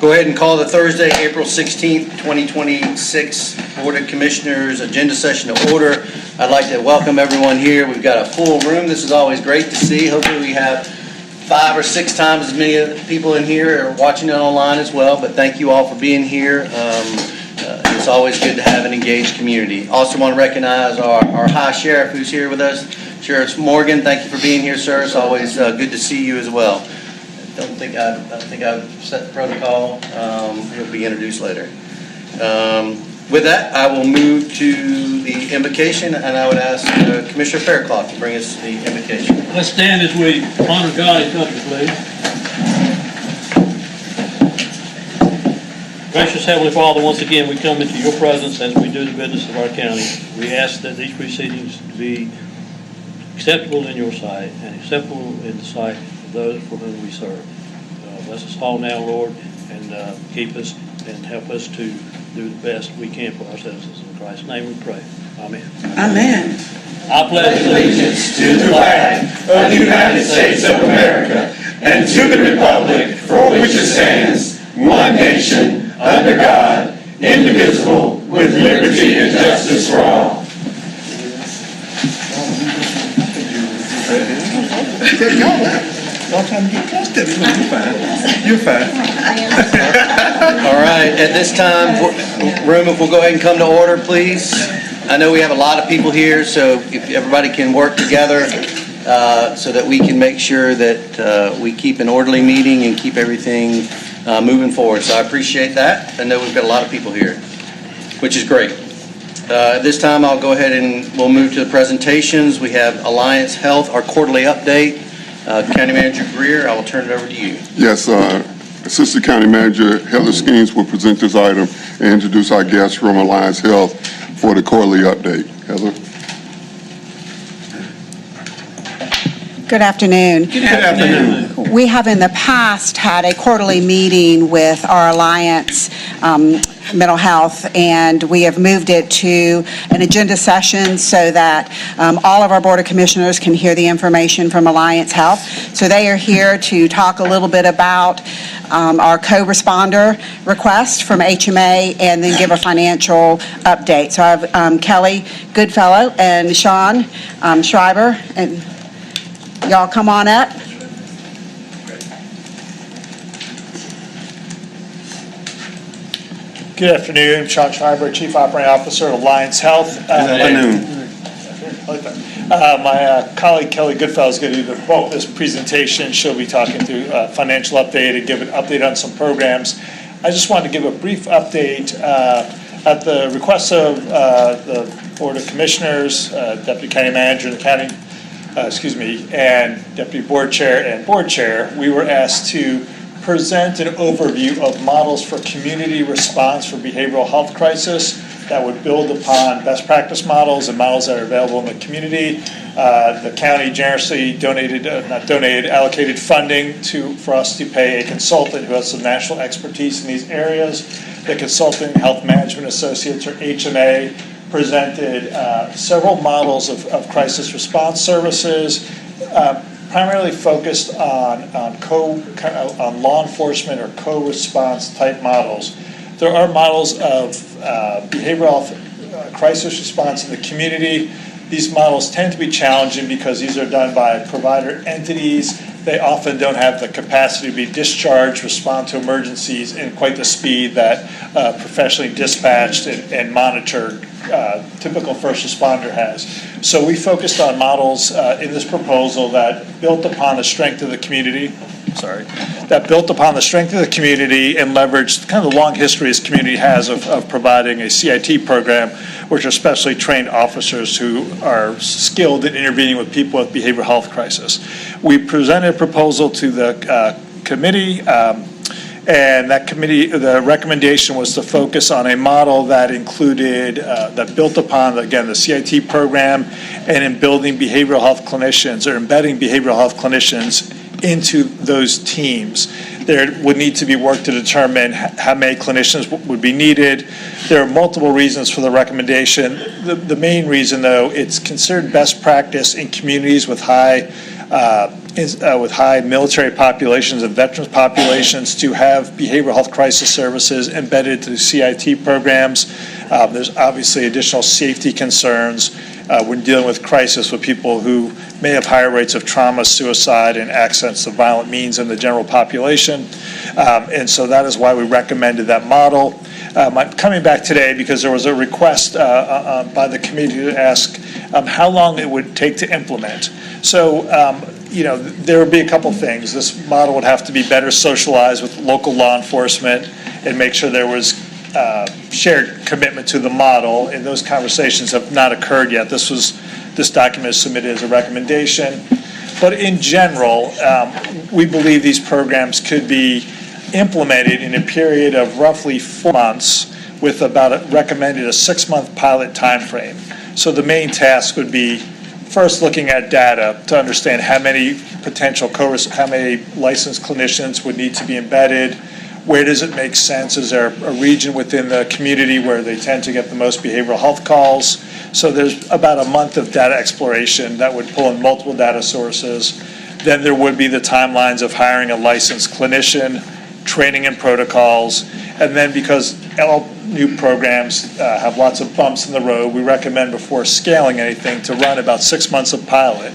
Go ahead and call the Thursday, April 16th, 2026 Board of Commissioners agenda session to order. I'd like to welcome everyone here. We've got a full room. This is always great to see. Hopefully we have 5 or 6 times as many people in here or watching it online as well, but thank you all for being here. It's always good to have an engaged community. Also want to recognize our High Sheriff who's here with us. Sheriff Morgan, thank you for being here, sir. It's always good to see you as well. I don't think I've set the protocol. He'll be introduced later. With that, I will move to the invocation, and I would ask Commissioner Faircloth to bring us the invocation. Let's stand as we honor God and country, please. Gracious Heavenly Father, once again we come into your presence as we do the business of our county. We ask that these proceedings be acceptable in your sight and acceptable in the sight of those for whom we serve. Bless us all now, Lord, and keep us and help us to do the best we can for our citizens. In Christ's name we pray. Amen. Amen. I pledge allegiance to the flag of the United States of America and to the republic for which it stands, one nation, under God, indivisible, with liberty and justice for all. You're fine. All right, at this time, room, if we'll go ahead and come to order, please. I know we have a lot of people here, so if everybody can work together so that we can make sure that we keep an orderly meeting and keep everything moving forward. So I appreciate that. I know we've got a lot of people here, which is great. At this time, I'll go ahead and we'll move to the presentations. We have Alliance Health, our quarterly update. County Manager Greer, I will turn it over to you. Yes, Assistant County Manager Heather Skeens will present this item and introduce our guests from Alliance Health for the quarterly update. Heather. Good afternoon. Good afternoon. We have in the past had a quarterly meeting with our Alliance Mental Health, and we have moved it to an agenda session so that all of our Board of Commissioners can hear the information from Alliance Health. So they are here to talk a little bit about our co-responder request from HMA and then give a financial update. So I have Kelly Goodfellow and Sean Schreiber, and y'all come on up. Good afternoon. I'm Sean Schreiber, Chief Operating Officer at Alliance Health. Good afternoon. My colleague Kelly Goodfellow is going to do the bulk of this presentation. She'll be talking through financial update and give an update on some programs. I just wanted to give a brief update at the request of the Board of Commissioners, Deputy County Manager, and the county, and Deputy Board Chair and Board Chair. We were asked to present an overview of models for community response for behavioral health crisis that would build upon best practice models and models that are available in the community. The county generously allocated funding for us to pay a consultant who has some national expertise in these areas. The Consultant Health Management Associates, or HMA, presented several models of crisis response services, primarily focused on law enforcement or co-response type models. There are models of behavioral health crisis response in the community. These models tend to be challenging because these are done by provider entities. They often don't have the capacity to be discharged, respond to emergencies in quite the speed that professionally dispatched and monitored typical first responder has. So we focused on models in this proposal that built upon the strength of the community. That built upon the strength of the community and leveraged kind of the long history this community has of providing a CIT program, which are specially trained officers who are skilled in intervening with people with behavioral health crisis. We presented a proposal to the committee, and that committee, the recommendation was to focus on a model that included, that built upon, again, the CIT program, and in building behavioral health clinicians or embedding behavioral health clinicians into those teams. There would need to be work to determine how many clinicians would be needed. There are multiple reasons for the recommendation. The main reason, though, it's considered best practice in communities with high with high military populations and veterans populations to have behavioral health crisis services embedded to CIT programs. There's obviously additional safety concerns when dealing with crisis with people who may have higher rates of trauma, suicide, and access to violent means in the general population. And so that is why we recommended that model. I'm coming back today because there was a request by the committee to ask how long it would take to implement. So, there would be a couple things. This model would have to be better socialized with local law enforcement and make sure there was shared commitment to the model, and those conversations have not occurred yet. This document is submitted as a recommendation. But in general, we believe these programs could be implemented in a period of roughly 4 months with recommended a 6-month pilot timeframe. So the main task would be first looking at data to understand how many how many licensed clinicians would need to be embedded. Where does it make sense? Is there a region within the community where they tend to get the most behavioral health calls? So there's about a month of data exploration that would pull in multiple data sources. Then there would be the timelines of hiring a licensed clinician, training and protocols, and then because all new programs have lots of bumps in the road, we recommend before scaling anything to run about 6 months of pilot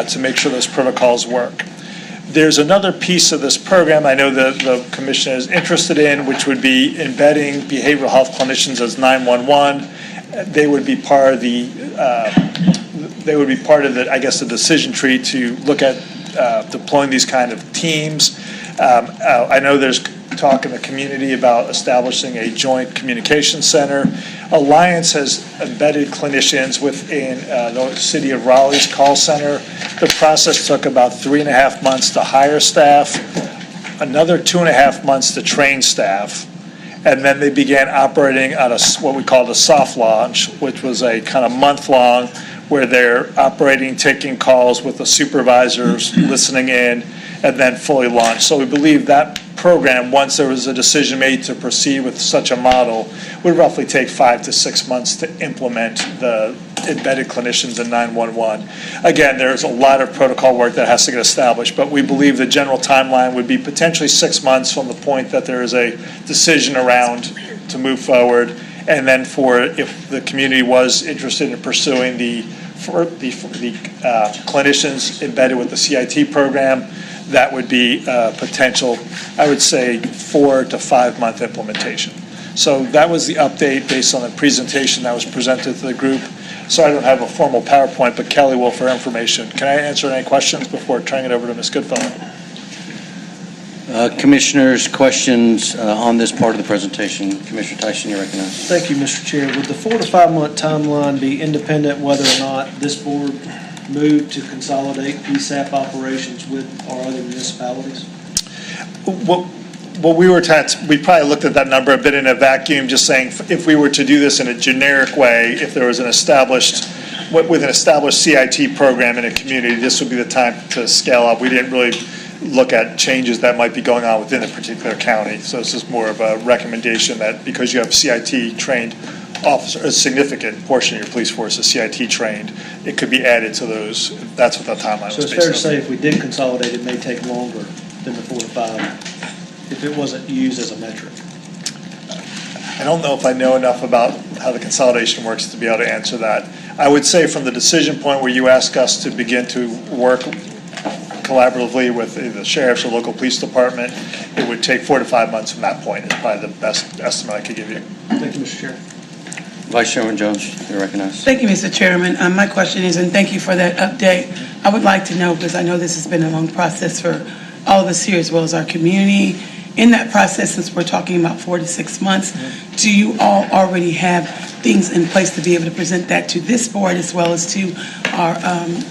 to make sure those protocols work. There's another piece of this program I know that the commission is interested in, which would be embedding behavioral health clinicians as 911. They would be part of the, I guess, the decision tree to look at deploying these kind of teams. I know there's talk in the community about establishing a joint communication center. Alliance has embedded clinicians within the city of Raleigh's call center. The process took about 3.5 months to hire staff, another 2.5 months to train staff, and then they began operating on what we called a soft launch, which was a kind of month-long where they're operating, taking calls with the supervisors, listening in, and then fully launched. So we believe that program, once there was a decision made to proceed with such a model, would roughly take 5 to 6 months to implement the embedded clinicians in 911. Again, there's a lot of protocol work that has to get established, but we believe the general timeline would be potentially 6 months from the point that there is a decision around to move forward, and then if the community was interested in pursuing the clinicians embedded with the CIT program, that would be potential, I would say, 4 to 5 month implementation. So that was the update based on the presentation that was presented to the group. So I don't have a formal PowerPoint, but Kelly will for information. Can I answer any questions before turning it over to Ms. Goodfellow? Commissioners, questions on this part of the presentation? Commissioner Tyson, you recognize. Thank you, Mr. Chair. Would the 4 to 5 month timeline be independent whether or not this board moved to consolidate PSAP operations with our other municipalities? Well, we probably looked at that number a bit in a vacuum, just saying if we were to do this in a generic way, if there was with an established CIT program in a community, this would be the time to scale up. We didn't really look at changes that might be going on within a particular county. So this is more of a recommendation that because you have CIT trained officer, a significant portion of your police force is CIT trained, it could be added to those. That's what the timeline was based on. So it's fair to say if we did consolidate, it may take longer than the 4 to 5 if it wasn't used as a metric. I don't know if I know enough about how the consolidation works to be able to answer that. I would say from the decision point where you ask us to begin to work collaboratively with the sheriffs or local police department, it would take 4 to 5 months from that point. It's probably the best estimate I could give you. Thank you, Mr. Chair. Vice Chairman Jones, you're recognized. Thank you, Mr. Chairman. My question is, and thank you for that update. I would like to know, because I know this has been a long process for all of us here as well as our community. In that process, since we're talking about 4 to 6 months, do you all already have things in place to be able to present that to this board as well as to our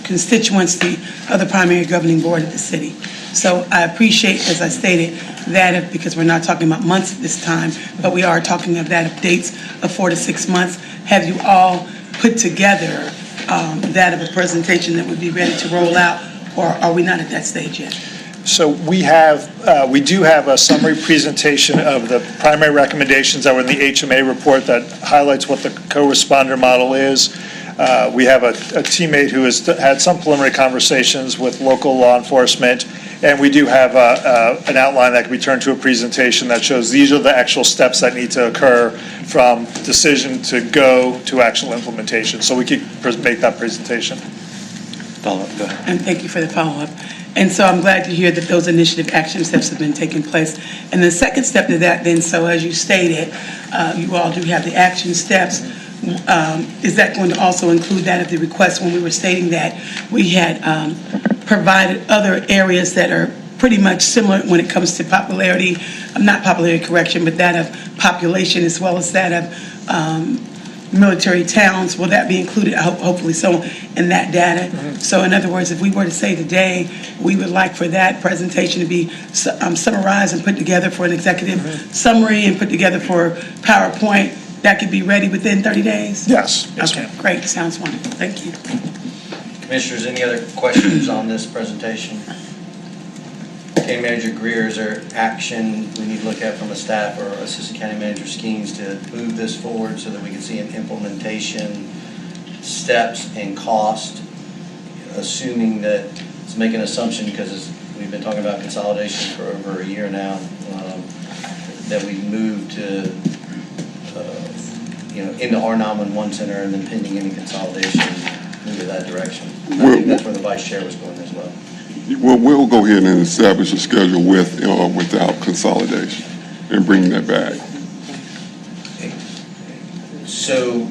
constituents, the other primary governing board of the city? So I appreciate, as I stated, that because we're not talking about months this time, but we are talking of that of dates of 4 to 6 months. Have you all put together that of a presentation that would be ready to roll out, or are we not at that stage yet? So we do have a summary presentation of the primary recommendations that were in the HMA report that highlights what the co-responder model is. We have a teammate who has had some preliminary conversations with local law enforcement, and we do have an outline that can be turned to a presentation that shows these are the actual steps that need to occur from decision to go to actual implementation. So we could make that presentation. Follow up, go ahead. And thank you for the follow-up. And so I'm glad to hear that those initiative action steps have been taking place. And the second step to that then, so as you stated, you all do have the action steps. Is that going to also include that of the request when we were stating that we had provided other areas that are pretty much similar when it comes to popularity, not popularity correction, but that of population as well as that of military towns? Will that be included, hopefully so, in that data? So in other words, if we were to say today, we would like for that presentation to be summarized and put together for an executive summary and put together for PowerPoint, that could be ready within 30 days? Yes. Yes, Okay, ma'am. great, sounds wonderful, thank you. Commissioners, any other questions on this presentation? County Manager Greer, is there action we need to look at from a staff or Assistant County Manager Skeens to move this forward so that we can see an implementation steps and cost, assuming that, let's make an assumption because we've been talking about consolidation for over a year now, that we move to into our 911 center and then pending any consolidation, move to that direction. I think that's where the Vice Chair was going as well. Well, we'll go ahead and establish a schedule with or without consolidation and bring that back. So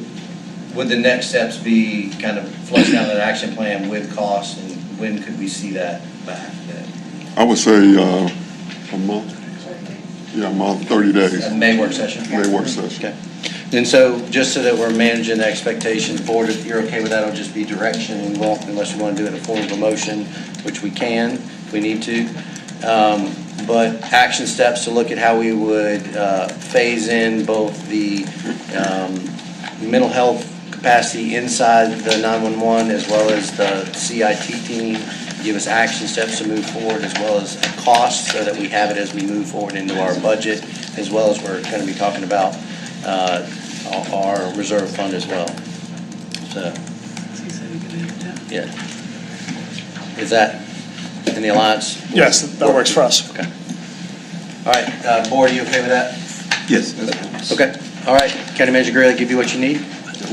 would the next steps be kind of flush down that action plan with costs, and when could we see that back then? I would say a month. Yeah, a month, 30 days. A May work session? May work session. Okay. And so, just so that we're managing expectation forward, if you're okay with that, it'll just be direction, and we won't, unless you want to do it in a form of a motion, which we can, if we need to. But action steps to look at how we would phase in both the mental health capacity inside the 911 as well as the CIT team, give us action steps to move forward as well as a cost so that we have it as we move forward into our budget, as well as we're going to be talking about our reserve fund as well. So, yeah. Is that in the alliance? Yes, that works for us. Okay. All right, board, are you okay with that? Yes. Okay. All right, County Manager Greer, give you what you need.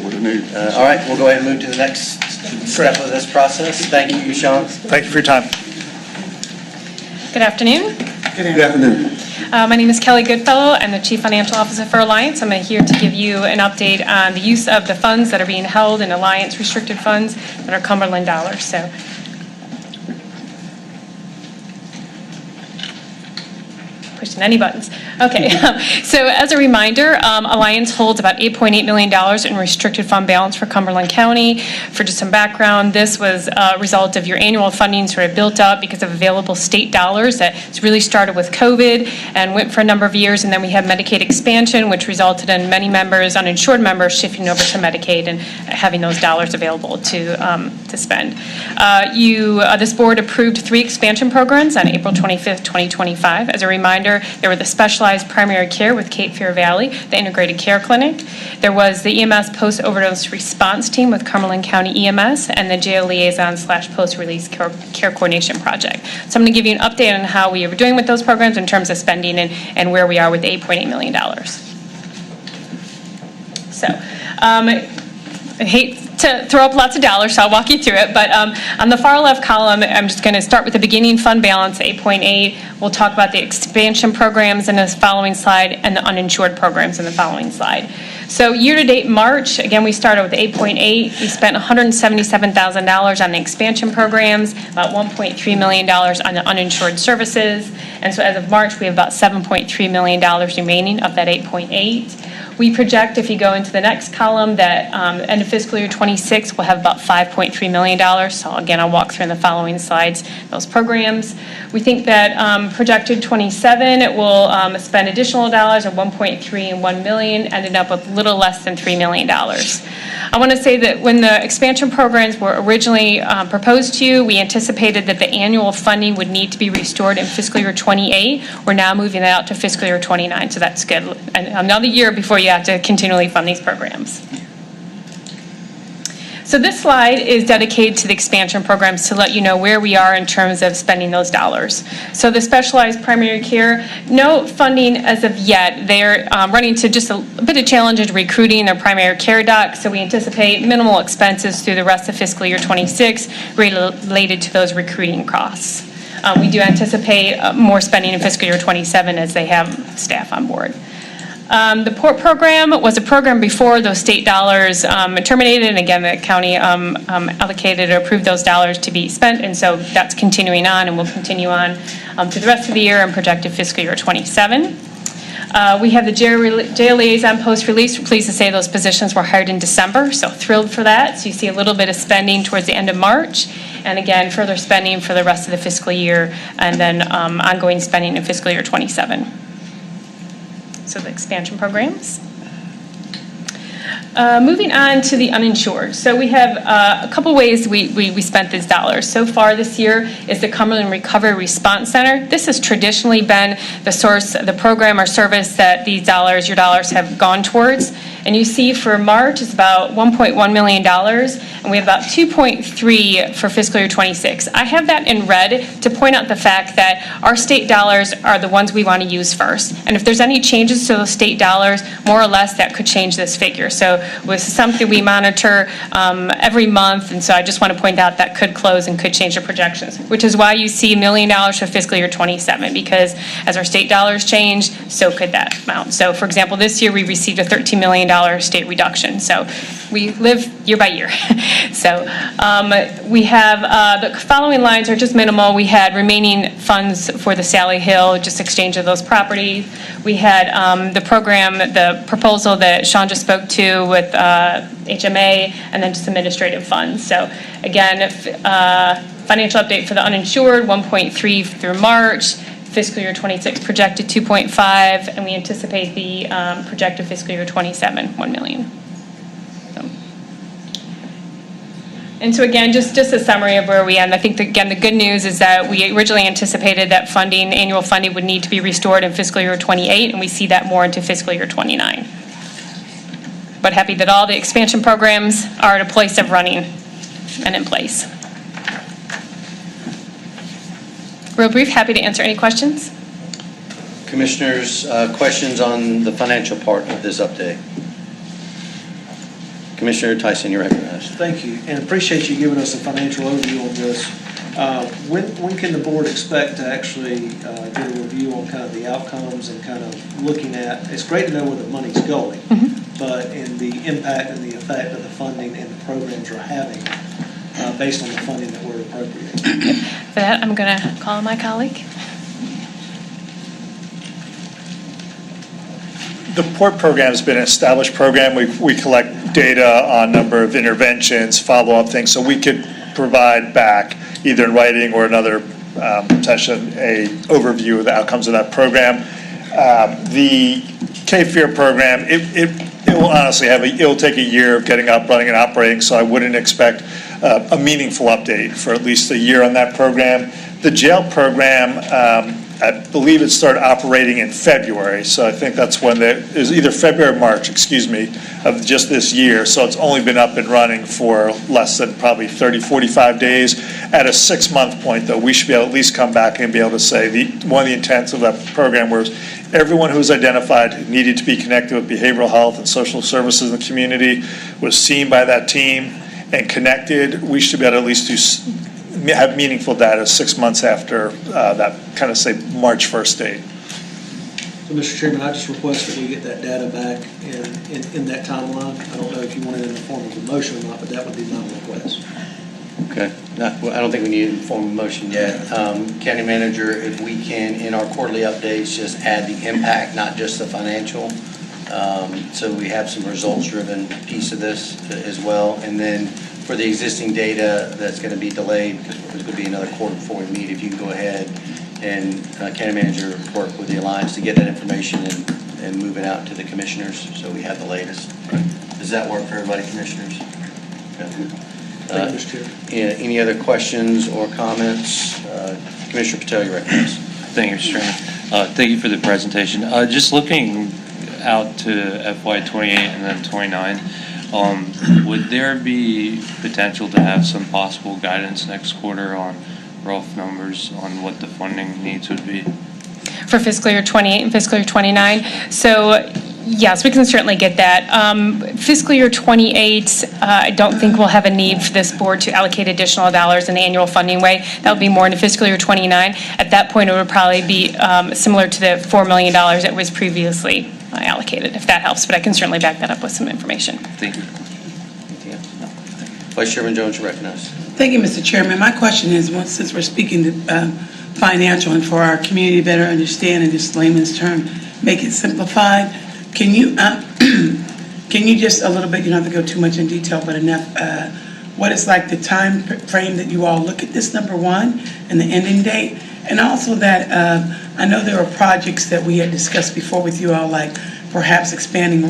What I need. All right, we'll go ahead and move to the next step of this process. Thank you, Sean. Thank you for your time. Good afternoon. Good afternoon. My name is Kelly Goodfellow. I'm the Chief Financial Officer for Alliance. I'm here to give you an update on the use of the funds that are being held in Alliance restricted funds that are Cumberland dollars. So, pushing any buttons. Okay, so as a reminder, Alliance holds about $8.8 million in restricted fund balance for Cumberland County. For just some background, this was a result of your annual funding sort of built up because of available state dollars that really started with COVID and went for a number of years, and then we had Medicaid expansion, which resulted in many members, uninsured members, shifting over to Medicaid and having those dollars available to spend. This board approved 3 expansion programs on April 25th, 2025. As a reminder, there were the specialized primary care with Cape Fear Valley, the integrated care clinic. There was the EMS post-overdose response team with Cumberland County EMS, and the jail liaison / post-release care coordination project. So I'm going to give you an update on how we are doing with those programs in terms of spending and where we are with $8.8 million. So I hate to throw up lots of dollars, so I'll walk you through it. But on the far left column, I'm just going to start with the beginning fund balance, 8.8. We'll talk about the expansion programs in this following slide and the uninsured programs in the following slide. So year-to-date March, again, we started with 8.8. We spent $177,000 on the expansion programs, about $1.3 million on the uninsured services. And so as of March, we have about $7.3 million remaining of that 8.8. We project, if you go into the next column, that end of fiscal year 26, we'll have about $5.3 million. So again, I'll walk through in the following slides those programs. We think that projected 27, it will spend additional dollars of 1.3 and 1 million, ended up with a little less than $3 million. I want to say that when the expansion programs were originally proposed to you, we anticipated that the annual funding would need to be restored in fiscal year 28. We're now moving that out to fiscal year 29, so that's good. And another year before you have to continually fund these programs. So So this slide is dedicated to the expansion programs to let you know where we are in terms of spending those dollars. So the specialized primary care, no funding as of yet. They're running into just a bit of challenges recruiting their primary care docs, so we anticipate minimal expenses through the rest of fiscal year 26 related to those recruiting costs. We do anticipate more spending in fiscal year 27 as they have staff on board. The PORT program was a program before those state dollars terminated, and again, the county allocated or approved those dollars to be spent, and so that's continuing on and will continue on through the rest of the year and projected fiscal year 27. We have the jail liaison post-release. We're pleased to say those positions were hired in December, so thrilled for that. So you see a little bit of spending towards the end of March, and again, further spending for the rest of the fiscal year, and then ongoing spending in fiscal year 27. So the expansion programs. Moving on to the uninsured. So we have a couple ways we spent these dollars. So far this year is the Cumberland Recovery Response Center. This has traditionally been the source, the program or service that these dollars, your dollars, have gone towards. And you see for March, it's about $1.1 million, and we have about 2.3 for fiscal year 26. I have that in red to point out the fact that our state dollars are the ones we want to use first. And if there's any changes to those state dollars, more or less, that could change this figure. So with something we monitor every month, and so I just want to point out that could close and could change the projections, which is why you see $1 million for fiscal year 27, because as our state dollars change, so could that amount. So for example, this year we received a $13 million state reduction. So we live year by year. So we have the following lines are just minimal. We had remaining funds for the Sally Hill, just exchange of those properties. We had the program, the proposal that Sean just spoke to with HMA, and then just administrative funds. So again, financial update for the uninsured, 1.3 through March. Fiscal year 26 projected 2.5, and we anticipate the projected fiscal year 27, 1 million. So. And so again, just a summary of where we end. I think, again, the good news is that we originally anticipated that funding, annual funding would need to be restored in fiscal year 28, and we see that more into fiscal year 29. But happy that all the expansion programs are at a place of running and in place. Real brief, happy to answer any questions. Commissioners, questions on the financial part of this update? Commissioner Tyson, you're recognized. Thank you, and appreciate you giving us a financial overview on this. When can the board expect to actually get a review on kind of the outcomes and kind of looking at, it's great to know where the money's going, but in the impact and the effect of the funding and the programs we're having based on the funding that we're appropriating? For that, I'm going to call my colleague. The PORT program has been an established program. We collect data on number of interventions, follow-up things, so we could provide back either in writing or another session a overview of the outcomes of that program. The K-FEAR program, it will honestly it'll take a year of getting up, running, and operating, so I wouldn't expect a meaningful update for at least a year on that program. The jail program, I believe it started operating in February, so I think that's when it was either February or March, of just this year, so it's only been up and running for less than probably 30, 45 days. At a 6-month point, though, we should be able to at least come back and be able to say one of the intents of that program was everyone who was identified who needed to be connected with behavioral health and social services in the community was seen by that team and connected. We should be able to at least have meaningful data 6 months after that kind of say March 1st date. So, Mr. Chairman, I just request that we get that data back in that timeline. I don't know if you want it in the form of a motion or not, but that would be my request. Okay. I don't think we need a formal motion yet. County Manager, if we can, in our quarterly updates, just add the impact, not just the financial. So we have some results-driven piece of this as well. And then for the existing data that's going to be delayed, because there's going to be another quarter before we meet, if you can go ahead and County Manager work with the Alliance to get that information and move it out to the commissioners so we have the latest. Does that work for everybody, commissioners? Okay. Thank you, Mr. Chairman. Any other questions or comments? Commissioner Patel, you're recognized. Thank you, Mr. Chairman. Thank you for the presentation. Just looking out to FY28 and then 29, Would there be potential to have some possible guidance next quarter on rough numbers on what the funding needs would be? For fiscal year 28 and fiscal year 29. So yes, we can certainly get that. Fiscal year 28, I don't think we'll have a need for this board to allocate additional dollars in the annual funding way. That would be more into fiscal year 29. At that point, it would probably be similar to the $4 million that was previously allocated, if that helps. But I can certainly back that up with some information. Thank you. Vice Chairman Jones, you recognize. Thank you, Mr. Chairman. My question is, since we're speaking to financial and for our community to better understand in just layman's term, make it simplified, can you just a little bit, you don't have to go too much in detail, but enough, what is like the time frame that you all look at this, number one, and the ending date? And also that, I know there are projects that we had discussed before with you all, like perhaps expanding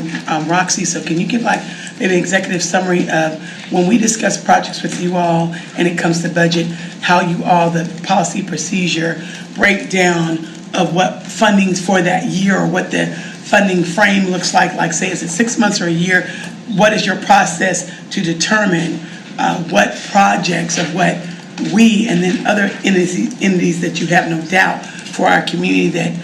Roxy, so can you give like maybe an executive summary of when we discuss projects with you all and it comes to budget, how you all, the policy procedure breakdown of what funding's for that year or what the funding frame looks like say, is it 6 months or a year? What is your process to determine what projects of what we and then other entities that you have no doubt for our community that,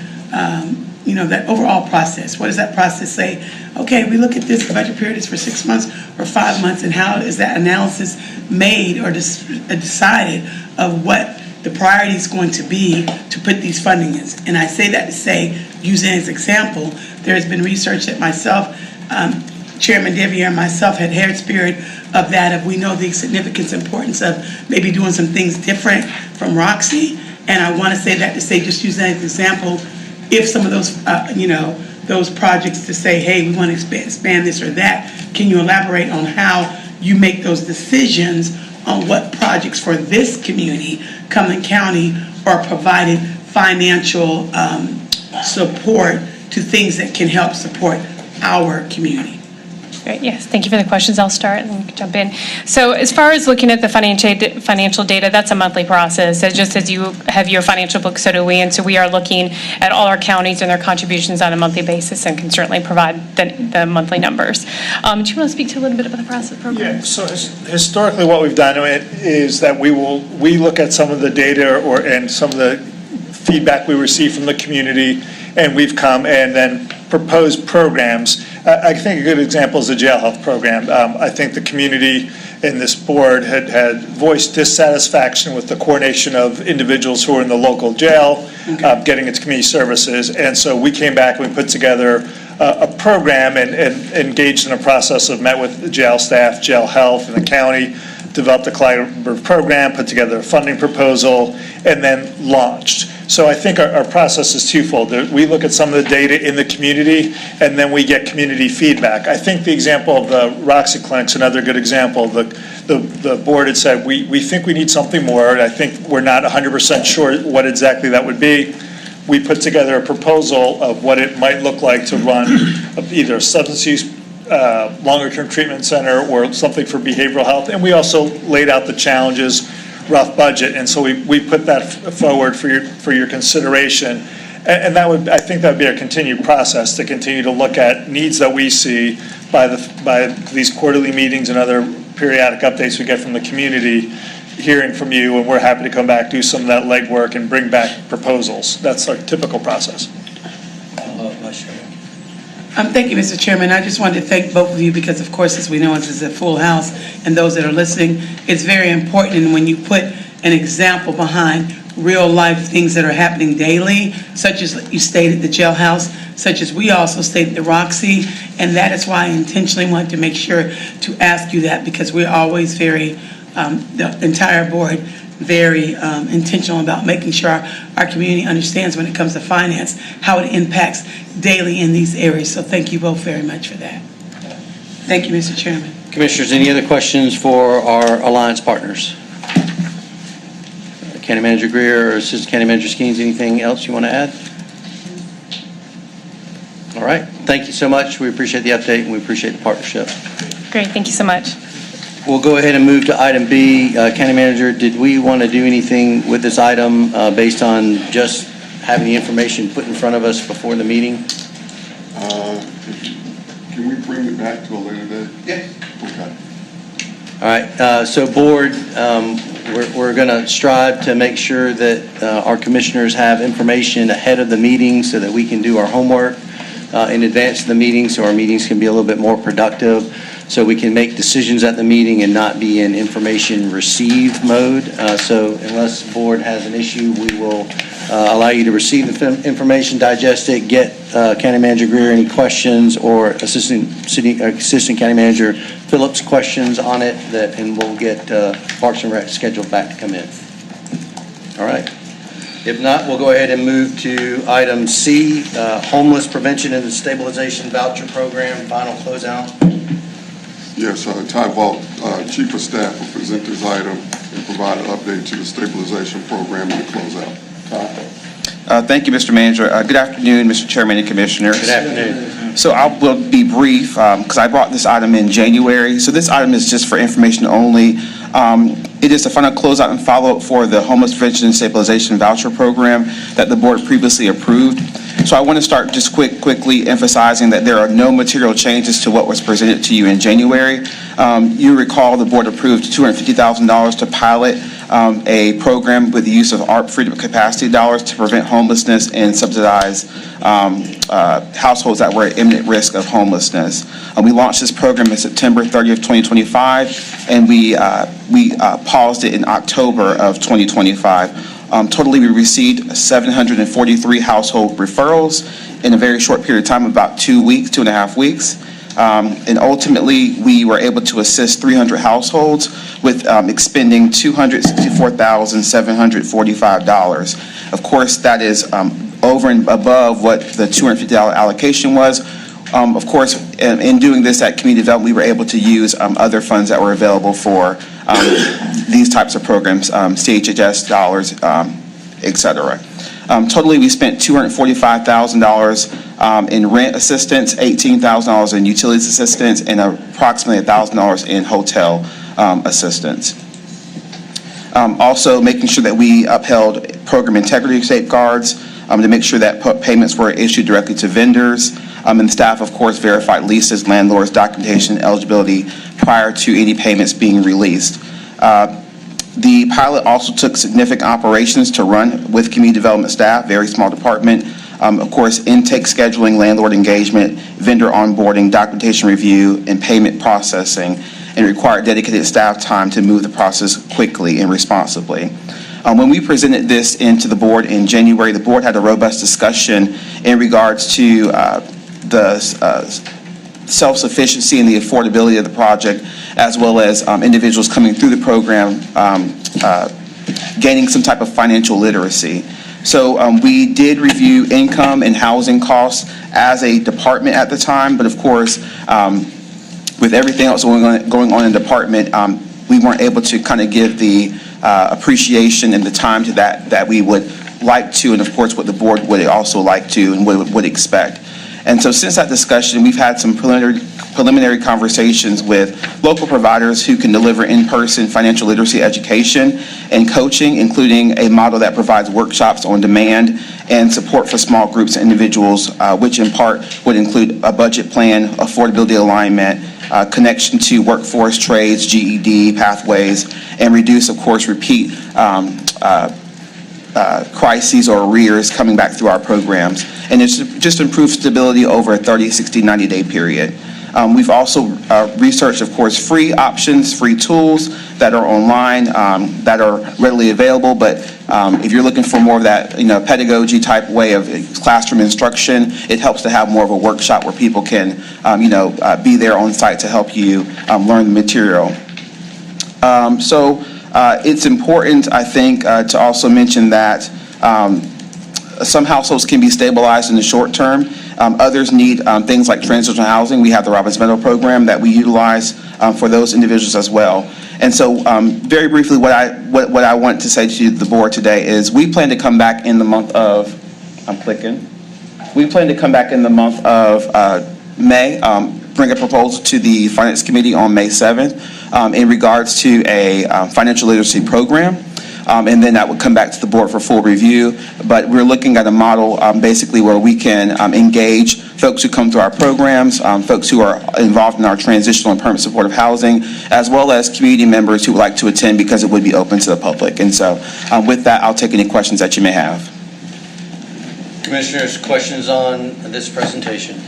that overall process? What does that process say? Okay, we look at this, the budget period is for 6 months or 5 months, and how is that analysis made or decided of what the priority is going to be to put these funding in? And I say that to say, using as example, there has been research that myself, Chairman Devier and myself had hair spirit of that, if we know the significance, importance of maybe doing some things different from Roxy. And I want to say that to say, just use that as an example, if some of those, those projects to say, hey, we want to expand this or that, can you elaborate on how you make those decisions on what projects for this community, Cumberland County, are provided financial support to things that can help support our community? Great, yes, thank you for the questions. I'll start and we can jump in. So as far as looking at the financial data, that's a monthly process. So just as you have your financial book, so do we. And so we are looking at all our counties and their contributions on a monthly basis and can certainly provide the monthly numbers. Do you want to speak to a little bit about the process program? Yeah, so historically what we've done is that we look at some of the data and some of the feedback we receive from the community, and we've come and then proposed programs. I think a good example is the jail health program. I think the community and this board had voiced dissatisfaction with the coordination of individuals who are in the local jail, getting its community services. And so we came back and we put together a program and engaged in a process of met with the jail staff, jail health, and the county, developed a collaborative program, put together a funding proposal, and then launched. So I think our process is twofold. We look at some of the data in the community, and then we get community feedback. I think the example of the Roxy Clinic's another good example. The board had said, we think we need something more, and I think we're not 100% sure what exactly that would be. We put together a proposal of what it might look like to run either a substance use longer-term treatment center or something for behavioral health, and we also laid out the challenges, rough budget, and so we put that forward for your consideration, and I think that would be a continued process to continue to look at needs that we see by these quarterly meetings and other periodic updates we get from the community, hearing from you, and we're happy to come back, do some of that legwork, and bring back proposals. That's our typical process. Thank you, Mr. Chairman. I just wanted to thank both of you because, of course, as we know, this is a full house, and those that are listening, it's very important. And when you put an example behind real-life things that are happening daily, such as you stated the jailhouse, such as we also stated the Roxy, and that is why I intentionally wanted to make sure to ask you that, because we're always very, the entire board, very intentional about making sure our community understands when it comes to finance, how it impacts daily in these areas. So thank you both very much for that. Thank you, Mr. Chairman. Commissioners, any other questions for our alliance partners? County Manager Greer or Assistant County Manager Skeens, anything else you want to add? All right. Thank you so much. We appreciate the update and we appreciate the partnership. Great, thank you so much. We'll go ahead and move to item B. County Manager, did we want to do anything with this item based on just having the information put in front of us before the meeting? Can we bring it back to a later date? Yeah. Okay. All right, so board, we're going to strive to make sure that our commissioners have information ahead of the meeting so that we can do our homework in advance of the meeting, so our meetings can be a little bit more productive, so we can make decisions at the meeting and not be in information received mode. So unless the board has an issue, we will allow you to receive the information, digest it, get County Manager Greer any questions, or Assistant County Manager Phillips questions on it, and we'll get Parks and Rec scheduled back to come in. All right. If not, we'll go ahead and move to item C, Homeless Prevention and Stabilization Voucher Program, final closeout. Yes, Ty Vault, Chief of Staff, will present this item and provide an update to the stabilization program and the closeout. Ty? Thank you, Mr. Manager. Good afternoon, Mr. Chairman and Commissioners. Good afternoon. So I will be brief because I brought this item in January. So this item is just for information only. It is the final closeout and follow-up for the Homeless Prevention and Stabilization Voucher Program that the board previously approved. So I want to start just quickly emphasizing that there are no material changes to what was presented to you in January. You recall the board approved $250,000 to pilot a program with the use of ARP Freedom Capacity dollars to prevent homelessness and subsidize households that were at imminent risk of homelessness. We launched this program in September 30th, 2025, and we paused it in October of 2025. Totally, we received 743 household referrals in a very short period of time, about 2.5 weeks. And ultimately, we were able to assist 300 households with expending $264,745. Of course, that is over and above what the $250 allocation was. Of course, in doing this at community development, we were able to use other funds that were available for these types of programs, CHHS dollars, et cetera. Totally, we spent $245,000 in rent assistance, $18,000 in utilities assistance, and approximately $1,000 in hotel assistance. Also, making sure that we upheld program integrity safeguards to make sure that payments were issued directly to vendors. And the staff, of course, verified leases, landlords, documentation, eligibility prior to any payments being released. The pilot also took significant operations to run with community development staff, very small department. Of course, intake scheduling, landlord engagement, vendor onboarding, documentation review, and payment processing, and required dedicated staff time to move the process quickly and responsibly. When we presented this into the board in January, the board had a robust discussion in regards to the self-sufficiency and the affordability of the project, as well as individuals coming through the program gaining some type of financial literacy. So we did review income and housing costs as a department at the time, but of course, with everything else going on in the department, we weren't able to kind of give the appreciation and the time to that we would like to, and of course what the board would also like to and would expect. And so since that discussion, we've had some preliminary conversations with local providers who can deliver in-person financial literacy education and coaching, including a model that provides workshops on demand and support for small groups and individuals, which in part would include a budget plan, affordability alignment, connection to workforce, trades, GED, pathways, and reduce, of course, repeat crises or arrears coming back through our programs. And it's just improved stability over a 30, 60, 90-day period. We've also researched, of course, free options, free tools that are online, that are readily available. But if you're looking for more of that, pedagogy type way of classroom instruction, it helps to have more of a workshop where people can, be there on site to help you learn the material. So it's important, I think, to also mention that some households can be stabilized in the short term. Others need things like transitional housing. We have the Robbins Meadow program that we utilize for those individuals as well. And so very briefly, what I want to say to the board today is we plan to come back in the month of, we plan to come back in the month of May, bring a proposal to the Finance Committee on May 7th in regards to a financial literacy program. and then that would come back to the board for full review. But we're looking at a model basically where we can engage folks who come through our programs, folks who are involved in our transitional and permanent supportive housing, as well as community members who would like to attend because it would be open to the public. And so with that, I'll take any questions that you may have. Commissioners, questions on this presentation?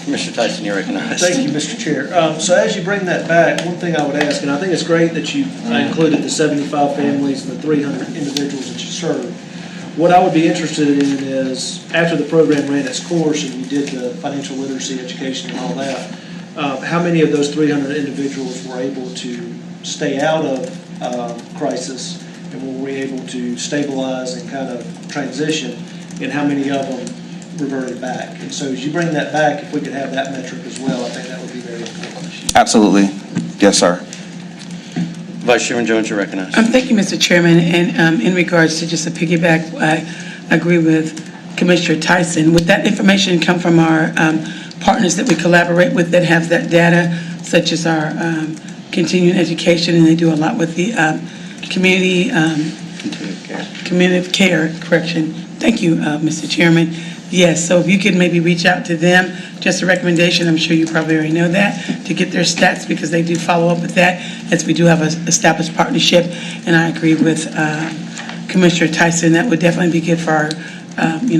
Commissioner Tyson, you're recognized. Thank you, Mr. Chair. So as you bring that back, one thing I would ask, and I think it's great that you included the 75 families and the 300 individuals that you serve. What I would be interested in is, after the program ran its course and you did the financial literacy education and all that, how many of those 300 individuals were able to stay out of crisis, and were we able to stabilize and kind of transition, and how many of them reverted back? And so as you bring that back, if we could have that metric as well, I think that would be very important. Absolutely. Yes, sir. Vice Chairman Jones, you're recognized. Thank you, Mr. Chairman. And in regards to just a piggyback, I agree with Commissioner Tyson. Would that information come from our partners that we collaborate with that have that data, such as our continuing education, and they do a lot with the community care, correction. Thank you, Mr. Chairman. Yes, so if you could maybe reach out to them, just a recommendation, I'm sure you probably already know that, to get their stats, because they do follow up with that, as we do have an established partnership. And I agree with Commissioner Tyson, that would definitely be good for our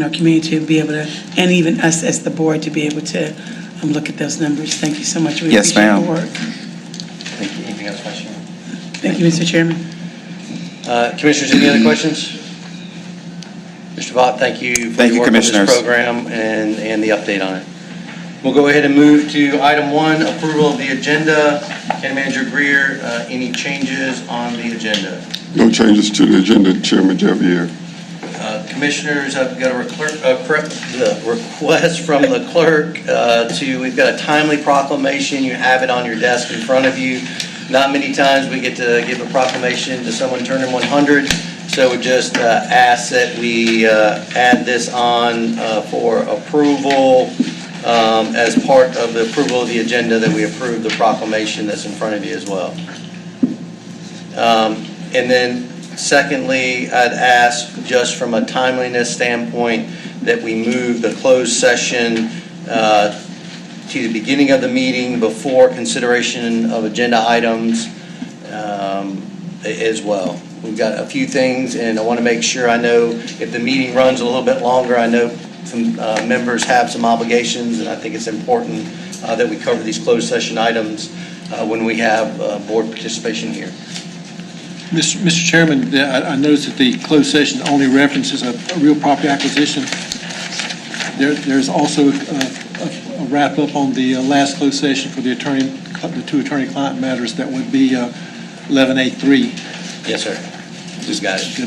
community to be able to, and even us as the board, to be able to look at those numbers. Thank you so much. We Yes, appreciate ma'am. the work. Thank you. Anything else, Vice Chairman? Thank you, Mr. Chairman. Commissioners, any other questions? Mr. Vaught, thank you for Thank your you, work on this Commissioners. program and the update on it. We'll go ahead and move to item 1, approval of the agenda. County Manager Greer, any changes on the agenda? No changes to the agenda, Chairman Javier. Commissioners, I've got a request from the clerk we've got a timely proclamation. You have it on your desk in front of you. Not many times we get to give a proclamation to someone turning 100, so we just ask that we add this on for approval as part of the approval of the agenda, that we approve the proclamation that's in front of you as well. And then secondly, I'd ask, just from a timeliness standpoint, that we move the closed session to the beginning of the meeting before consideration of agenda items as well. We've got a few things, and I want to make sure, I know if the meeting runs a little bit longer, I know some members have some obligations, and I think it's important that we cover these closed session items when we have board participation here. Mr. Chairman, I noticed that the closed session only references a real property acquisition. There's also a wrap-up on the last closed session for the two attorney-client matters. That would be 11A3. Yes, sir. Just got it.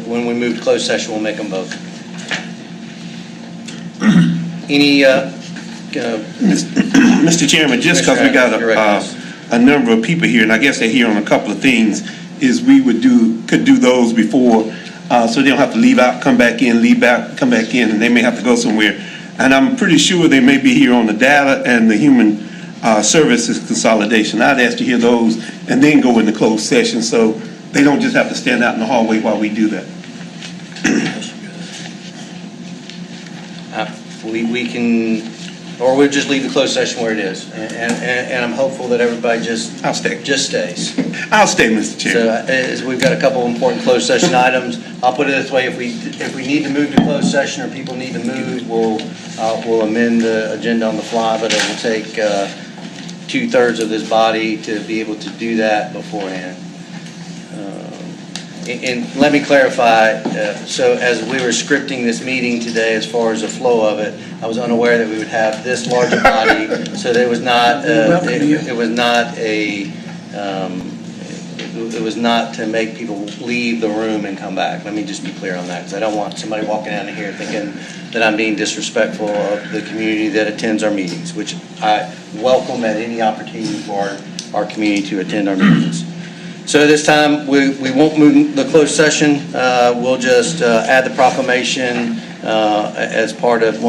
When we move to closed session, we'll make them both. Any, Mr. Chairman, just because we got a number of people here, and I guess they're here on a couple of things, is we could do those before, so they don't have to leave out, come back in, leave out, come back in, and they may have to go somewhere. And I'm pretty sure they may be here on the data and the human services consolidation. I'd ask to hear those and then go into closed session, so they don't just have to stand out in the hallway while we do that. we can, or we'll just leave the closed session where it is. And I'm hopeful that everybody just I'll stay. stays. I'll stay, Mr. Chairman. So as we've got a couple important closed session items. I'll put it this way: if we need to move to closed session, or people need to move, we'll amend the agenda on the fly. But it will take 2/3 of this body to be able to do that beforehand. And let me clarify, so as we were scripting this meeting today, as far as the flow of it, I was unaware that we would have this large a body, so there was not, it was not to make people leave the room and come back. Let me just be clear on that, because I don't want somebody walking out of here thinking that I'm being disrespectful of the community that attends our meetings, which I welcome at any opportunity for our community to attend our meetings. So this time, we won't move the closed session. We'll just add the proclamation as part of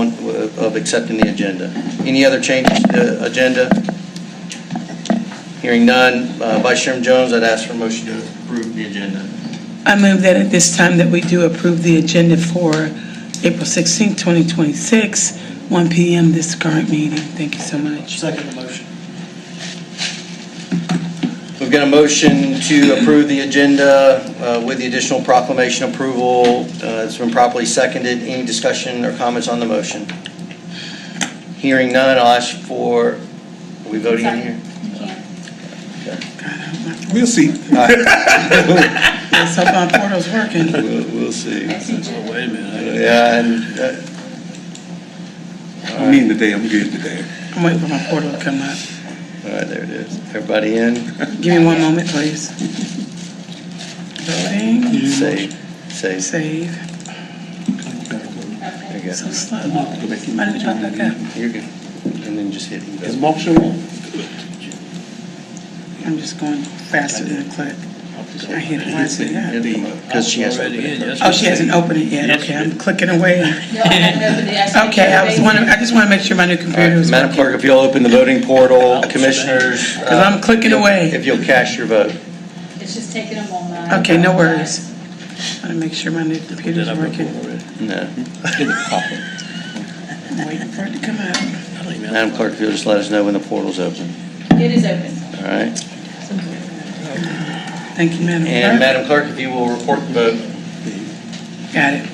accepting the agenda. Any other changes to the agenda? Hearing none, Vice Chairman Jones, I'd ask for a motion to approve the agenda. I move that at this time that we do approve the agenda for April 16th, 2026, 1 PM, this current meeting. Thank you so much. Second the motion. We've got a motion to approve the agenda with the additional proclamation approval. It's been properly seconded. Any discussion or comments on the motion? Hearing none, I'll ask for, are we voting in here? We'll see. Let's hope my portal's working. We'll see. Oh, wait a minute. Yeah, and I'm meeting today, I'm good today. I'm waiting for my portal to come up. all right, there it is. Everybody in? Give me one moment, please. Voting, Save. save. There you go. So slow. Why did it pop back up? You're good. And then just hit Is E. Mark still on? I'm just going faster than a click. I hit it. Why is it that? Because she has to Already open in, it yes. first. Oh, she hasn't opened it yet. Yes, Okay, you I'm did. clicking away. No, I haven't opened it. Okay, I just want to make sure my new computer is Madam working. Clerk, if you'll open the voting portal, Commissioners. Because I'm clicking away. If you'll cast your vote. It's just taking a moment. Okay, no worries. I want to make sure my new computer's Did I vote for it working. already? No. I'm waiting for it to come up. I don't even- Madam Clerk, if you'll just let us know when the portal's open. It is open. All right. Thank you, Madam And Clerk. Madam Clerk, if you will report the vote. Got it.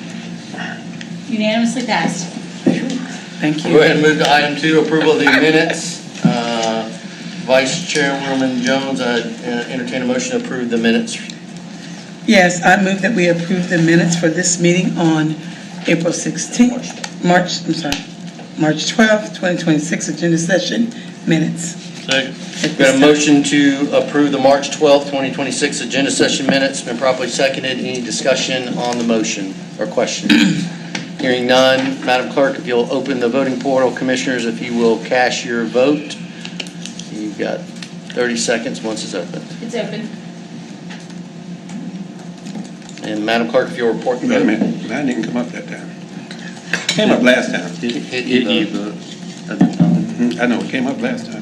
Unanimously passed. Thank Go you. ahead and move to item 2, approval of the minutes. Vice Chairwoman Jones, I entertain a motion to approve the minutes. Yes, I move that we approve the minutes for this meeting on April 16th, March 12th, 2026, agenda session minutes. Second. We've got a motion to approve the March 12th, 2026 agenda session minutes. Been properly seconded. Any discussion on the motion or questions? Hearing none. Madam Clerk, if you'll open the voting portal, Commissioners, if you will cast your vote. You've got 30 seconds once it's open. It's open. And Madam Clerk, if you'll report the Wait a vote. minute, mine didn't come up that time. Came up last time. Hit E vote. I know, it came up last time.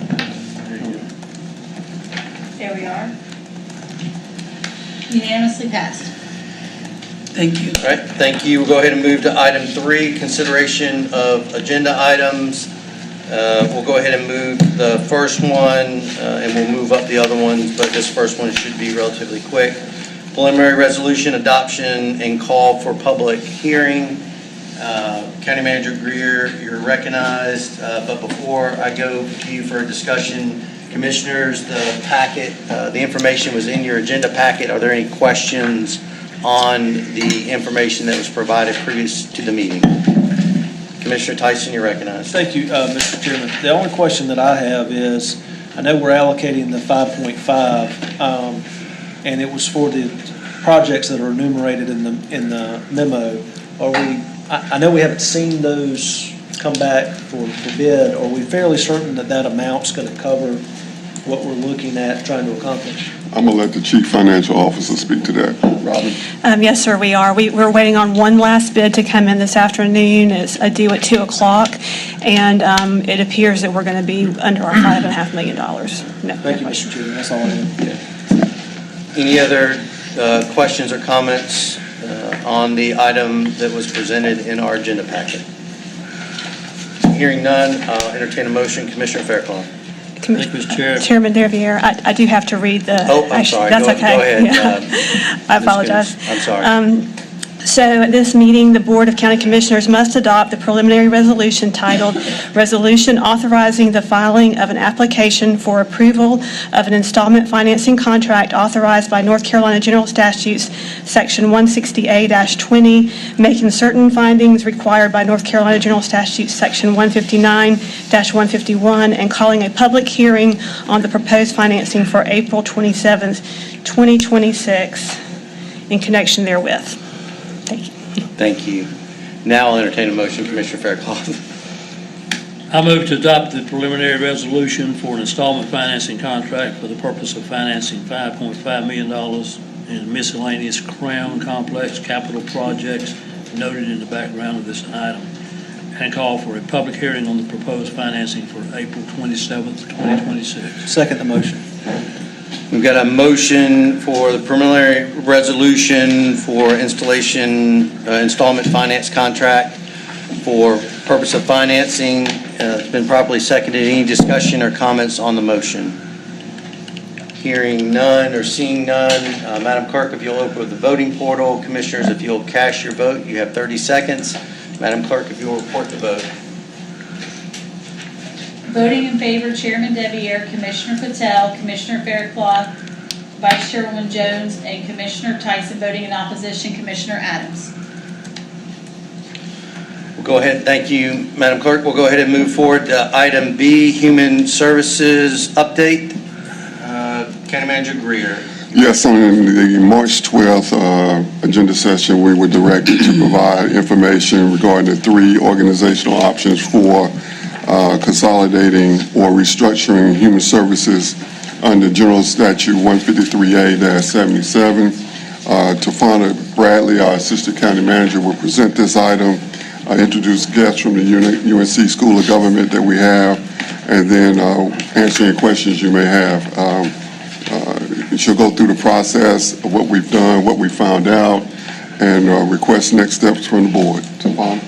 There we are. Unanimously passed. Thank you. All right, thank you. We'll go ahead and move to item 3, consideration of agenda items. We'll go ahead and move the first one, and we'll move up the other ones, but this first one should be relatively quick. Preliminary resolution adoption and call for public hearing. County Manager Greer, you're recognized, but before I go to you for a discussion, Commissioners, the packet, the information was in your agenda packet. Are there any questions on the information that was provided previous to the meeting? Commissioner Tyson, you're recognized. Thank you, Mr. Chairman. The only question that I have is, I know we're allocating the 5.5, and it was for the projects that are enumerated in the memo. Are we, I know we haven't seen those come back for bid. Are we fairly certain that that amount's going to cover what we're looking at trying to accomplish? I'm going to let the Chief Financial Officer speak to that. Robin? Yes, sir, we are. We're waiting on one last bid to come in this afternoon. It's due at 2 o'clock, and it appears that we're going to be under our $5.5 million. No Thank you, question. Mr. Chairman. That's all I have. Any other questions or comments on the item that was presented in our agenda packet? Hearing none, I'll entertain a motion. Commissioner Fairclough. Thank you, Mr. Chair. Chairman Dervier, I do have to read the... Oh, I'm sorry. That's Go okay. ahead. Yeah. I Ms. apologize. Goodis. I'm sorry. So at this meeting, the Board of County Commissioners must adopt the preliminary resolution titled Resolution Authorizing the Filing of an Application for Approval of an Installment Financing Contract authorized by North Carolina General Statutes, Section 160A-20, making certain findings required by North Carolina General Statutes, Section 159-151, and calling a public hearing on the proposed financing for April 27th, 2026 in connection therewith. Thank you. Thank you. Now I'll entertain a motion. commissioner Fairclough. I move to adopt the preliminary resolution for an installment financing contract for the purpose of financing $5.5 million in miscellaneous Crown Complex capital projects noted in the background of this item, and call for a public hearing on the proposed financing for April 27th, 2026. Second the motion. We've got a motion for the preliminary resolution for installment finance contract for purpose of financing. It's been properly seconded. Any discussion or comments on the motion? Hearing none or seeing none, Madam Clerk, if you'll open the voting portal. Commissioners, if you'll cast your vote, you have 30 seconds. Madam Clerk, if you'll report the vote. Voting in favor, Chairman Deviere, Commissioner Patel, Commissioner Faircloth, Vice Chairwoman Jones, and Commissioner Tyson. Voting in opposition, Commissioner Adams. We'll go ahead. Thank you, Madam Clerk. We'll go ahead and move forward to item B, Human Services Update. County Manager Greer. Yes, on the March 12th agenda session, we were directed to provide information regarding the 3 organizational options for consolidating or restructuring human services under General Statute 153A-77. Tafana Bradley, our Assistant County Manager, will present this item, introduce guests from the UNC School of Government that we have, and then answer any questions you may have. She'll go through the process of what we've done, what we found out, and request next steps from the board. Tafana.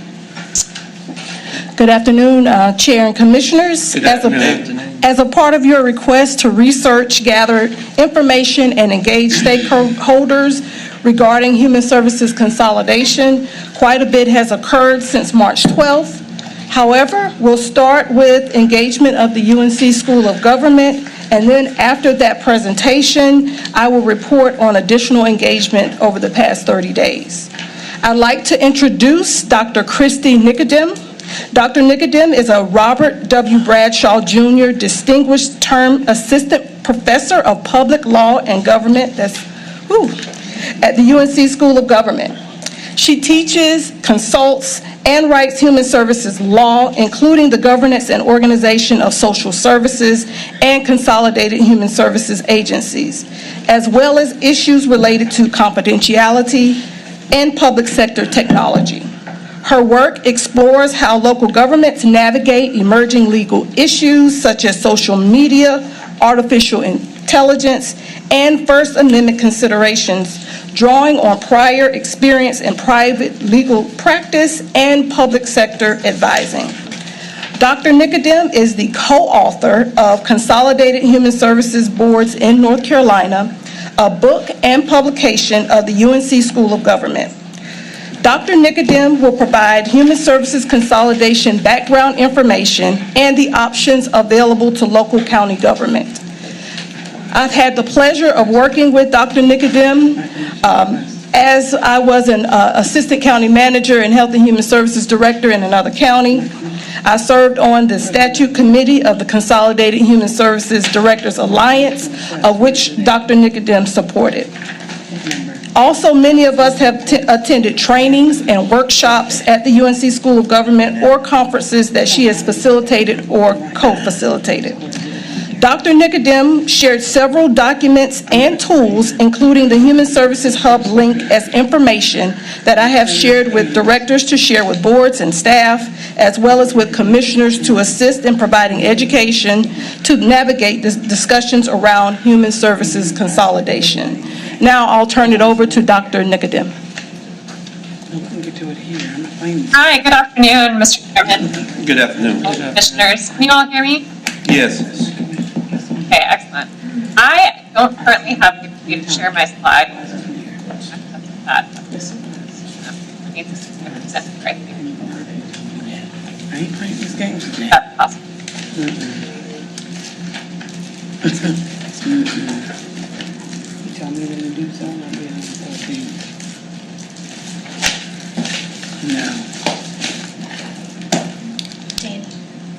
Good afternoon, Chair and Commissioners. Good afternoon. As a part of your request to research, gather information, and engage stakeholders regarding human services consolidation, quite a bit has occurred since March 12th. However, we'll start with engagement of the UNC School of Government, and then after that presentation, I will report on additional engagement over the past 30 days. I'd like to introduce Dr. Christy Nicodem. Dr. Nicodem is a Robert W. Bradshaw Jr. Distinguished Term Assistant Professor of Public Law and Government at the UNC School of Government. She teaches, consults, and writes human services law, including the governance and organization of social services and consolidated human services agencies, as well as issues related to confidentiality and public sector technology. Her work explores how local governments navigate emerging legal issues such as social media, artificial intelligence, and First Amendment considerations, drawing on prior experience in private legal practice and public sector advising. Dr. Nicodem is the co-author of Consolidated Human Services Boards in North Carolina, a book and publication of the UNC School of Government. Dr. Nicodem will provide human services consolidation background information and the options available to local county government. I've had the pleasure of working with Dr. Nicodem as I was an assistant county manager and health and human services director in another county. I served on the statute committee of the Consolidated Human Services Directors Alliance, of which Dr. Nicodem supported. Also, many of us have attended trainings and workshops at the UNC School of Government or conferences that she has facilitated or co-facilitated. Dr. Nicodem shared several documents and tools, including the Human Services Hub link as information that I have shared with directors to share with boards and staff, as well as with commissioners to assist in providing education to navigate the discussions around human services consolidation. Now I'll turn it over to Dr. Nicodem. Hi, good afternoon, Mr. Chairman, Good afternoon. Commissioners. Can you all hear me? Yes. Okay, excellent. I don't currently have the ability to share my slides. I need to present it right here. I ain't playing these games. That's possible. You tell me when to do something, I'll be able to do things. No. Danny,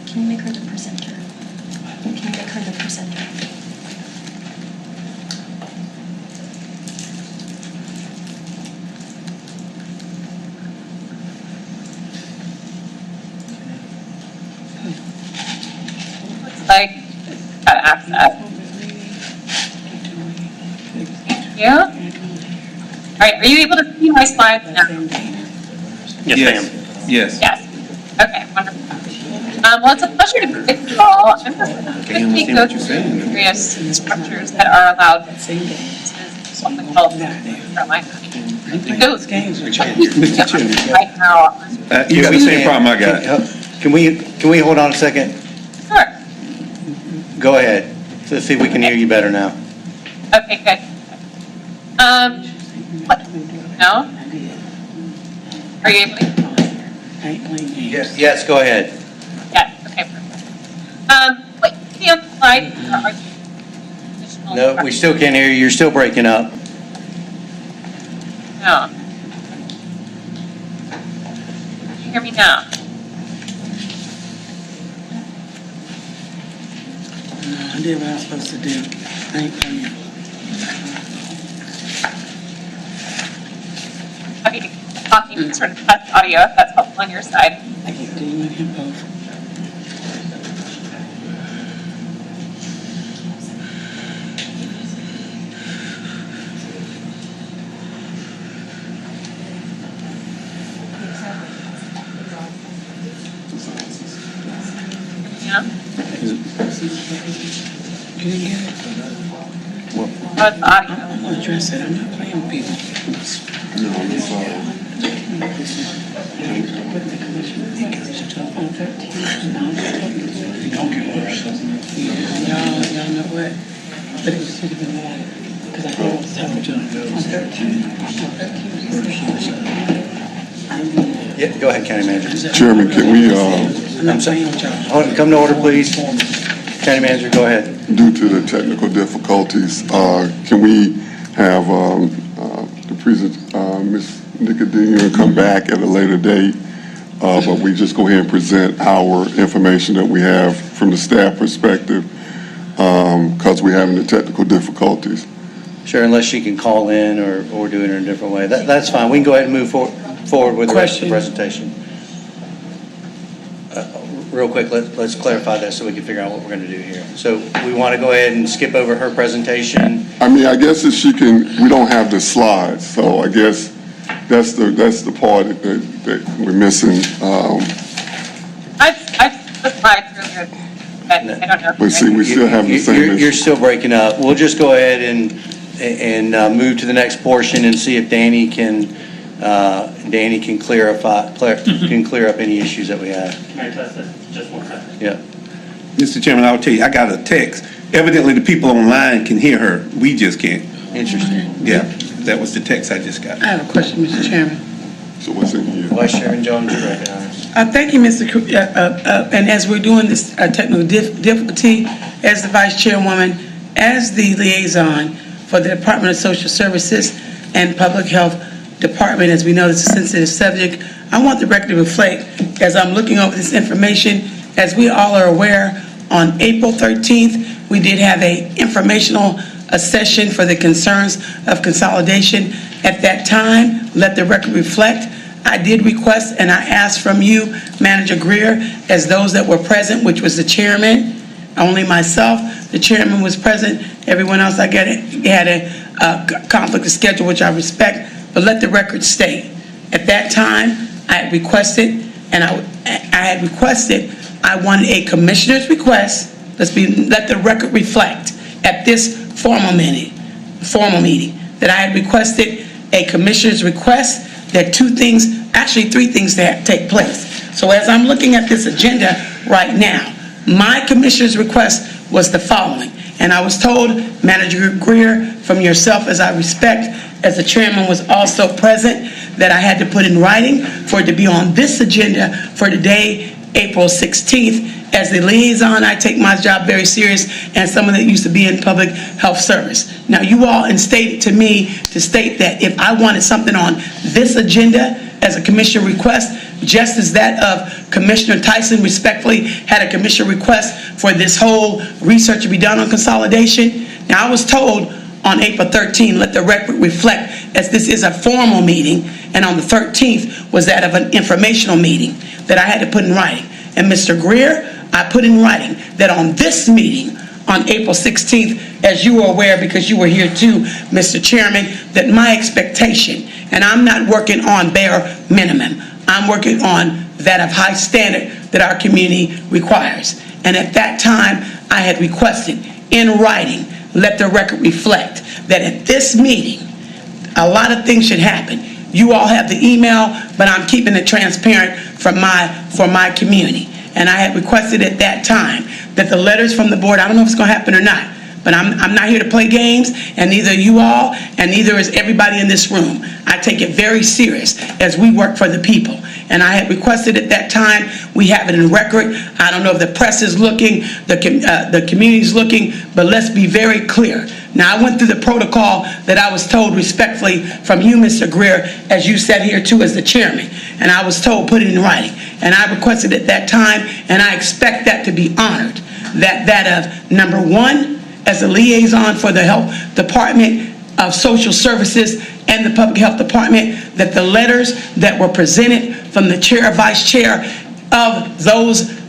can you make her the presenter? Can you make her the presenter? Looks like got access. Thank you. All right, are you able to see my slides now? Yes, ma'am. Yes. Yes. Okay, wonderful. Well, it's a pleasure to be with you all. I'm just going to go through various structures that are allowed in something called Carolina. Those Mr. Chairman. right now. You got the same problem I got. Can we hold on a second? Sure. Go ahead. Let's see if we can hear you better now. Okay, good. What? No? Are you able to? Yes, go ahead. Yeah, okay, perfect. Wait, see on the slide, are additional No, we still can't hear you. You're still breaking up. No. Can you hear me now? I did what I was supposed to do. I ain't playing. Happy to keep talking, sort of test audio if that's helpful on your side. I keep doing him both. Yeah? You didn't get it? Oh, it's audio. I'm gonna address it. I'm not playing with people. No, I'm sorry. Y'all know what? But it should have been added, because I thought it was on 13. Yeah, go ahead, County Manager. Chairman, can we, I'm saying with y'all. Hold on, come to order, please. County Manager, go ahead. due to the technical difficulties, can we have Ms. Nicodemia come back at a later date? But we just go ahead and present our information that we have from the staff perspective, because we're having the technical difficulties. Sure, unless she can call in or do it in a different way. That's fine. We can go ahead and move forward with the rest of the presentation. Real quick, let's clarify that so we can figure out what we're going to do here. So we want to go ahead and skip over her presentation. I mean, I guess if she can, we don't have the slides, so I guess that's the part that we're missing. I've the slides earlier, but I don't know. If But see, we still have the same issue. You're still breaking up. We'll just go ahead and move to the next portion and see if Danny can clear up any issues that we have. Can I test this just 1 second? Yeah. Mr. Chairman, I'll tell you, I got a text. Evidently, the people online can hear her. We just can't. Interesting. Yeah, that was the text I just got. I have a question, Mr. Chairman. So what's in here? Vice Chairman Jones, you recognize. Thank you, Mr. And as we're doing this technical difficulty, as the Vice Chairwoman, as the liaison for the Department of Social Services and Public Health Department, as we know it's a sensitive subject, I want the record to reflect, as I'm looking over this information, as we all are aware, on April 13th, we did have a informational session for the concerns of consolidation. At that time, let the record reflect, I did request and I asked from you, Manager Greer, as those that were present, which was the chairman, only myself, the chairman was present, everyone else I get it, had a conflict of schedule, which I respect, but let the record state. At that time, I had requested, and I wanted a commissioner's request, let the record reflect, at this formal meeting, that I had requested a commissioner's request that three things that take place. So as I'm looking at this agenda right now, my commissioner's request was the following, and I was told, Manager Greer, from yourself, as I respect, as the chairman was also present, that I had to put in writing for it to be on this agenda for today, April 16th. As the liaison, I take my job very serious, and someone that used to be in public health service. Now, you all instated to me to state that if I wanted something on this agenda as a commissioner request, just as that of Commissioner Tyson respectfully had a commissioner request for this whole research to be done on consolidation. Now, I was told on April 13th, let the record reflect, as this is a formal meeting, and on the 13th was that of an informational meeting that I had to put in writing. And Mr. Greer, I put in writing that on this meeting, on April 16th, as you are aware because you were here too, Mr. Chairman, that my expectation, and I'm not working on bare minimum, I'm working on that of high standard that our community requires. And at that time, I had requested in writing, let the record reflect, that at this meeting, a lot of things should happen. You all have the email, but I'm keeping it transparent for my community. And I had requested at that time that the letters from the board, I don't know if it's going to happen or not, but I'm not here to play games, and neither you all, and neither is everybody in this room. I take it very serious as we work for the people. And I had requested at that time, we have it in record. I don't know if the press is looking, the community's looking, but let's be very clear. Now, I went through the protocol that I was told respectfully from you, Mr. Greer, as you sat here too as the chairman. And I was told, put it in writing. And I requested at that time, and I expect that to be honored. That of, number one, as a liaison for the Health Department of Social Services and the Public Health Department, that the letters that were presented from the chair, vice chair of those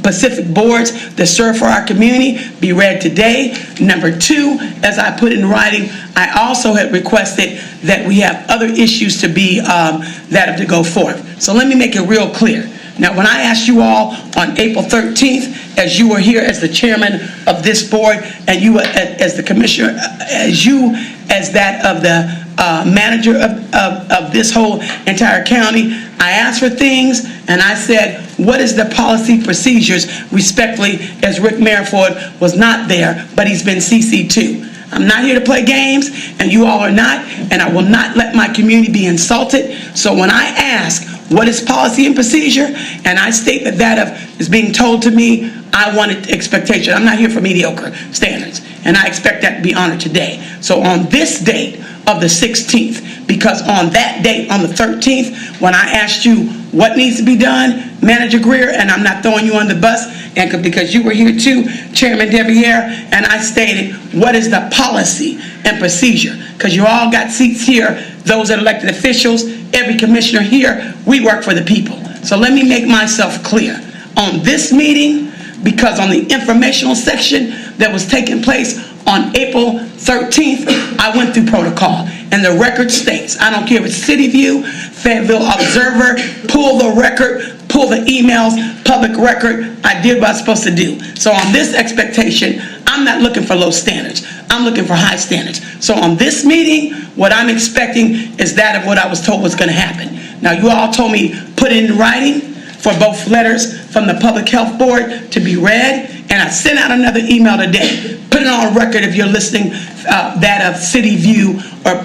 Pacific boards that serve for our community be read today. Number two, as I put in writing, I also had requested that we have other issues to be that have to go forth. So let me make it real clear. Now, when I asked you all on April 13th, as you were here as the chairman of this board, and you as the commissioner, as that of the manager of this whole entire county, I asked for things, and I said, what is the policy procedures, respectfully, as Rick Meriford was not there, but he's been CC'd too. I'm not here to play games, and you all are not, and I will not let my community be insulted. So when I ask, what is policy and procedure, and I state that is being told to me, I want an expectation. I'm not here for mediocre standards, and I expect that to be honored today. So on this date of the 16th, because on that date, on the 13th, when I asked you what needs to be done, Manager Greer, and I'm not throwing you on the bus, and because you were here too, Chairman Deviere, and I stated, what is the policy and procedure? Because you all got seats here, those that are elected officials, every commissioner here, we work for the people. So let me make myself clear. On this meeting, because on the informational section that was taking place on April 13th, I went through protocol, and the record states, I don't care if it's City View, Fayetteville Observer, pull the record, pull the emails, public record, I did what I was supposed to do. So on this expectation, I'm not looking for low standards. I'm looking for high standards. So on this meeting, what I'm expecting is that of what I was told was going to happen. Now, you all told me put it in writing for both letters from the Public Health Board to be read, and I sent out another email today. Put it on record if you're listening, that of City View or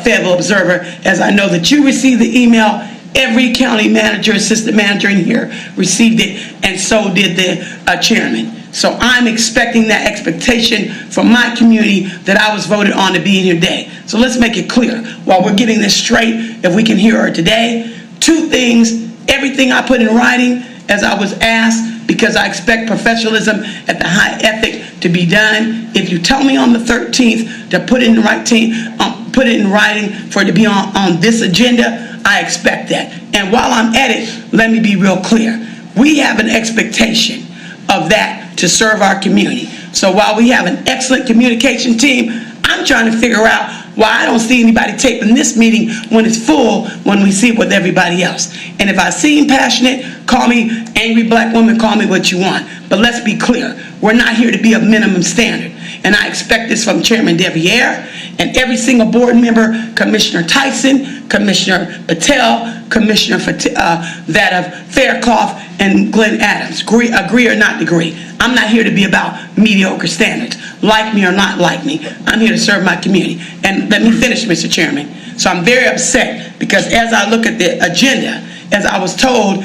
Fayetteville Observer, as I know that you received the email. Every county manager, assistant manager in here received it, and so did the chairman. So I'm expecting that expectation from my community that I was voted on to be in here today. So let's make it clear, while we're getting this straight, if we can hear her today, two things, everything I put in writing as I was asked, because I expect professionalism at the high ethic to be done. If you tell me on the 13th to put it in the put it in writing for it to be on this agenda, I expect that. And while I'm at it, let me be real clear. We have an expectation of that to serve our community. So while we have an excellent communication team, I'm trying to figure out why I don't see anybody taping this meeting when it's full, when we see it with everybody else. And if I seem passionate, call me angry black woman, call me what you want. But let's be clear, we're not here to be a minimum standard. And I expect this from Chairman Deviere and every single board member, Commissioner Tyson, Commissioner Patel, Commissioner that of Faircloth, and Glenn Adams. Agree or not agree. I'm not here to be about mediocre standards. Like me or not like me, I'm here to serve my community. And let me finish, Mr. Chairman. So I'm very upset because as I look at the agenda, as I was told,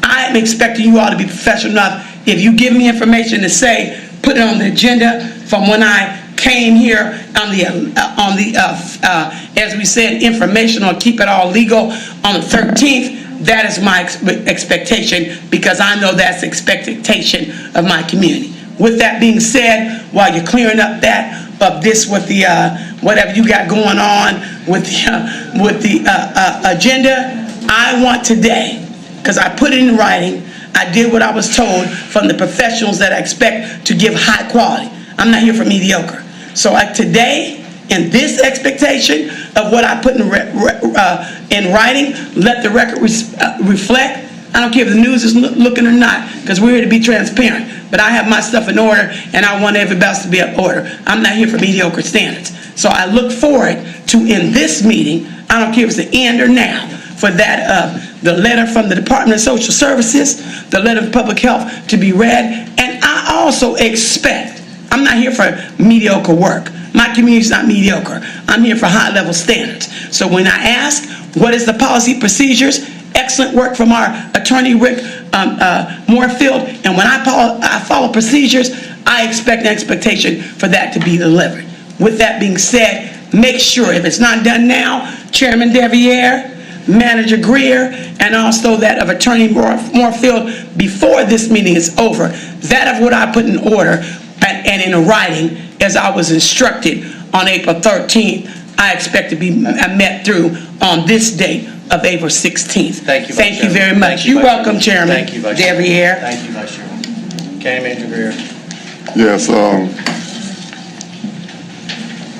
I am expecting you all to be professional enough. If you give me information to say, put it on the agenda from when I came here on the as we said, informational, keep it all legal on the 13th. That is my expectation, because I know that's the expectation of my community. With that being said, while you're clearing up this with the whatever you got going on with the agenda, I want today, because I put it in writing, I did what I was told from the professionals that I expect to give high quality. I'm not here for mediocre. So today, in this expectation of what I put in writing. Let the record reflect. I don't care if the news is looking or not, because we're here to be transparent. But I have my stuff in order, and I want everybody else to be in order. I'm not here for mediocre standards. So I look forward to, in this meeting, I don't care if it's the end or now, for that the letter from the Department of Social Services, the letter of Public Health to be read. And I also expect, I'm not here for mediocre work. My community's not mediocre. I'm here for high-level standards. So when I ask, what is the policy procedures? Excellent work from our attorney, Rick Moorfield. And when I follow procedures, I expect an expectation for that to be delivered. With that being said, make sure, if it's not done now, Chairman Deviere, Manager Greer, and also that of Attorney Moorfield, before this meeting is over, that of what I put in order and in writing as I was instructed on April 13th, I expect to be met through on this date of April 16th. Thank you, Vice Thank you Chairman. very much. Thank you, You're Vice welcome, Chairman. Chairman. Thank you, Vice Chairman. Deviere. Thank you, Vice Chairman. County Manager Greer. Yes,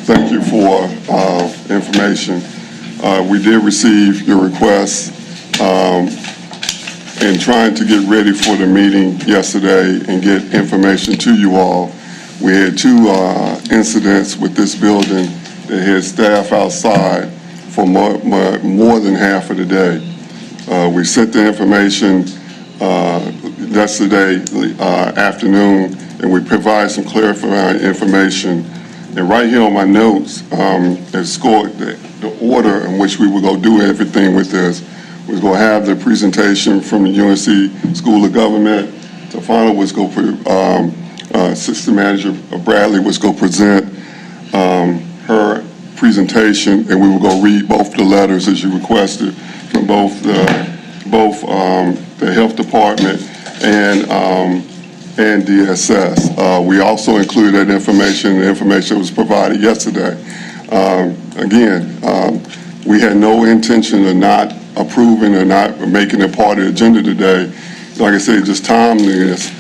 thank you for information. We did receive your request in trying to get ready for the meeting yesterday and get information to you all. We had two incidents with this building that had staff outside for more than half of the day. We sent the information yesterday afternoon, and we provide some clarifying information. And right here on my notes, is scored the order in which we will go do everything with this. We're going to have the presentation from the UNC School of Government. Tafana was going to, Assistant Manager Bradley was going to present her presentation, and we will go read both the letters as you requested from both the Health Department and DSS. We also included that information, the information that was provided yesterday. We had no intention of not approving or not making it part of the agenda today. Like I said, just timeliness.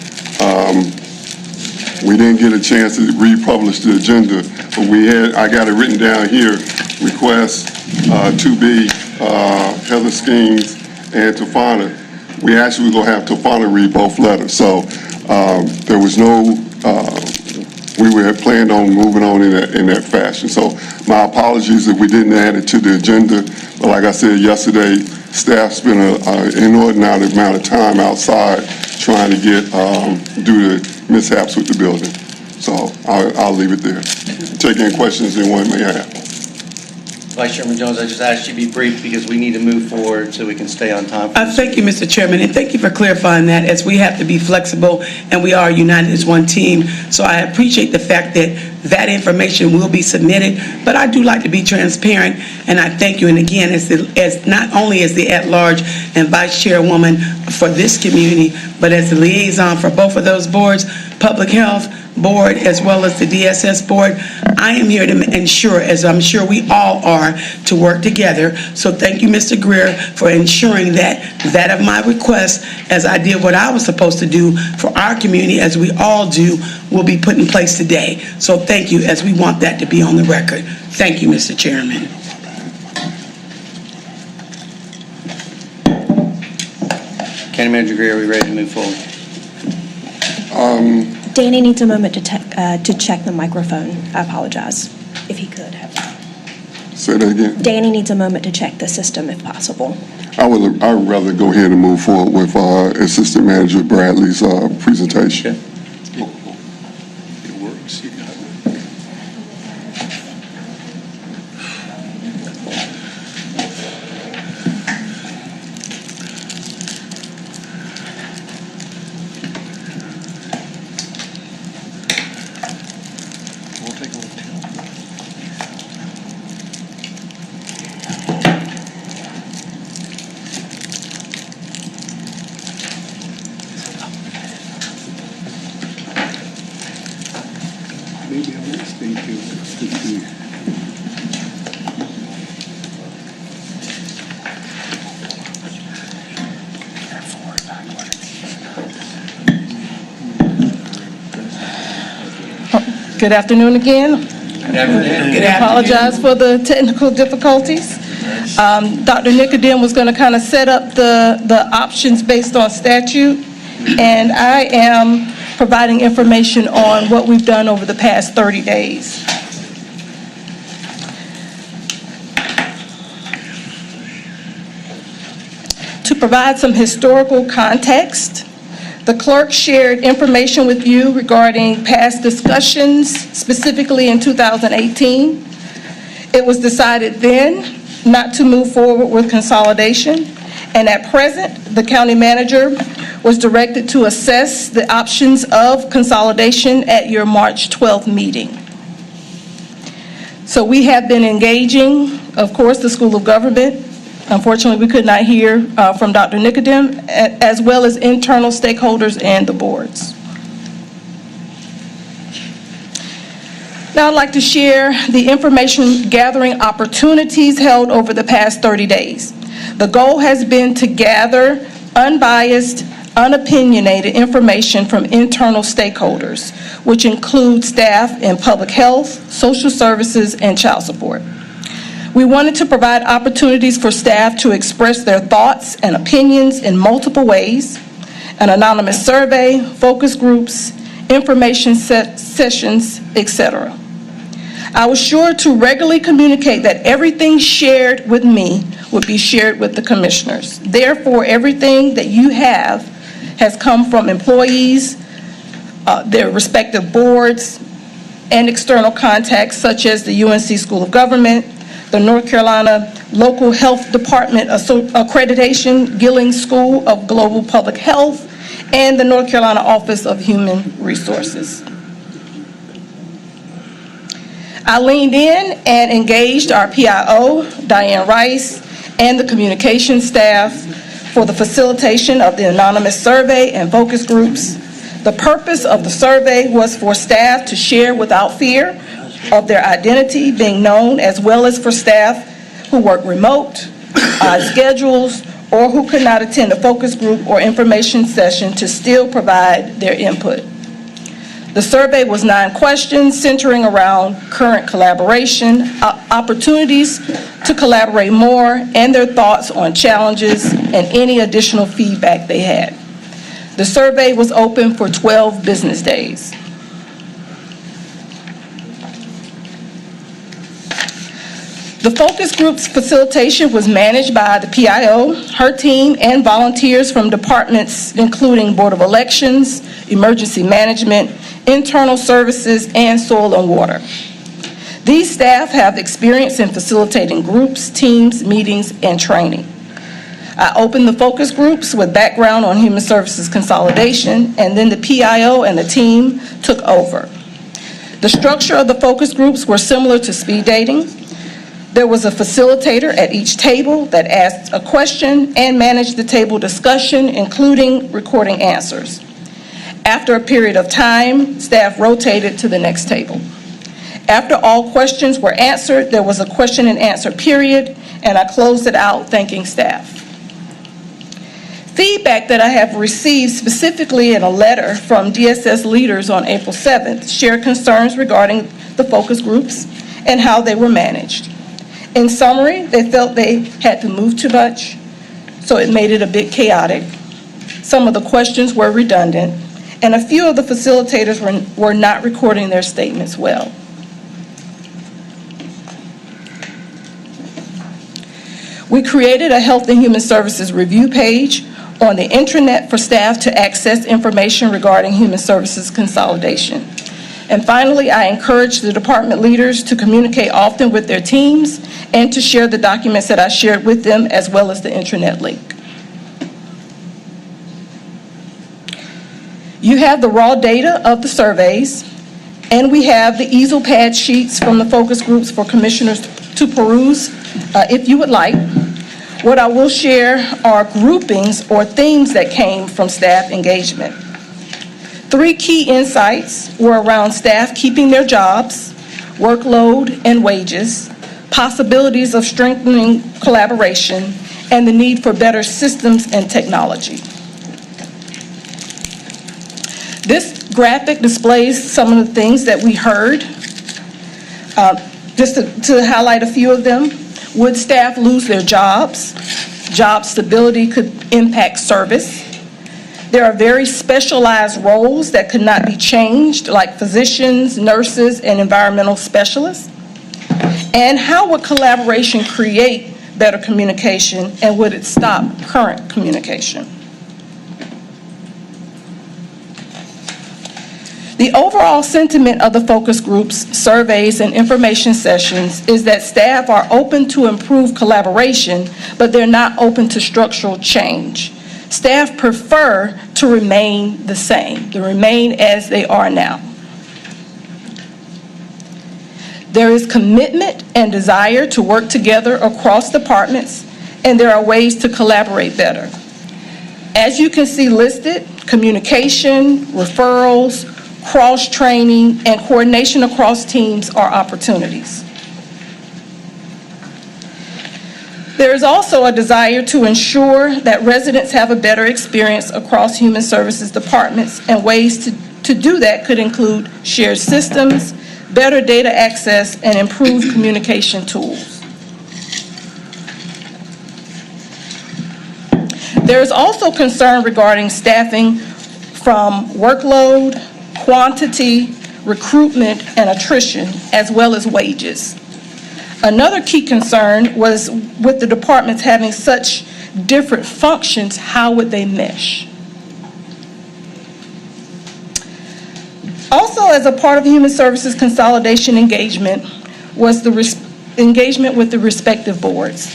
We didn't get a chance to republish the agenda, but I got it written down here, request to be Heather Skeens and Tafana. We actually were going to have Tafana read both letters. So there was no, we had planned on moving on in that fashion. So my apologies if we didn't add it to the agenda. But like I said yesterday, staff spent an inordinate amount of time outside trying to do the mishaps with the building. So I'll leave it there. Take any questions anyone may have. Vice Chairman Jones, I just asked you to be brief because we need to move forward so we can stay on time. Thank you, Mr. Chairman, and thank you for clarifying that, as we have to be flexible and we are united as one team. So I appreciate the fact that information will be submitted, but I do like to be transparent, and I thank you. And again, as not only as the at-large and vice chairwoman for this community, but as the liaison for both of those boards, Public Health Board as well as the DSS Board, I am here to ensure, as I'm sure we all are, to work together. So thank you, Mr. Greer, for ensuring that of my request, as I did what I was supposed to do for our community, as we all do, will be put in place today. So thank you, as we want that to be on the record. Thank you, Mr. Chairman. County Manager Greer, are we ready to move forward? Danny needs a moment to check the microphone. I apologize, if he could. Say that again. Danny needs a moment to check the system if possible. I would rather go ahead and move forward with Assistant Manager Bradley's presentation. Okay. It works. You got it. We'll take a look. Maybe I won't stay too. Good afternoon again. I apologize for the technical difficulties. Dr. Nicodem was going to kind of set up the options based on statute, and I am providing information on what we've done over the past 30 days. To provide some historical context, the clerk shared information with you regarding past discussions, specifically in 2018. It was decided then not to move forward with consolidation, and at present, the county manager was directed to assess the options of consolidation at your March 12th meeting. So we have been engaging, of course, the School of Government. Unfortunately, we could not hear from Dr. Nicodem, as well as internal stakeholders and the boards. Now I'd like to share the information gathering opportunities held over the past 30 days. The goal has been to gather unbiased, unopinionated information from internal stakeholders, which include staff in public health, social services, and child support. We wanted to provide opportunities for staff to express their thoughts and opinions in multiple ways: an anonymous survey, focus groups, information sessions, etc. I was sure to regularly communicate that everything shared with me would be shared with the commissioners. Therefore, everything that you have has come from employees, their respective boards, and external contacts such as the UNC School of Government, the North Carolina Local Health Department Accreditation, Gillings School of Global Public Health, and the North Carolina Office of Human Resources. I leaned in and engaged our PIO, Diane Rice, and the communications staff for the facilitation of the anonymous survey and focus groups. The purpose of the survey was for staff to share without fear of their identity being known, as well as for staff who work remote, odd schedules, or who could not attend a focus group or information session to still provide their input. The survey was 9 questions centering around current collaboration, opportunities to collaborate more, and their thoughts on challenges and any additional feedback they had. The survey was open for 12 business days. The focus group's facilitation was managed by the PIO, her team, and volunteers from departments including Board of Elections, Emergency Management, Internal Services, and Soil and Water. These staff have experience in facilitating groups, teams, meetings, and training. I opened the focus groups with background on human services consolidation, and then the PIO and the team took over. The structure of the focus groups were similar to speed dating. There was a facilitator at each table that asked a question and managed the table discussion, including recording answers. After a period of time, staff rotated to the next table. After all questions were answered, there was a question and answer period, and I closed it out thanking staff. Feedback that I have received specifically in a letter from DSS leaders on April 7th shared concerns regarding the focus groups and how they were managed. In summary, they felt they had to move too much, so it made it a bit chaotic. Some of the questions were redundant, and a few of the facilitators were not recording their statements well. We created a Health and Human Services review page on the intranet for staff to access information regarding human services consolidation. And finally, I encourage the department leaders to communicate often with their teams and to share the documents that I shared with them, as well as the intranet link. You have the raw data of the surveys, and we have the easel pad sheets from the focus groups for commissioners to peruse if you would like. What I will share are groupings or themes that came from staff engagement. 3 key insights were around staff keeping their jobs, workload and wages, possibilities of strengthening collaboration, and the need for better systems and technology. This graphic displays some of the things that we heard. Just to highlight a few of them, would staff lose their jobs? Job stability could impact service. There are very specialized roles that could not be changed, like physicians, nurses, and environmental specialists. And how would collaboration create better communication, and would it stop current communication? The overall sentiment of the focus groups, surveys, and information sessions is that staff are open to improve collaboration, but they're not open to structural change. Staff prefer to remain the same, to remain as they are now. There is commitment and desire to work together across departments, and there are ways to collaborate better. As you can see listed, communication, referrals, cross-training, and coordination across teams are opportunities. There is also a desire to ensure that residents have a better experience across human services departments, and ways to do that could include shared systems, better data access, and improved communication tools. There is also concern regarding staffing from workload, quantity, recruitment, and attrition, as well as wages. Another key concern was with the departments having such different functions, how would they mesh? Also, as a part of Human Services Consolidation engagement was the engagement with the respective boards.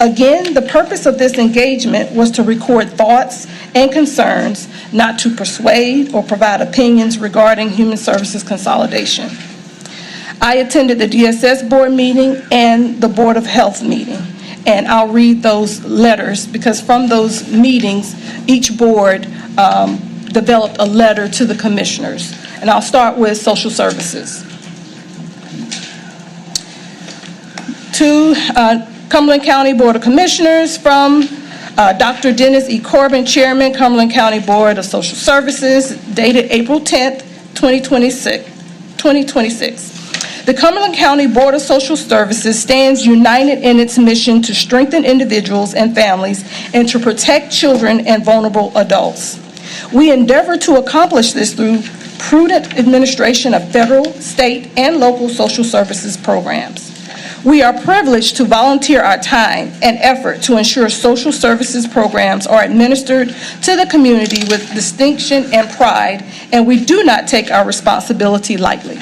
Again, the purpose of this engagement was to record thoughts and concerns, not to persuade or provide opinions regarding Human Services Consolidation. I attended the DSS board meeting and the Board of Health meeting, and I'll read those letters because from those meetings, each board developed a letter to the commissioners. And I'll start with social services. To Cumberland County Board of Commissioners, from Dr. Dennis E. Corbin, Chairman, Cumberland County Board of Social Services, dated April 10th, 2026. The Cumberland County Board of Social Services stands united in its mission to strengthen individuals and families and to protect children and vulnerable adults. We endeavor to accomplish this through prudent administration of federal, state, and local social services programs. We are privileged to volunteer our time and effort to ensure social services programs are administered to the community with distinction and pride, and we do not take our responsibility lightly.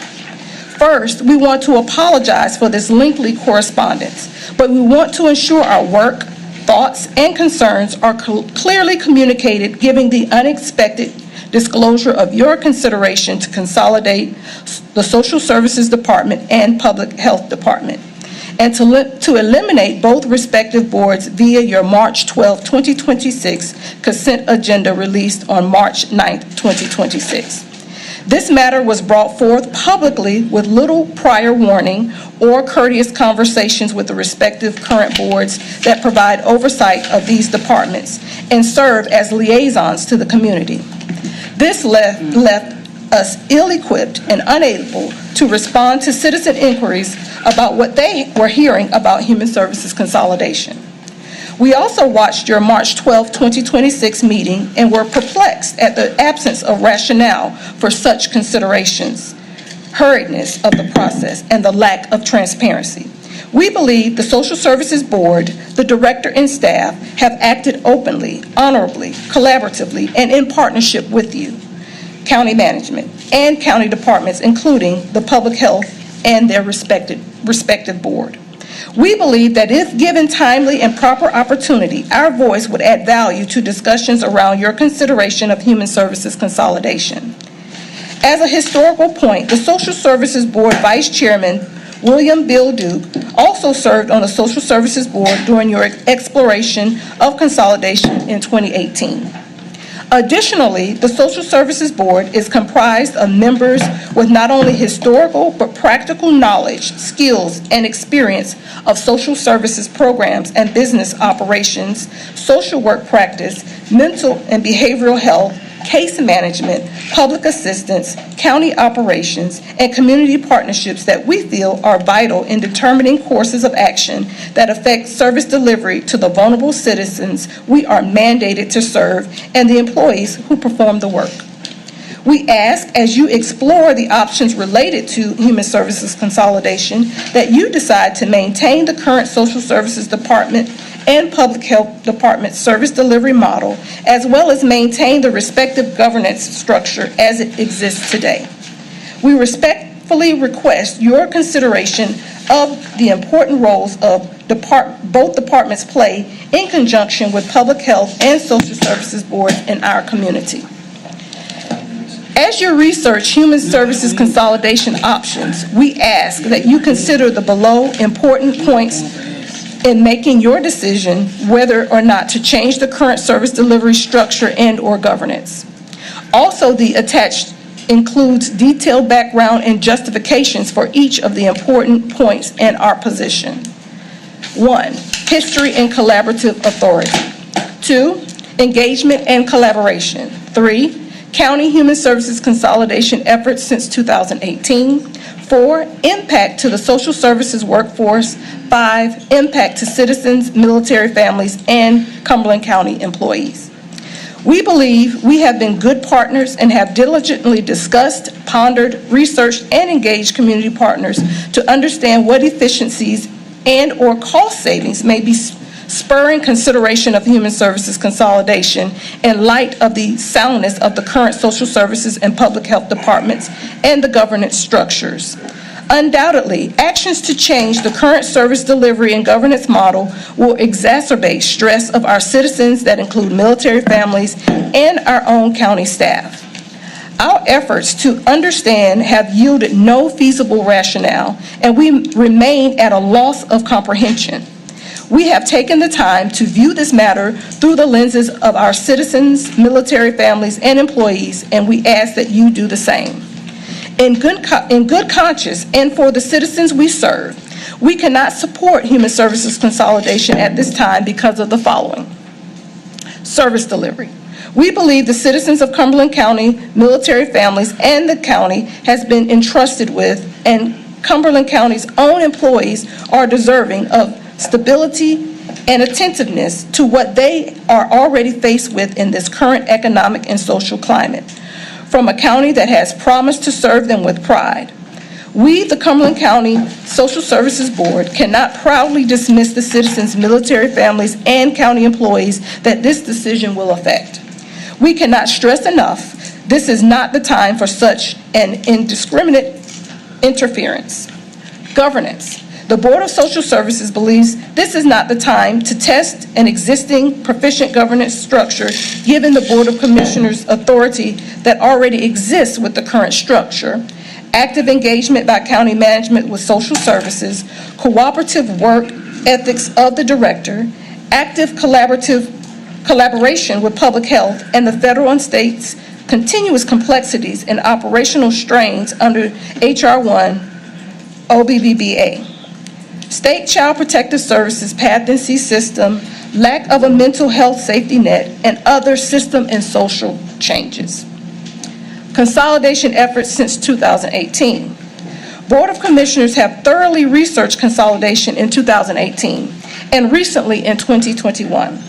First, we want to apologize for this lengthy correspondence, but we want to ensure our work, thoughts, and concerns are clearly communicated, giving the unexpected disclosure of your consideration to consolidate the Social Services Department and Public Health Department, and to eliminate both respective boards via your March 12, 2026 consent agenda released on March 9, 2026. This matter was brought forth publicly with little prior warning or courteous conversations with the respective current boards that provide oversight of these departments and serve as liaisons to the community. This left us ill-equipped and unable to respond to citizen inquiries about what they were hearing about Human Services Consolidation. We also watched your March 12, 2026 meeting and were perplexed at the absence of rationale for such considerations, hurriedness of the process, and the lack of transparency. We believe the Social Services Board, the director and staff have acted openly, honorably, collaboratively, and in partnership with you, county management, and county departments, including the public health and their respective board. We believe that if given timely and proper opportunity, our voice would add value to discussions around your consideration of Human Services Consolidation. As a historical point, the Social Services Board Vice Chairman, William Bill Duke, also served on the Social Services Board during your exploration of consolidation in 2018. Additionally, the Social Services Board is comprised of members with not only historical but practical knowledge, skills, and experience of social services programs and business operations, social work practice, mental and behavioral health, case management, public assistance, county operations, and community partnerships that we feel are vital in determining courses of action that affect service delivery to the vulnerable citizens we are mandated to serve and the employees who perform the work. We ask, as you explore the options related to human services consolidation, that you decide to maintain the current social services department and public health department service delivery model, as well as maintain the respective governance structure as it exists today. We respectfully request your consideration of the important roles of both departments play in conjunction with public health and social services boards in our community. As you research human services consolidation options, we ask that you consider the below important points in making your decision whether or not to change the current service delivery structure and/or governance. Also, the attached includes detailed background and justifications for each of the important points in our position. 1, history and collaborative authority. 2, engagement and collaboration. 3, county human services consolidation efforts since 2018. 4, impact to the social services workforce. 5, impact to citizens, military families, and Cumberland County employees. We believe we have been good partners and have diligently discussed, pondered, researched, and engaged community partners to understand what efficiencies and/or cost savings may be spurring consideration of human services consolidation in light of the soundness of the current social services and public health departments and the governance structures. Undoubtedly, actions to change the current service delivery and governance model will exacerbate stress of our citizens that include military families and our own county staff. Our efforts to understand have yielded no feasible rationale, and we remain at a loss of comprehension. We have taken the time to view this matter through the lenses of our citizens, military families, and employees, and we ask that you do the same. In good conscience and for the citizens we serve, we cannot support human services consolidation at this time because of the following. Service delivery. We believe the citizens of Cumberland County, military families, and the county has been entrusted with, and Cumberland County's own employees are deserving of stability and attentiveness to what they are already faced with in this current economic and social climate, from a county that has promised to serve them with pride. We, the Cumberland County Social Services Board, cannot proudly dismiss the citizens, military families, and county employees that this decision will affect. We cannot stress enough, this is not the time for such an indiscriminate interference. Governance. The Board of Social Services believes this is not the time to test an existing proficient governance structure given the Board of Commissioners' authority that already exists with the current structure, active engagement by county management with social services, cooperative work ethics of the director, active collaboration with public health, and the federal and state's continuous complexities and operational strains under H.R. 1 OBBBA. State Child Protective Services Path and C system, lack of a mental health safety net, and other system and social changes. Consolidation efforts since 2018. Board of Commissioners have thoroughly researched consolidation in 2018 and recently in 2021.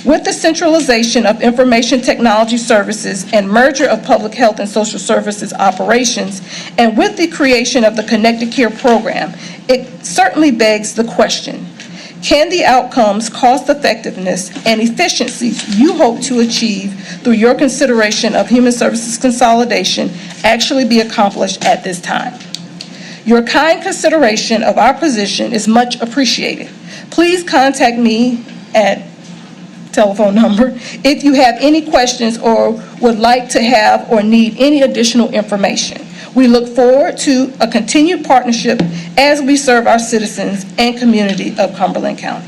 With the centralization of information technology services and merger of public health and social services operations, and with the creation of the Connected Care program, it certainly begs the question, can the outcomes, cost effectiveness, and efficiencies you hope to achieve through your consideration of human services consolidation actually be accomplished at this time? Your kind consideration of our position is much appreciated. Please contact me at telephone number if you have any questions or would like to have or need any additional information. We look forward to a continued partnership as we serve our citizens and community of Cumberland County.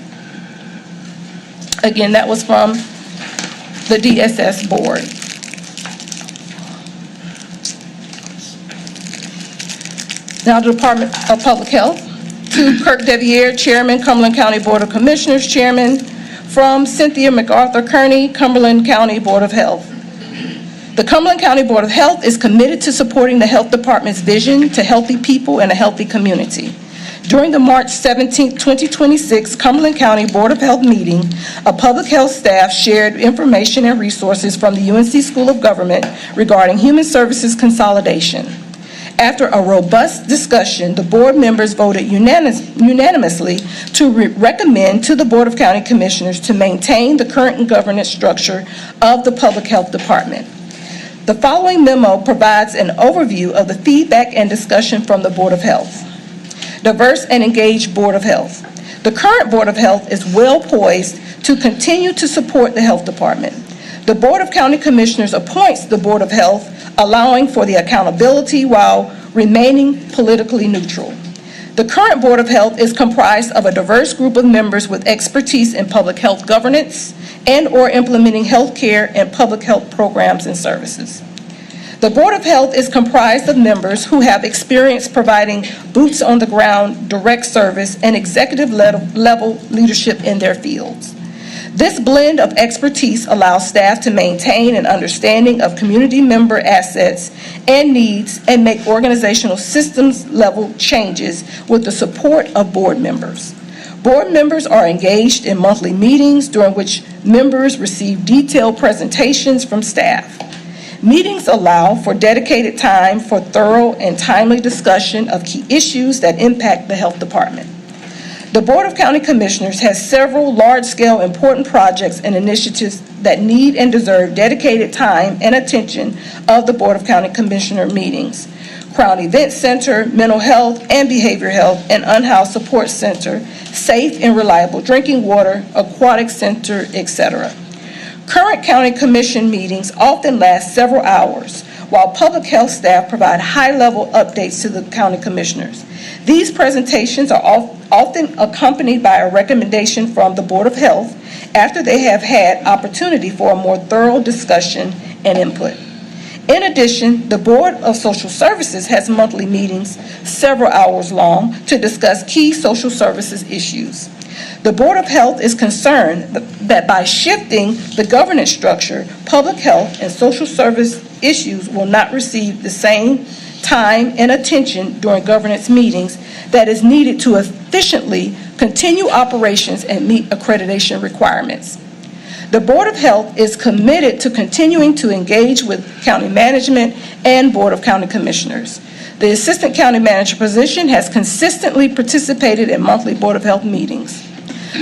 Again, that was from the DSS board. Now, the Department of Public Health. To Kirk Deviere, Chairman, Cumberland County Board of Commissioners, Chairman. From Cynthia MacArthur Kearney, Cumberland County Board of Health. The Cumberland County Board of Health is committed to supporting the Health Department's vision to healthy people and a healthy community. During the March 17, 2026 Cumberland County Board of Health meeting, a public health staff shared information and resources from the UNC School of Government regarding human services consolidation. After a robust discussion, the board members voted unanimously to recommend to the Board of County Commissioners to maintain the current governance structure of the Public Health Department. The following memo provides an overview of the feedback and discussion from the Board of Health. Diverse and engaged Board of Health. The current Board of Health is well poised to continue to support the Health Department. The Board of County Commissioners appoints the Board of Health, allowing for the accountability while remaining politically neutral. The current Board of Health is comprised of a diverse group of members with expertise in public health governance and/or implementing health care and public health programs and services. The Board of Health is comprised of members who have experience providing boots-on-the-ground direct service and executive level leadership in their fields. This blend of expertise allows staff to maintain an understanding of community member assets and needs and make organizational systems level changes with the support of board members. Board members are engaged in monthly meetings during which members receive detailed presentations from staff. Meetings allow for dedicated time for thorough and timely discussion of key issues that impact the Health Department. The Board of County Commissioners has several large-scale important projects and initiatives that need and deserve dedicated time and attention of the Board of County Commissioner meetings. Crown Event Center, Mental Health and Behavioral Health and Unhoused Support Center, Safe and Reliable Drinking Water, Aquatic Center, etc. Current county commission meetings often last several hours, while public health staff provide high-level updates to the county commissioners. These presentations are often accompanied by a recommendation from the Board of Health after they have had opportunity for a more thorough discussion and input. In addition, the Board of Social Services has monthly meetings, several hours long, to discuss key social services issues. The Board of Health is concerned that by shifting the governance structure, public health and social service issues will not receive the same time and attention during governance meetings that is needed to efficiently continue operations and meet accreditation requirements. The Board of Health is committed to continuing to engage with county management and Board of County Commissioners. The Assistant County Manager position has consistently participated in monthly Board of Health meetings.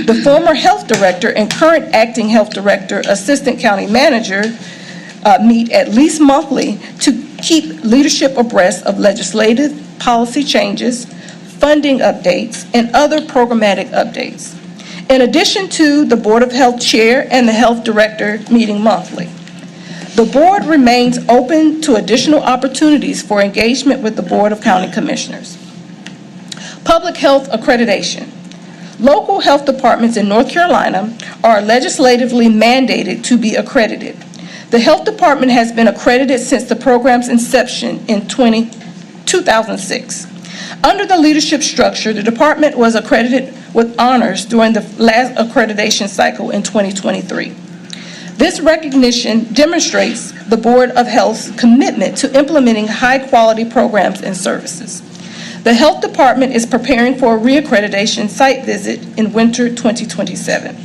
The former Health Director and current Acting Health Director, Assistant County Manager, meet at least monthly to keep leadership abreast of legislative policy changes, funding updates, and other programmatic updates. In addition to the Board of Health Chair and the Health Director meeting monthly. The Board remains open to additional opportunities for engagement with the Board of County Commissioners. Public health accreditation. Local health departments in North Carolina are legislatively mandated to be accredited. The Health Department has been accredited since the program's inception in 2006. Under the leadership structure, the department was accredited with honors during the last accreditation cycle in 2023. This recognition demonstrates the Board of Health's commitment to implementing high-quality programs and services. The Health Department is preparing for a reaccreditation site visit in winter 2027.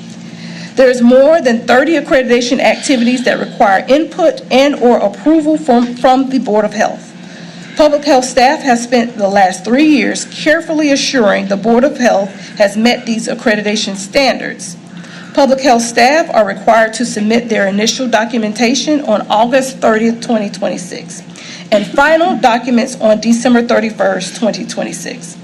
There is more than 30 accreditation activities that require input and/or approval from the Board of Health. Public health staff has spent the last 3 years carefully assuring the Board of Health has met these accreditation standards. Public health staff are required to submit their initial documentation on August 30th, 2026, and final documents on December 31st, 2026.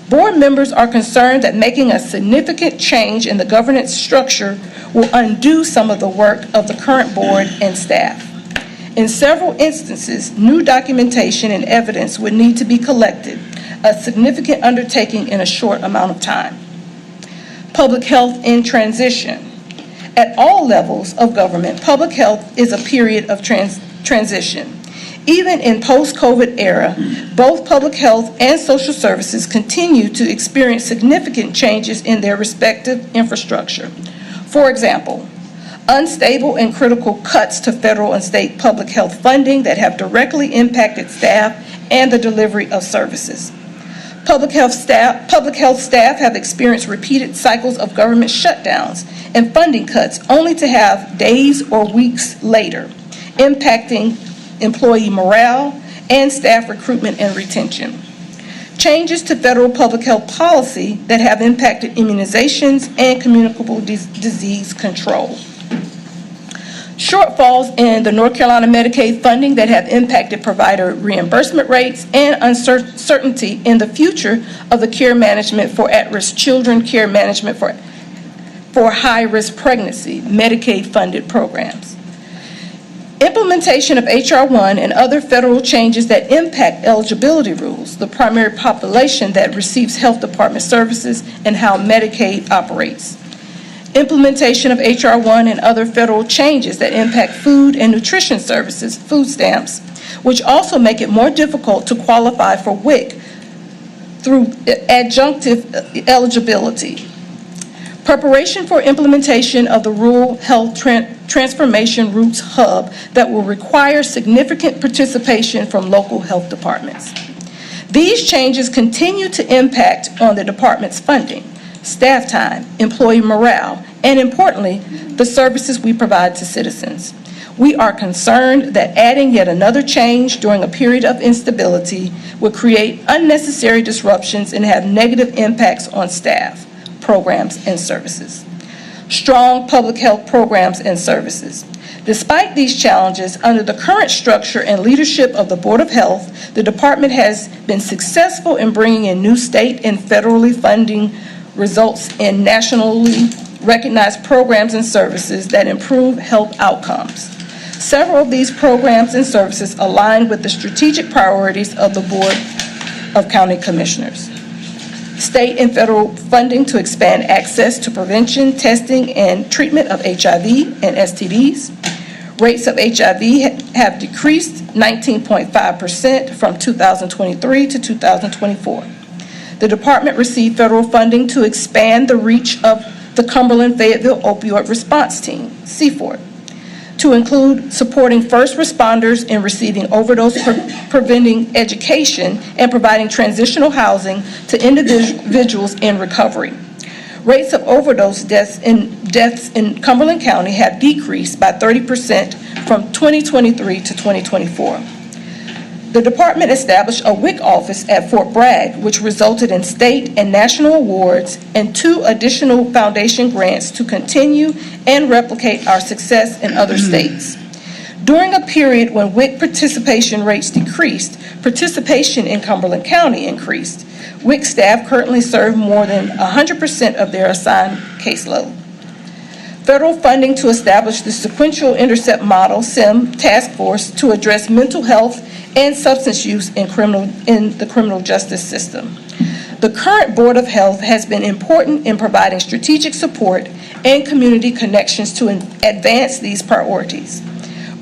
Board members are concerned that making a significant change in the governance structure will undo some of the work of the current board and staff. In several instances, new documentation and evidence would need to be collected, a significant undertaking in a short amount of time. Public health in transition. At all levels of government, public health is a period of transition. Even in post-COVID era, both public health and social services continue to experience significant changes in their respective infrastructure. For example, unstable and critical cuts to federal and state public health funding that have directly impacted staff and the delivery of services. Public health staff have experienced repeated cycles of government shutdowns and funding cuts only to have days or weeks later, impacting employee morale and staff recruitment and retention. Changes to federal public health policy that have impacted immunizations and communicable disease control. Shortfalls in the North Carolina Medicaid funding that have impacted provider reimbursement rates and uncertainty in the future of the care management for at-risk children, care management for high-risk pregnancy, Medicaid-funded programs. Implementation of H.R. 1 and other federal changes that impact eligibility rules, the primary population that receives health department services, and how Medicaid operates. Implementation of H.R. 1 and other federal changes that impact food and nutrition services, food stamps, which also make it more difficult to qualify for WIC through adjunctive eligibility. Preparation for implementation of the Rural Health Transformation Roots Hub that will require significant participation from local health departments. These changes continue to impact on the department's funding, staff time, employee morale, and importantly, the services we provide to citizens. We are concerned that adding yet another change during a period of instability would create unnecessary disruptions and have negative impacts on staff, programs, and services. Strong public health programs and services. Despite these challenges, under the current structure and leadership of the Board of Health, the department has been successful in bringing in new state and federally funding results in nationally recognized programs and services that improve health outcomes. Several of these programs and services align with the strategic priorities of the Board of County Commissioners. State and federal funding to expand access to prevention, testing, and treatment of HIV and STDs. Rates of HIV have decreased 19.5% from 2023 to 2024. The department received federal funding to expand the reach of the Cumberland-Fayetteville Opioid Response Team, CFORT, to include supporting first responders in receiving overdose preventing education and providing transitional housing to individuals in recovery. Rates of overdose deaths in Cumberland County have decreased by 30% from 2023 to 2024. The department established a WIC office at Fort Bragg, which resulted in state and national awards and 2 additional foundation grants to continue and replicate our success in other states. During a period when WIC participation rates decreased, participation in Cumberland County increased. WIC staff currently serve more than 100% of their assigned caseload. Federal funding to establish the Sequential Intercept Model, SIM, task force to address mental health and substance use in the criminal justice system. The current Board of Health has been important in providing strategic support and community connections to advance these priorities.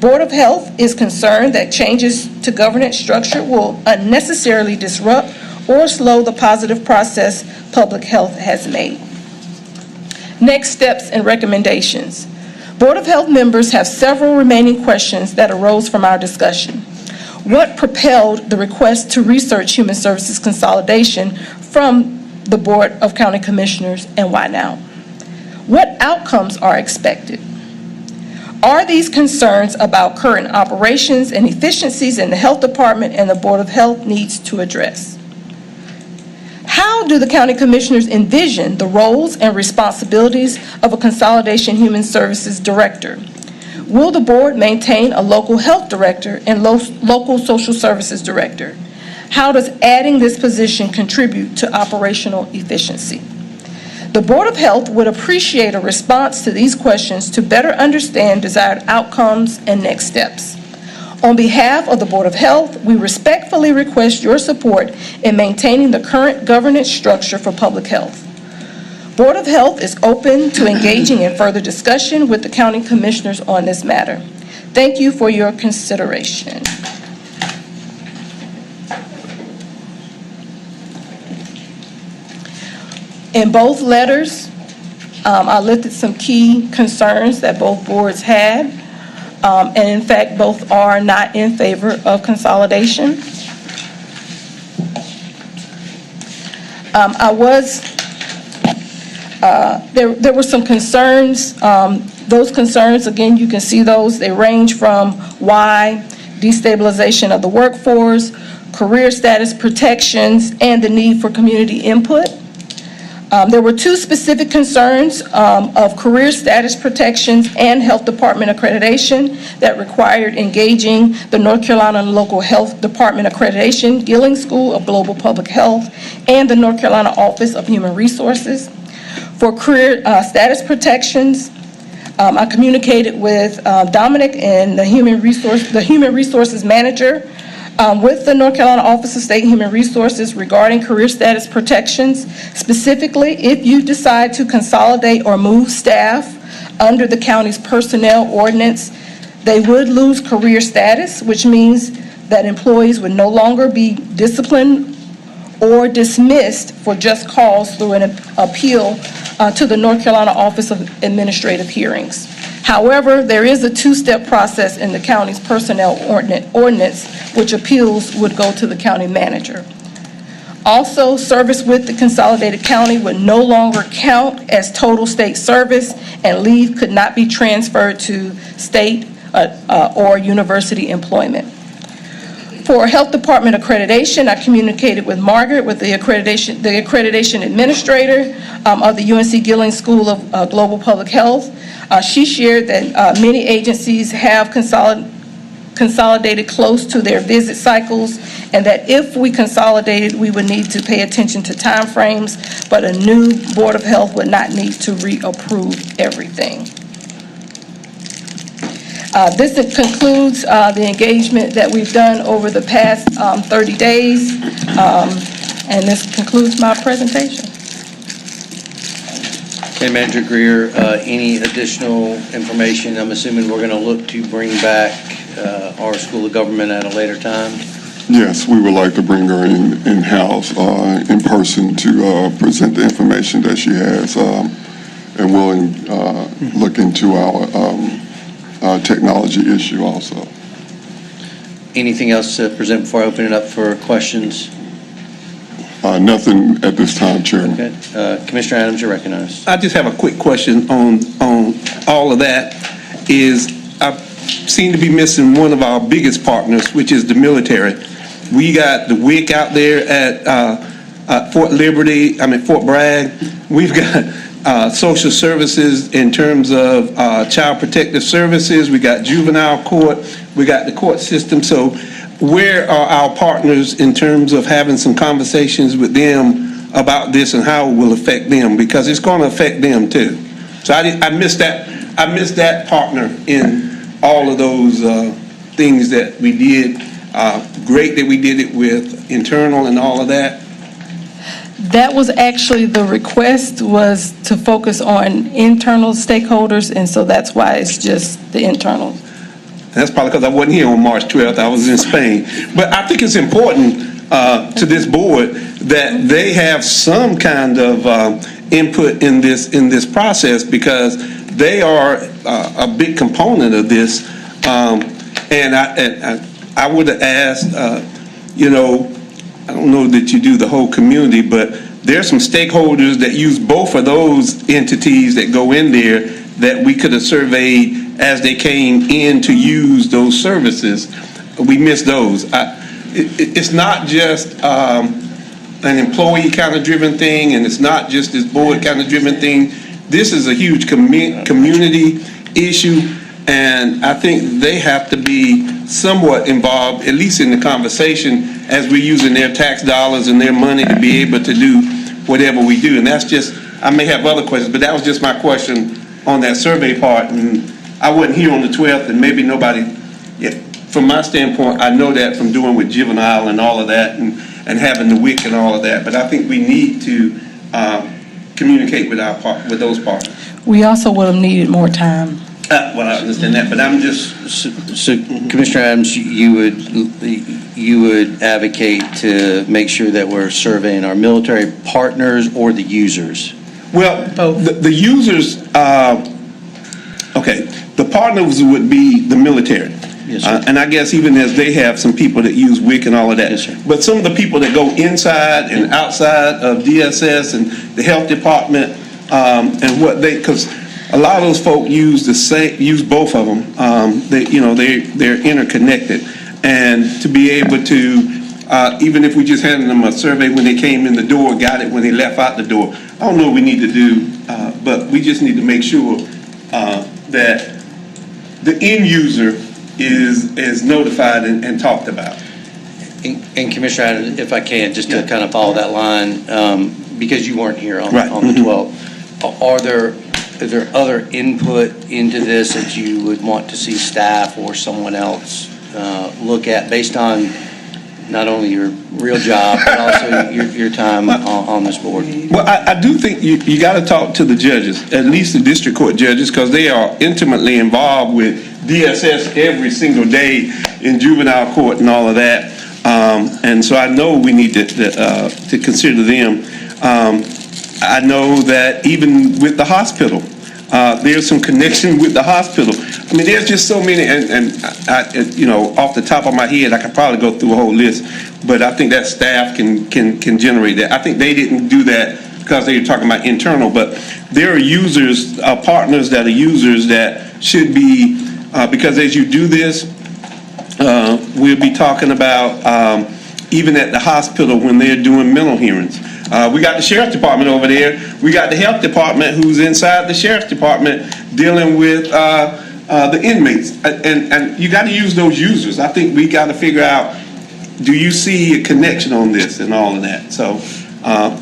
Board of Health is concerned that changes to governance structure will unnecessarily disrupt or slow the positive process public health has made. Next steps and recommendations. Board of Health members have several remaining questions that arose from our discussion. What propelled the request to research human services consolidation from the Board of County Commissioners, and why now? What outcomes are expected? Are these concerns about current operations and efficiencies in the Health Department and the Board of Health needs to address? How do the County Commissioners envision the roles and responsibilities of a Consolidation Human Services Director? Will the board maintain a local health director and local social services director? How does adding this position contribute to operational efficiency? The Board of Health would appreciate a response to these questions to better understand desired outcomes and next steps. On behalf of the Board of Health, we respectfully request your support in maintaining the current governance structure for public health. Board of Health is open to engaging in further discussion with the county commissioners on this matter. Thank you for your consideration. In both letters, I listed some key concerns that both boards had, and in fact, both are not in favor of consolidation. There were some concerns. Those concerns, again, you can see those. They range from why, destabilization of the workforce, career status protections, and the need for community input. There were two specific concerns of career status protections and health department accreditation that required engaging the North Carolina Local Health Department Accreditation, Gilling School of Global Public Health, and the North Carolina Office of Human Resources. For career status protections, I communicated with Dominic and the Human Resources Manager with the North Carolina Office of State Human Resources regarding career status protections. Specifically, if you decide to consolidate or move staff under the county's personnel ordinance, they would lose career status, which means that employees would no longer be disciplined or dismissed for just cause through an appeal to the North Carolina Office of Administrative Hearings. However, there is a two-step process in the county's personnel ordinance, which appeals would go to the county manager. Also, service with the consolidated county would no longer count as total state service, and leave could not be transferred to state or university employment. For health department accreditation, I communicated with Margaret, with the accreditation administrator of the UNC Gilling School of Global Public Health. She shared that many agencies have consolidated close to their visit cycles, and that if we consolidated, we would need to pay attention to timeframes, but a new Board of Health would not need to reapprove everything. This concludes the engagement that we've done over the past 30 days, and this concludes my presentation. Okay, Manager Greer, any additional information? I'm assuming we're going to look to bring back our School of Government at a later time? Yes, we would like to bring her in-house, in person, to present the information that she has, and we'll look into our technology issue also. Anything else to present before I open it up for questions? Nothing at this time, Chairman. Okay. Commissioner Adams, you're recognized. I just have a quick question on all of that. I seem to be missing one of our biggest partners, which is the military. We got the WIC out there at Fort Bragg. We've got social services in terms of child protective services. We got juvenile court. We got the court system. So where are our partners in terms of having some conversations with them about this and how it will affect them? Because it's going to affect them too. So I missed that partner in all of those things that we did. Great that we did it with internal and all of that. That was actually the request, was to focus on internal stakeholders, and so that's why it's just the internal. That's probably because I wasn't here on March 12th. I was in Spain. But I think it's important to this board that they have some kind of input in this process, because they are a big component of this. And I would have asked, I don't know that you do the whole community, but there's some stakeholders that use both of those entities that go in there that we could have surveyed as they came in to use those services. We missed those. It's not just an employee kind of driven thing, and it's not just this board kind of driven thing. This is a huge community issue, and I think they have to be somewhat involved, at least in the conversation, as we're using their tax dollars and their money to be able to do whatever we do. And that's just, I may have other questions, but that was just my question on that survey part. And I wasn't here on the 12th, and maybe nobody, from my standpoint, I know that from doing with juvenile and all of that, and having the WIC and all of that. But I think we need to communicate with those partners. We also would have needed more time. Well, I understand that, but I'm just... So Commissioner Adams, you would advocate to make sure that we're surveying our military partners or the users? Well, Both. the users, okay, the partners would be the military. Yes, sir. And I guess even as they have some people that use WIC and all of that. Yes, sir. But some of the people that go inside and outside of DSS and the health department, and what they, because a lot of those folk use both of them. They're interconnected. And to be able to, even if we just handed them a survey when they came in the door, got it when they left out the door, I don't know what we need to do, but we just need to make sure that the end user is notified and talked about. And Commissioner, if I can, just to kind of follow that line, because you weren't here on Right. on the 12th, is there other input into this that you would want to see staff or someone else look at based on not only your real job, but also your time on this board? Well, I do think you got to talk to the judges, at least the district court judges, because they are intimately involved with DSS every single day in juvenile court and all of that. And so I know we need to consider them. I know that even with the hospital, there's some connection with the hospital. I mean, there's just so many, and off the top of my head, I could probably go through a whole list, but I think that staff can generate that. I think they didn't do that because they were talking about internal, but there are users, partners that are users that should be, because as you do this, we'll be talking about even at the hospital when they're doing mental hearings. We got the sheriff's department over there. We got the health department who's inside the sheriff's department dealing with the inmates. And you got to use those users. I think we got to figure out, do you see a connection on this and all of that? So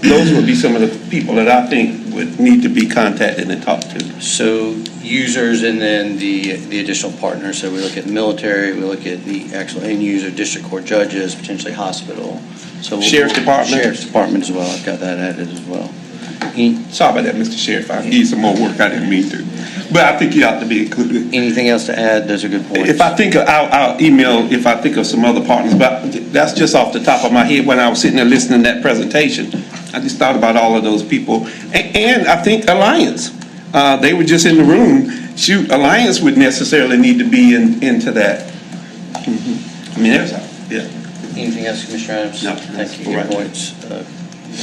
those would be some of the people that I think would need to be contacted and talked to. So users and then the additional partners. So we look at the military, we look at the actual end user, district court judges, potentially hospital. So Sheriff's Department. Sheriff's Department as well. I've got that added as well. Sorry about that, Mr. Sheriff. I need some more work. I didn't mean to. But I think you ought to be included. Anything else to add? Those are good points. If I think of, I'll email if I think of some other partners, but that's just off the top of my head when I was sitting there listening to that presentation. I just thought about all of those people. And I think Alliance, they were just in the room. Shoot, Alliance would necessarily need to be into that. I mean, yeah. Anything else, Commissioner Adams? No. Thank you. Good points.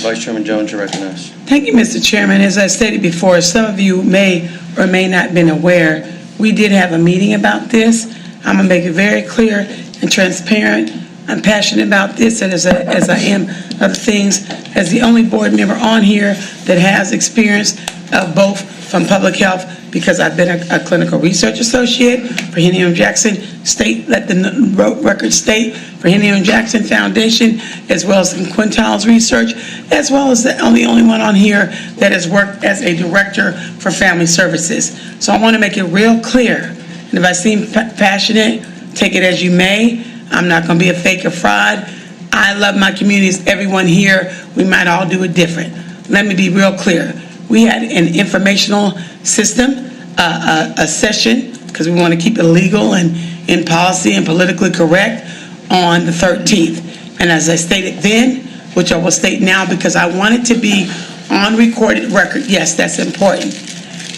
Vice Chairman Jones, you're recognized. Thank you, Mr. Chairman. As I stated before, some of you may or may not have been aware, we did have a meeting about this. I'm going to make it very clear and transparent. I'm passionate about this, and as I am other things, as the only board member on here that has experience of both from public health, because I've been a clinical research associate for Henry M. Jackson State, let the record state, for Henry M. Jackson Foundation, as well as some quintiles research, as well as the only one on here that has worked as a director for family services. So I want to make it real clear, and if I seem passionate, take it as you may. I'm not going to be a fake or fraud. I love my communities. Everyone here, we might all do it different. Let me be real clear. We had an informational system, a session, because we want to keep it legal and in policy and politically correct, on the 13th. And as I stated then, which I will state now because I want it to be on recorded record, yes, that's important.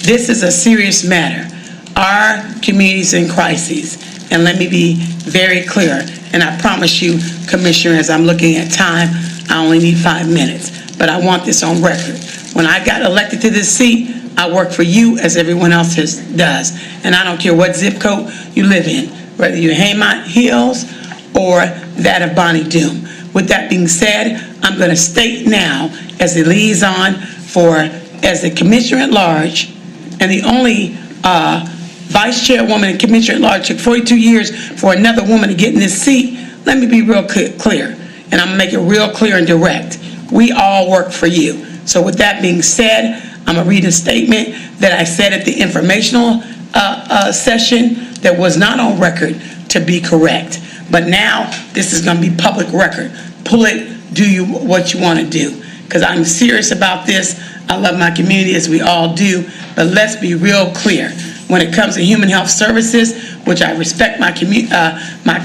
This is a serious matter. Our community's in crises. And let me be very clear, and I promise you, Commissioner, as I'm looking at time, I only need 5 minutes, but I want this on record. When I got elected to this seat, I worked for you as everyone else does, and I don't care what zip code you live in, whether you're Haymont Hills or that of Bonnie Doon. With that being said, I'm going to state now, as the liaison as the Commissioner at Large, and the only Vice Chairwoman and Commissioner at Large, took 42 years for another woman to get in this seat. Let me be real clear, and I'm going to make it real clear and direct. We all work for you. So with that being said, I'm going to read a statement that I said at the informational session that was not on record, to be correct. But now, this is going to be public record. Pull it, do what you want to do. Because I'm serious about this. I love my community, as we all do. But let's be real clear. When it comes to human health services, which I respect my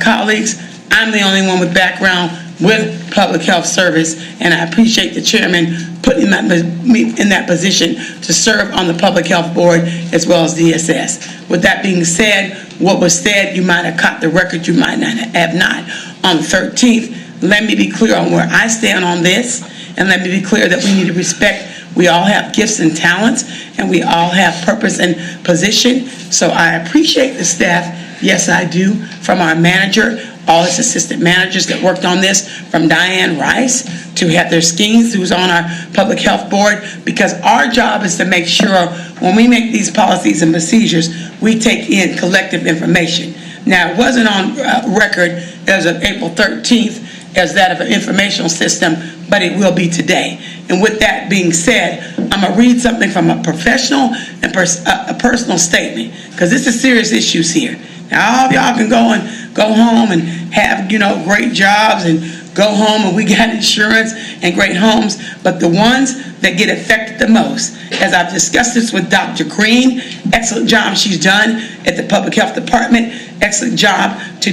colleagues, I'm the only one with background with public health service and I appreciate the chairman putting me in that position to serve on the Public Health Board as well as DSS. With that being said, what was said, you might have caught the record, you might not have not. On the 13th, let me be clear on where I stand on this, and let me be clear that we need to respect. We all have gifts and talents, and we all have purpose and position. So I appreciate the staff. Yes, I do. From our manager, all his assistant managers that worked on this, from Diane Rice to Heather Skeens, who's on our Public Health Board, because our job is to make sure when we make these policies and procedures, we take in collective information. Now, it wasn't on record as of April 13th as that of an informational system, but it will be today. And with that being said, I'm going to read something from a professional and a personal statement, because this is serious issues here. Now, all of y'all can go home and have, great jobs and go home and we got insurance and great homes, but the ones that get affected the most, as I've discussed this with Dr. Green, excellent job she's done at the Public Health Department, excellent job to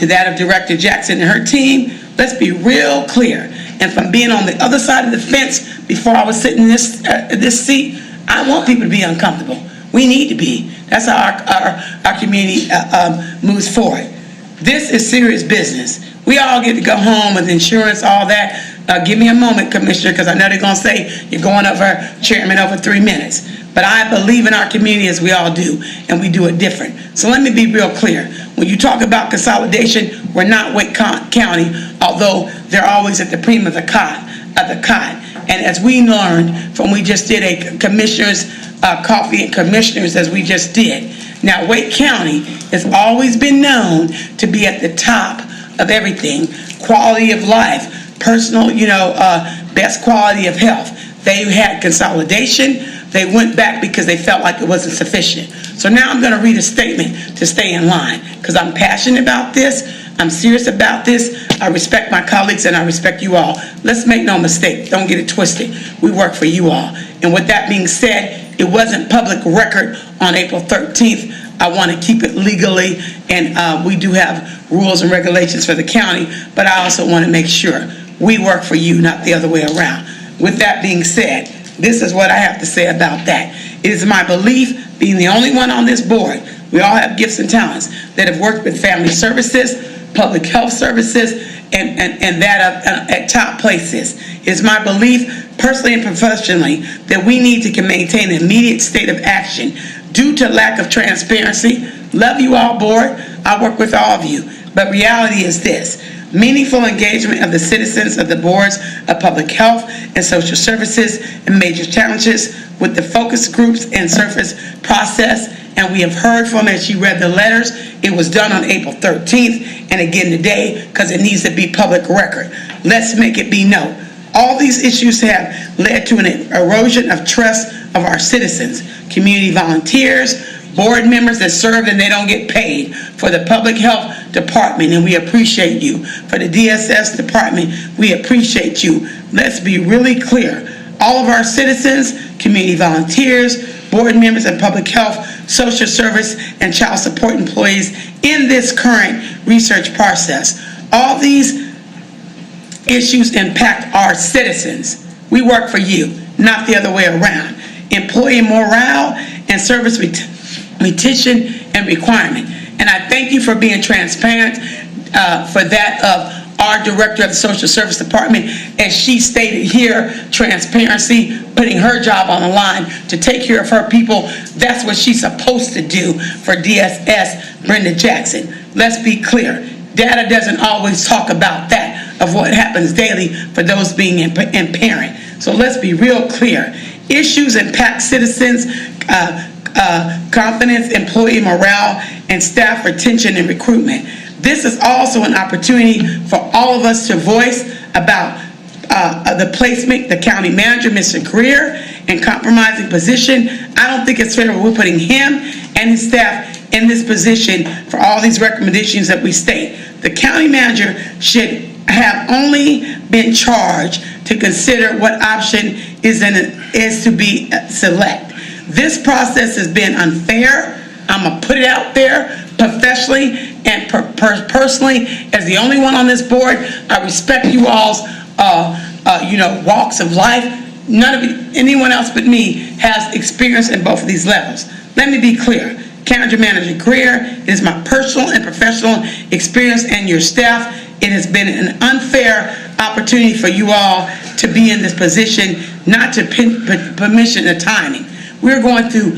that of Director Jackson and her team. Let's be real clear. And from being on the other side of the fence before I was sitting in this seat, I want people to be uncomfortable. We need to be. That's how our community moves forward. This is serious business. We all get to go home with insurance, all that. Give me a moment, Commissioner, because I know they're going to say you're going over, Chairman, over 3 minutes. But I believe in our community as we all do, and we do it different. So let me be real clear. When you talk about consolidation, we're not Wake County, although they're always at the cream of the cot. And as we learned from, we just did a commissioners coffee and commissioners as we just did. Now, Wake County has always been known to be at the top of everything. Quality of life, personal, best quality of health. They had consolidation. They went back because they felt like it wasn't sufficient. So now I'm going to read a statement to stay in line, because I'm passionate about this. I'm serious about this. I respect my colleagues and I respect you all. Let's make no mistake. Don't get it twisted. We work for you all. And with that being said, it wasn't public record on April 13th. I want to keep it legally, and we do have rules and regulations for the county, but I also want to make sure we work for you, not the other way around. With that being said, this is what I have to say about that. It is my belief, being the only one on this board, we all have gifts and talents that have worked with family services, public health services, and that at top places. It's my belief, personally and professionally, that we need to maintain an immediate state of action due to lack of transparency. Love you all, board. I work with all of you. But reality is this: meaningful engagement of the citizens of the boards of public health and social services and major challenges with the focus groups and surface process. And we have heard from, as she read the letters, it was done on April 13th and again today, because it needs to be public record. Let's make it be known. All these issues have led to an erosion of trust of our citizens, community volunteers, board members that serve and they don't get paid, for the Public Health Department, and we appreciate you. For the DSS Department, we appreciate you. Let's be really clear. All of our citizens, community volunteers, board members, and public health, social service, and child support employees in this current research process. All these issues impact our citizens. We work for you, not the other way around. Employee morale and service retention and requirement. And I thank you for being transparent for that of our Director of the Social Service Department, as she stated here, transparency, putting her job on the line to take care of her people. That's what she's supposed to do for DSS, Brenda Jackson. Let's be clear. Data doesn't always talk about that, of what happens daily for those being impairing. So let's be real clear. Issues impact citizens, confidence, employee morale, and staff retention and recruitment. This is also an opportunity for all of us to voice about the placement, the county manager, Mr. Greer, in compromising position. I don't think it's fair that we're putting him and his staff in this position for all these recommendations that we state. The county manager should have only been charged to consider what option is to be select. This process has been unfair. I'm going to put it out there professionally And personally, as the only one on this board, I respect you all's, walks of life. Anyone else but me has experience in both of these levels. Let me be clear. County Manager Greer, it is my personal and professional experience and your staff. It has been an unfair opportunity for you all to be in this position, not to permission the timing. We're going through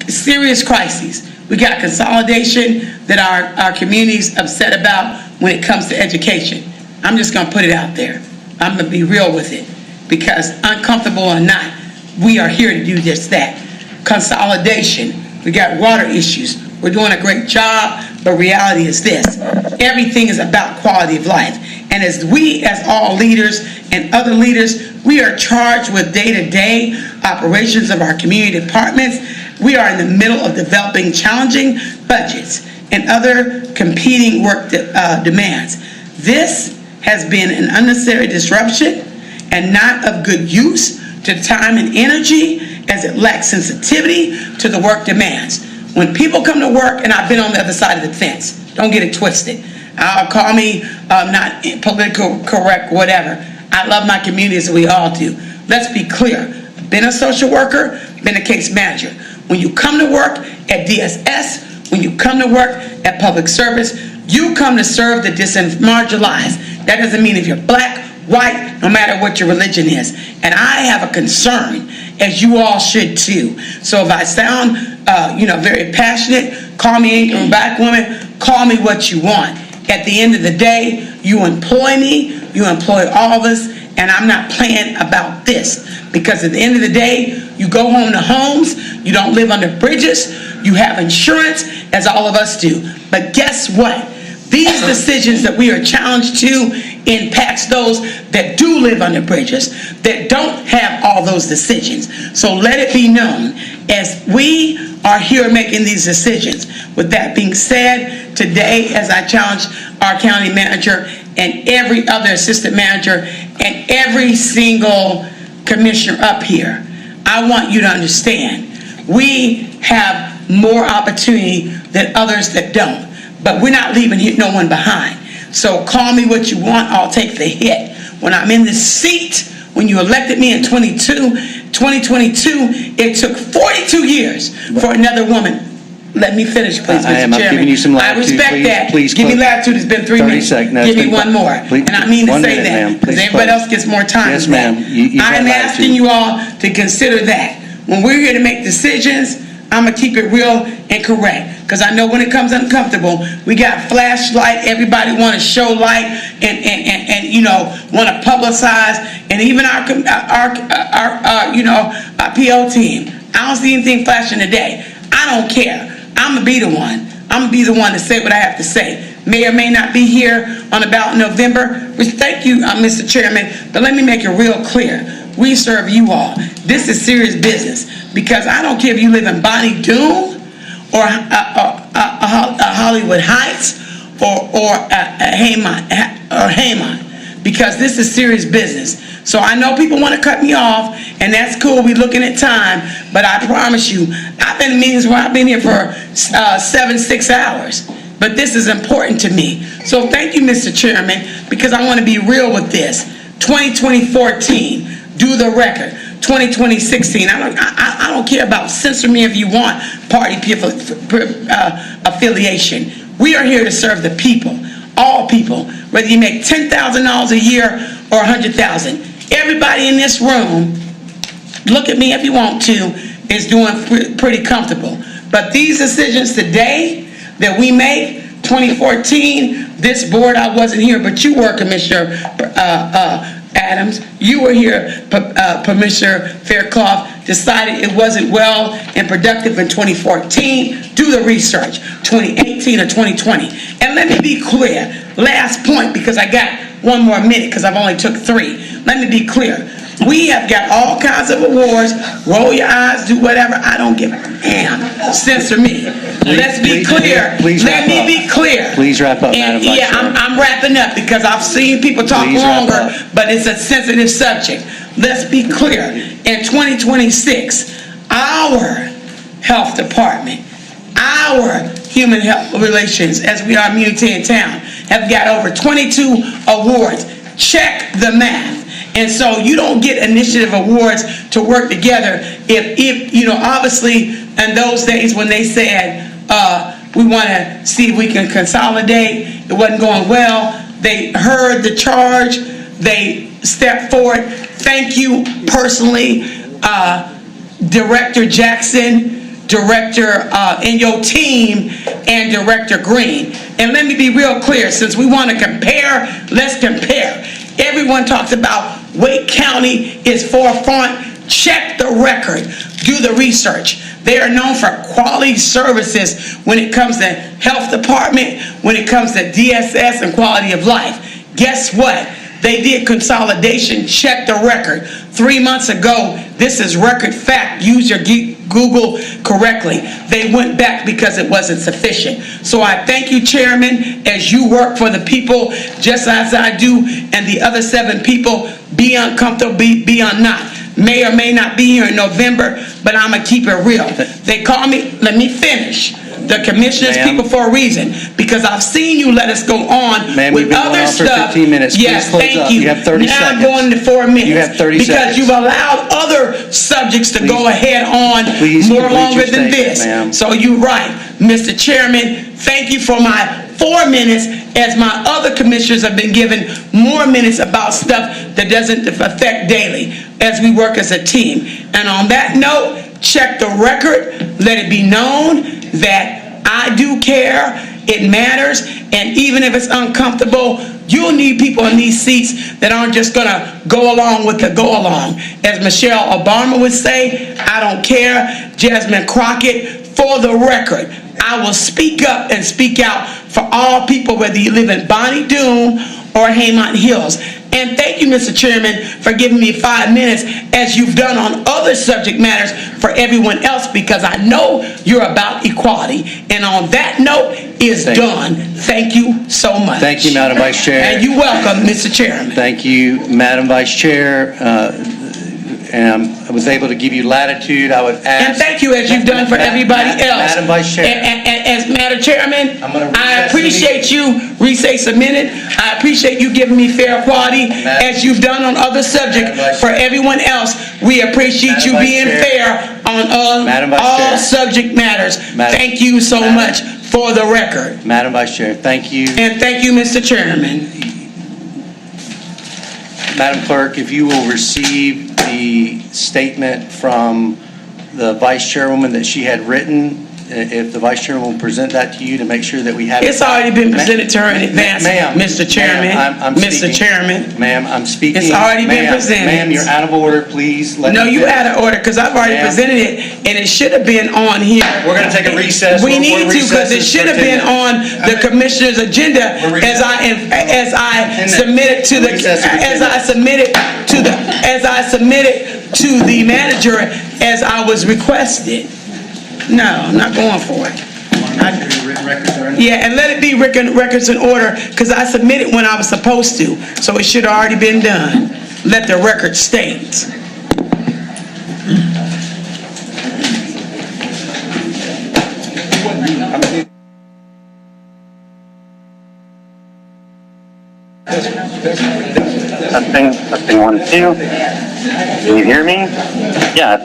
serious crises. We got consolidation that our community's upset about when it comes to education. I'm just going to put it out there. I'm going to be real with it, because uncomfortable or not, we are here to do just that. Consolidation. We got water issues. We're doing a great job, but reality is this. Everything is about quality of life. And as all leaders and other leaders, we are charged with day-to-day operations of our community departments. We are in the middle of developing challenging budgets and other competing work demands. This has been an unnecessary disruption and not of good use to time and energy, as it lacks sensitivity to the work demands. When people come to work, and I've been on the other side of the fence, don't get it twisted. Call me not political correct, whatever. I love my community as we all do. Let's be clear. Been a social worker, been a case manager. When you come to work at DSS, when you come to work at public service, you come to serve the disenfranchised. That doesn't mean if you're black, white, no matter what your religion is. And I have a concern, as you all should too. So if I sound, very passionate, call me angry black woman, call me what you want. At the end of the day, you employ me, you employ all of us, and I'm not playing about this. Because at the end of the day, you go home to homes, you don't live under bridges, you have insurance, as all of us do. But guess what? These decisions that we are challenged to impacts those that do live under bridges, that don't have all those decisions. So let it be known, as we are here making these decisions. With that being said, today, as I challenge our county manager and every other assistant manager and every single commissioner up here, I want you to understand, we have more opportunity than others that don't. But we're not leaving no one behind. So call me what you want, I'll take the hit. When I'm in the seat, when you elected me in 2022, it took 42 years for another woman. Let me finish, please, Mr. Chairman. I'm giving you some latitude. I respect that. Please, give me latitude. It's been 3 minutes. Give me one more. Please, and I mean to say minute, that, because everybody else gets more time. Yes, ma'am. I'm asking you all to consider that. When we're here to make decisions, I'm going to keep it real and correct. Because I know when it comes uncomfortable, we got flashlight, everybody want to show light and want to publicize. And even our PO team. I don't see anything flashing today. I don't care. I'm going to be the one. I'm going to be the one to say what I have to say. May or may not be here on about November. Which, thank you, Mr. Chairman. But let me make it real clear. We serve you all. This is serious business, because I don't care if you live in Bonnie Doon or Hollywood Heights or Haymont, because this is serious business. So I know people want to cut me off, and that's cool. We're looking at time, but I promise you, I've been in meetings where I've been here for 6 hours. But this is important to me. So thank you, Mr. Chairman, because I want to be real with this. 2020-14. Do the record. 2020-16. I don't care about censor me if you want party affiliation. We are here to serve the people, all people, whether you make $10,000 a year or $100,000. Everybody in this room, look at me if you want to, is doing pretty comfortable. But these decisions today that we make, 2014, this board, I wasn't here, but you were, Commissioner Adams, you were here, Commissioner Fairclough, decided it wasn't well and productive in 2014. Do the research, 2018 or 2020. And let me be clear, last point, because I got one more minute, because I've only took 3. Let me be clear. We have got all kinds of awards. Roll your eyes, do whatever. I don't give a damn. Censor me. Let's be clear. Let me be clear. Please wrap up, Madam Vice Chair. I'm wrapping up, because I've seen people talk longer, but it's a sensitive subject. Let's be clear. In 2026, our health department, our human health relations, as we are a community in town, have got over 22 awards. Check the math. And so you don't get initiative awards to work together if you know, obviously, in those days when they said, we want to see if we can consolidate, it wasn't going well. They heard the charge. They stepped forward. Thank you personally, Director Jackson, Director and your team, and Director Green. And let me be real clear, since we want to compare, let's compare. Everyone talks about Wake County is forefront. Check the record. Do the research. They are known for quality services when it comes to health department, when it comes to DSS and quality of life. Guess what? They did consolidation. Check the record. 3 months ago, this is record fact. Use your Google correctly. They went back because it wasn't sufficient. So I thank you, Chairman, as you work for the people, just as I do, and the other 7 people. Be uncomfortable, be not. May or may not be here in November, but I'm going to keep it real. They call me, let me finish, the commissioners people for a reason, because I've seen you let us go on with other stuff. 15 minutes. Yes, thank you. You have 30 now seconds. I'm going to 4 minutes. You have 30 because seconds. You've allowed other subjects to go ahead on more complete longer your than statement, this. ma'am. So you're right, Mr. Chairman. Thank you for my 4 minutes, as my other commissioners have been given more minutes about stuff that doesn't affect daily as we work as a team. And on that note, check the record. Let it be known that I do care. It matters. And even if it's uncomfortable, you'll need people in these seats that aren't just going to go along with the go along. As Michelle Obama would say, I don't care. Jasmine Crockett, for the record, I will speak up and speak out for all people, whether you live in Bonnie Doon or Haymont Hills. And thank you, Mr. Chairman, for giving me 5 minutes, as you've done on other subject matters for everyone else, because I know you're about equality. And on that note is done. Thank you so much. Thank you, Madam Vice Chair. And you're welcome, Mr. Chairman. Thank you, Madam Vice Chair. And I was able to give you latitude. I would ask. And thank you, as you've done for everybody else. Madam Vice Chair. As Madam Chairman, I'm gonna I recess the appreciate you, recess a minute. I appreciate you giving me fair quality, as you've done on other subjects for everyone else. We appreciate you being fair on all subject matters. Thank you so much for the record. Madam Vice Chair, thank you. And thank you, Mr. Chairman. Madam Clerk, if you will receive the statement from the Vice Chairwoman that she had written, if the Vice Chairwoman will present that to you to make sure that we have it. It's already been presented to her in advance, Ma'am, Mr. Chairman. I'm Mr. speaking. Chairman. Ma'am, I'm speaking. It's already been Ma'am, presented. Ma'am, you're out of order, please. No, you out of order, because I've already Ma'am. presented it, and it should have been on here. We're going to take a recess. We We're need to, because it recessing should have for 10 been on the commissioner's agenda as I submitted to the, as I submitted to the manager as I was requested. No, I'm not going for it. Yeah, and let it be records in order, because I submitted when I was supposed to, so it should have already been done. Let the record state. Testing 1, 2. Can you hear me? Yeah.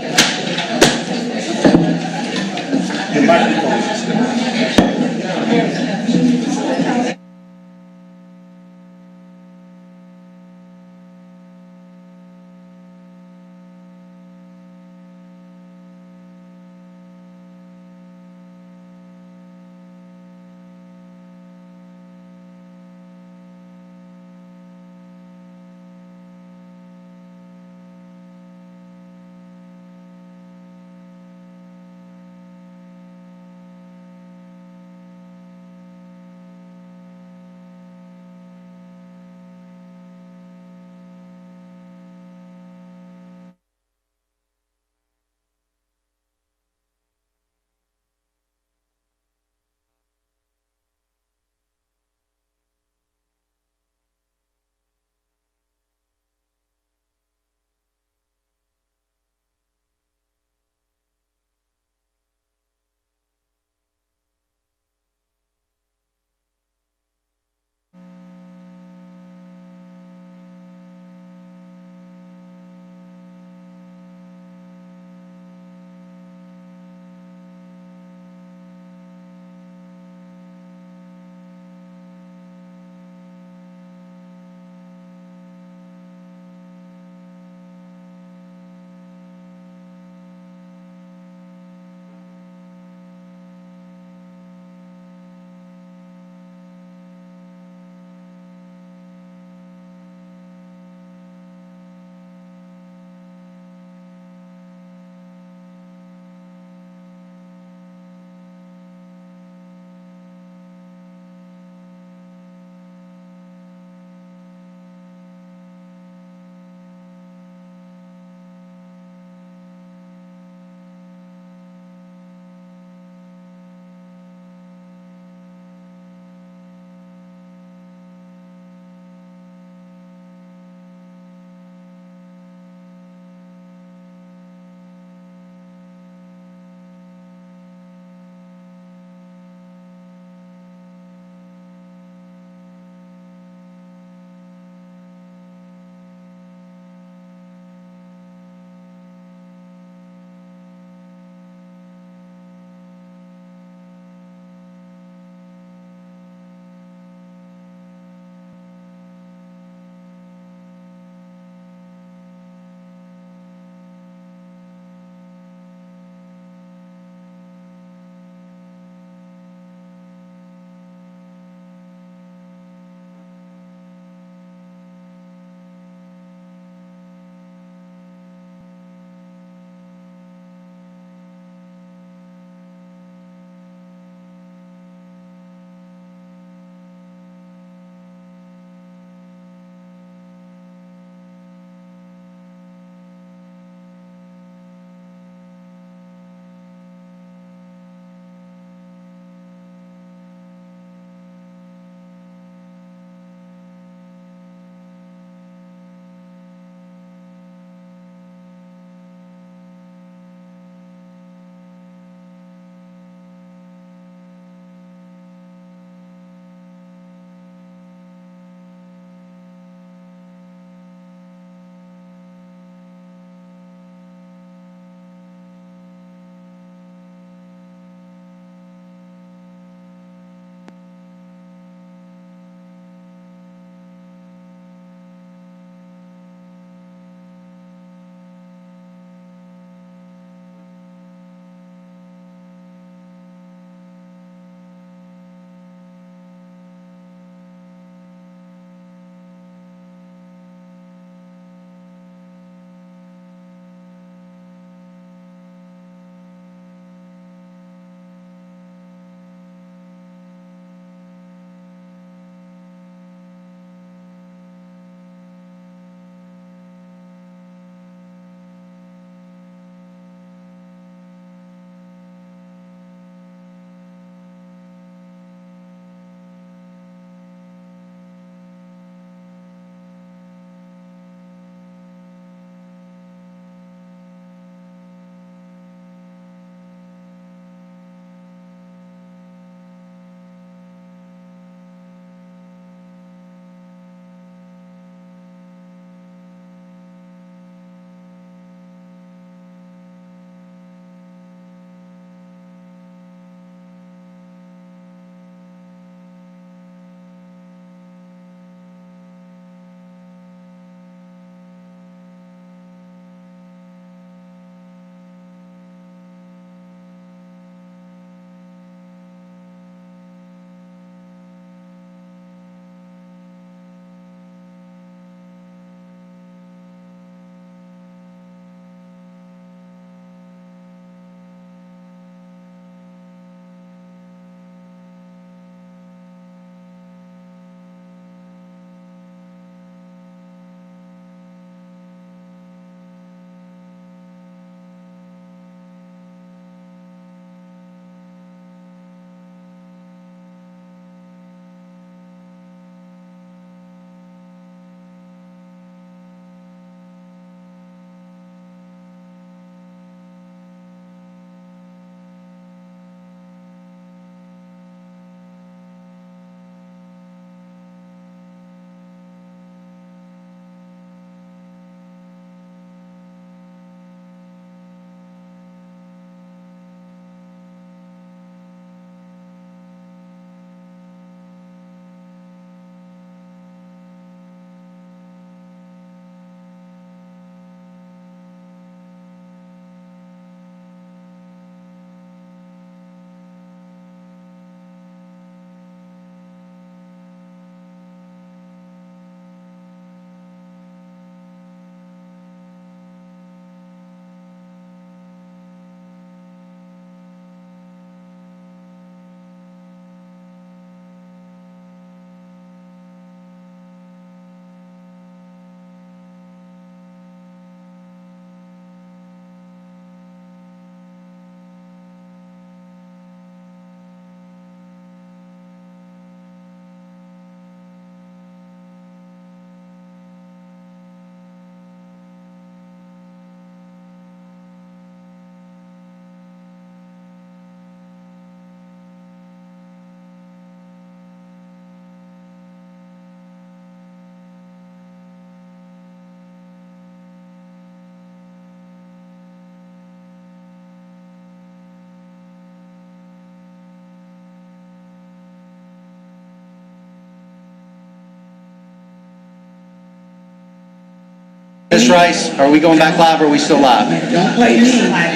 Ms. Rice, are we going back live or are we still live? Don't play me.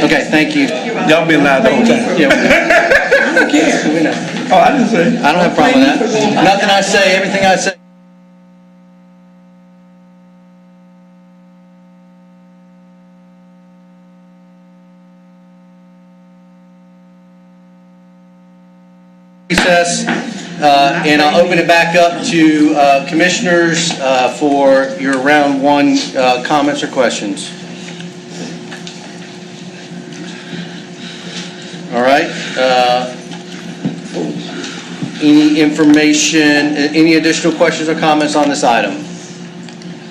Okay, thank you. Y'all been live the whole time. I don't care. We know. Oh, I didn't say. I don't have a problem with that. Nothing I say, everything I say. Recess, and I'll open it back up to commissioners for your round one comments or questions. All right. Any information, any additional questions or comments on this item?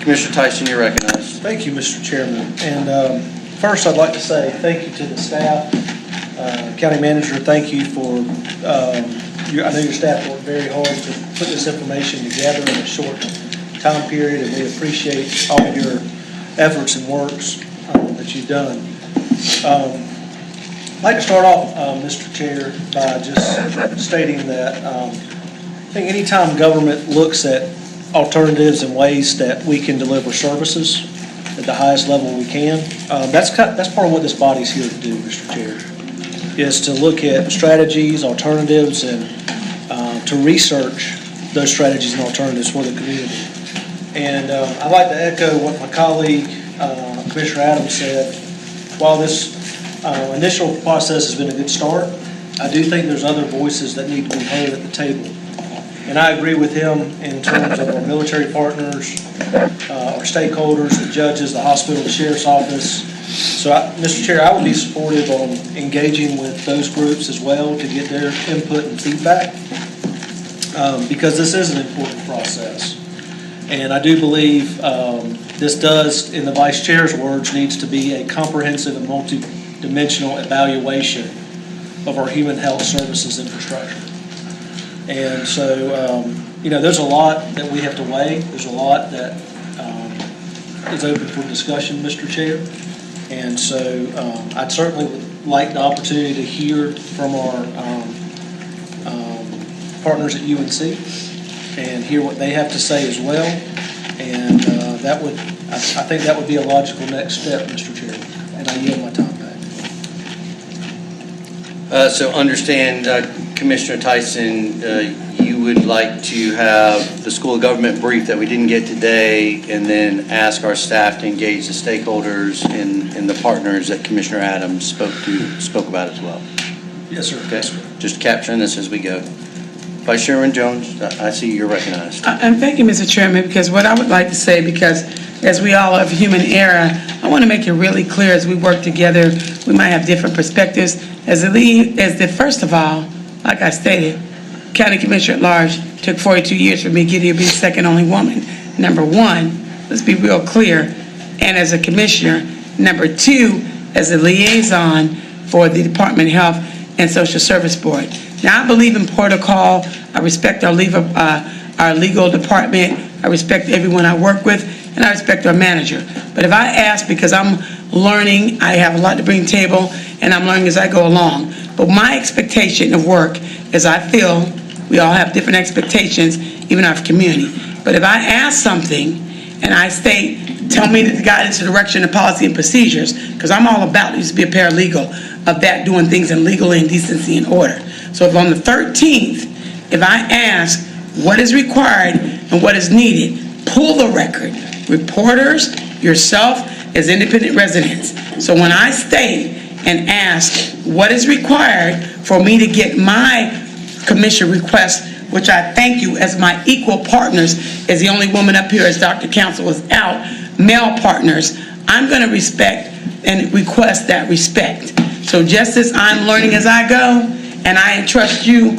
Commissioner Tyson, you're recognized. Thank you, Mr. Chairman. And first, I'd like to say thank you to the staff. County Manager, thank you for, I know your staff worked very hard to put this information together in a short time period, and we appreciate all of your efforts and works that you've done. I'd like to start off, Mr. Chair, by just stating that I think anytime government looks at alternatives and ways that we can deliver services at the highest level we can, that's part of what this body's here to do, Mr. Chair, is to look at strategies, alternatives, and to research those strategies and alternatives for the community. And I'd like to echo what my colleague, Commissioner Adams, said. While this initial process has been a good start, I do think there's other voices that need to be heard at the table. And I agree with him in terms of our military partners, our stakeholders, the judges, the hospital, the sheriff's office. So, Mr. Chair, I would be supportive on engaging with those groups as well to get their input and feedback, because this is an important process. And I do believe this does, in the Vice Chair's words, needs to be a comprehensive and multi-dimensional evaluation of our human health services infrastructure. And so, there's a lot that we have to weigh. There's a lot that is open for discussion, Mr. Chair. And so I'd certainly would like the opportunity to hear from our partners at UNC and hear what they have to say as well. And I think that would be a logical next step, Mr. Chairman. And I yield my time back. So understand, Commissioner Tyson, you would like to have the School of Government brief that we didn't get today, and then ask our staff to engage the stakeholders and the partners that Commissioner Adams spoke about as well. Yes, sir. Okay. Just capturing this as we go. Vice Chairman Jones, I see you're recognized. And thank you, Mr. Chairman, because what I would like to say, because as we all have human error, I want to make it really clear as we work together, we might have different perspectives. First of all, like I stated, County Commissioner at Large took 42 years for me to get here, be the second only woman. Number one, let's be real clear, and as a commissioner. Number two, as a liaison for the Department of Health and Social Service Board. Now, I believe in protocol. I respect our legal department. I respect everyone I work with, and I respect our manager. But if I ask, because I'm learning, I have a lot to bring to the table, and I'm learning as I go along. But my expectation of work is, I feel we all have different expectations, even our community. But if I ask something and I state, tell me the guidance, the direction, the policy, and procedures, because I'm all about, used to be a paralegal, of that, doing things in legal and decency and order. So if on the 13th, if I ask what is required and what is needed, pull the record. Reporters, yourself, as independent residents. So when I state and ask what is required for me to get my commission request, which I thank you as my equal partners, as the only woman up here as Dr. Council was out, male partners, I'm going to respect and request that respect. So just as I'm learning as I go, and I entrust you,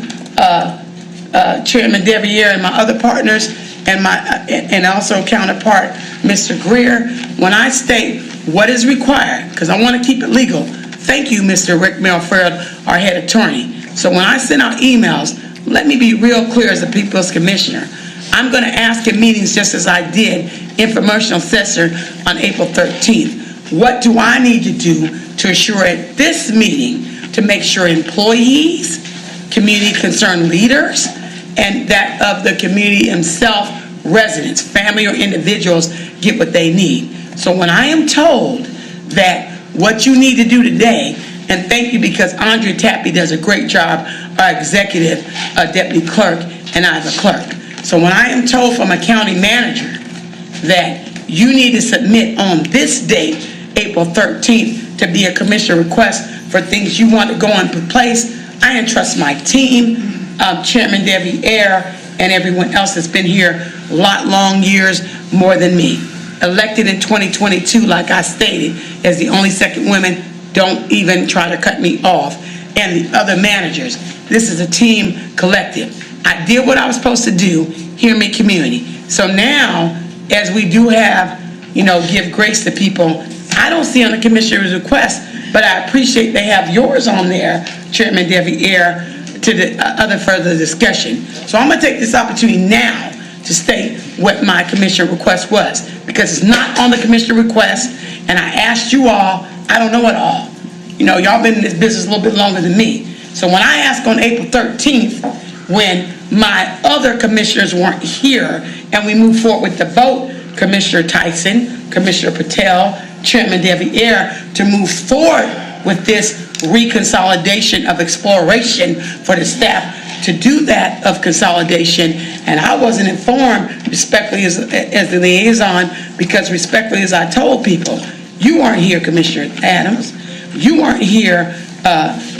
Chairman Deviere, and my other partners, and also counterpart, Mr. Greer, when I state what is required, because I want to keep it legal. Thank you, Mr. Rick Melford, our head attorney. So when I send out emails, let me be real clear as the People's Commissioner. I'm going to ask in meetings, just as I did, informational session on April 13th. What do I need to do to assure at this meeting to make sure employees, community concerned leaders, and that of the community itself, residents, family or individuals, get what they need? So when I am told that what you need to do today, and thank you because Andrea Tappy does a great job, our executive deputy clerk, and I the clerk. So when I am told from a county manager that you need to submit on this date, April 13th, to be a commissioner request for things you want to go into place, I entrust my team, Chairman Debbie Ayer, and everyone else that's been here long years, more than me. Elected in 2022, like I stated, as the only second woman, don't even try to cut me off. And the other managers, this is a team collective. I did what I was supposed to do here in my community. So now, as we do have, give grace to people, I don't see on the commissioner's request, but I appreciate they have yours on there, Chairman Debbie Ayer, to the other further discussion. So I'm gonna take this opportunity now to state what my commissioner request was, because it's not on the commissioner request, and I asked you all, I don't know it all. Y'all been in this business a little bit longer than me. So when I asked on April 13th, when my other commissioners weren't here, and we moved forward with the vote, Commissioner Tyson, Commissioner Patel, Chairman Debbie Ayer, to move forward with this reconsolidation of exploration for the staff to do that of consolidation, and I wasn't informed respectfully as the liaison, because respectfully as I told people, you weren't here, Commissioner Adams, you weren't here,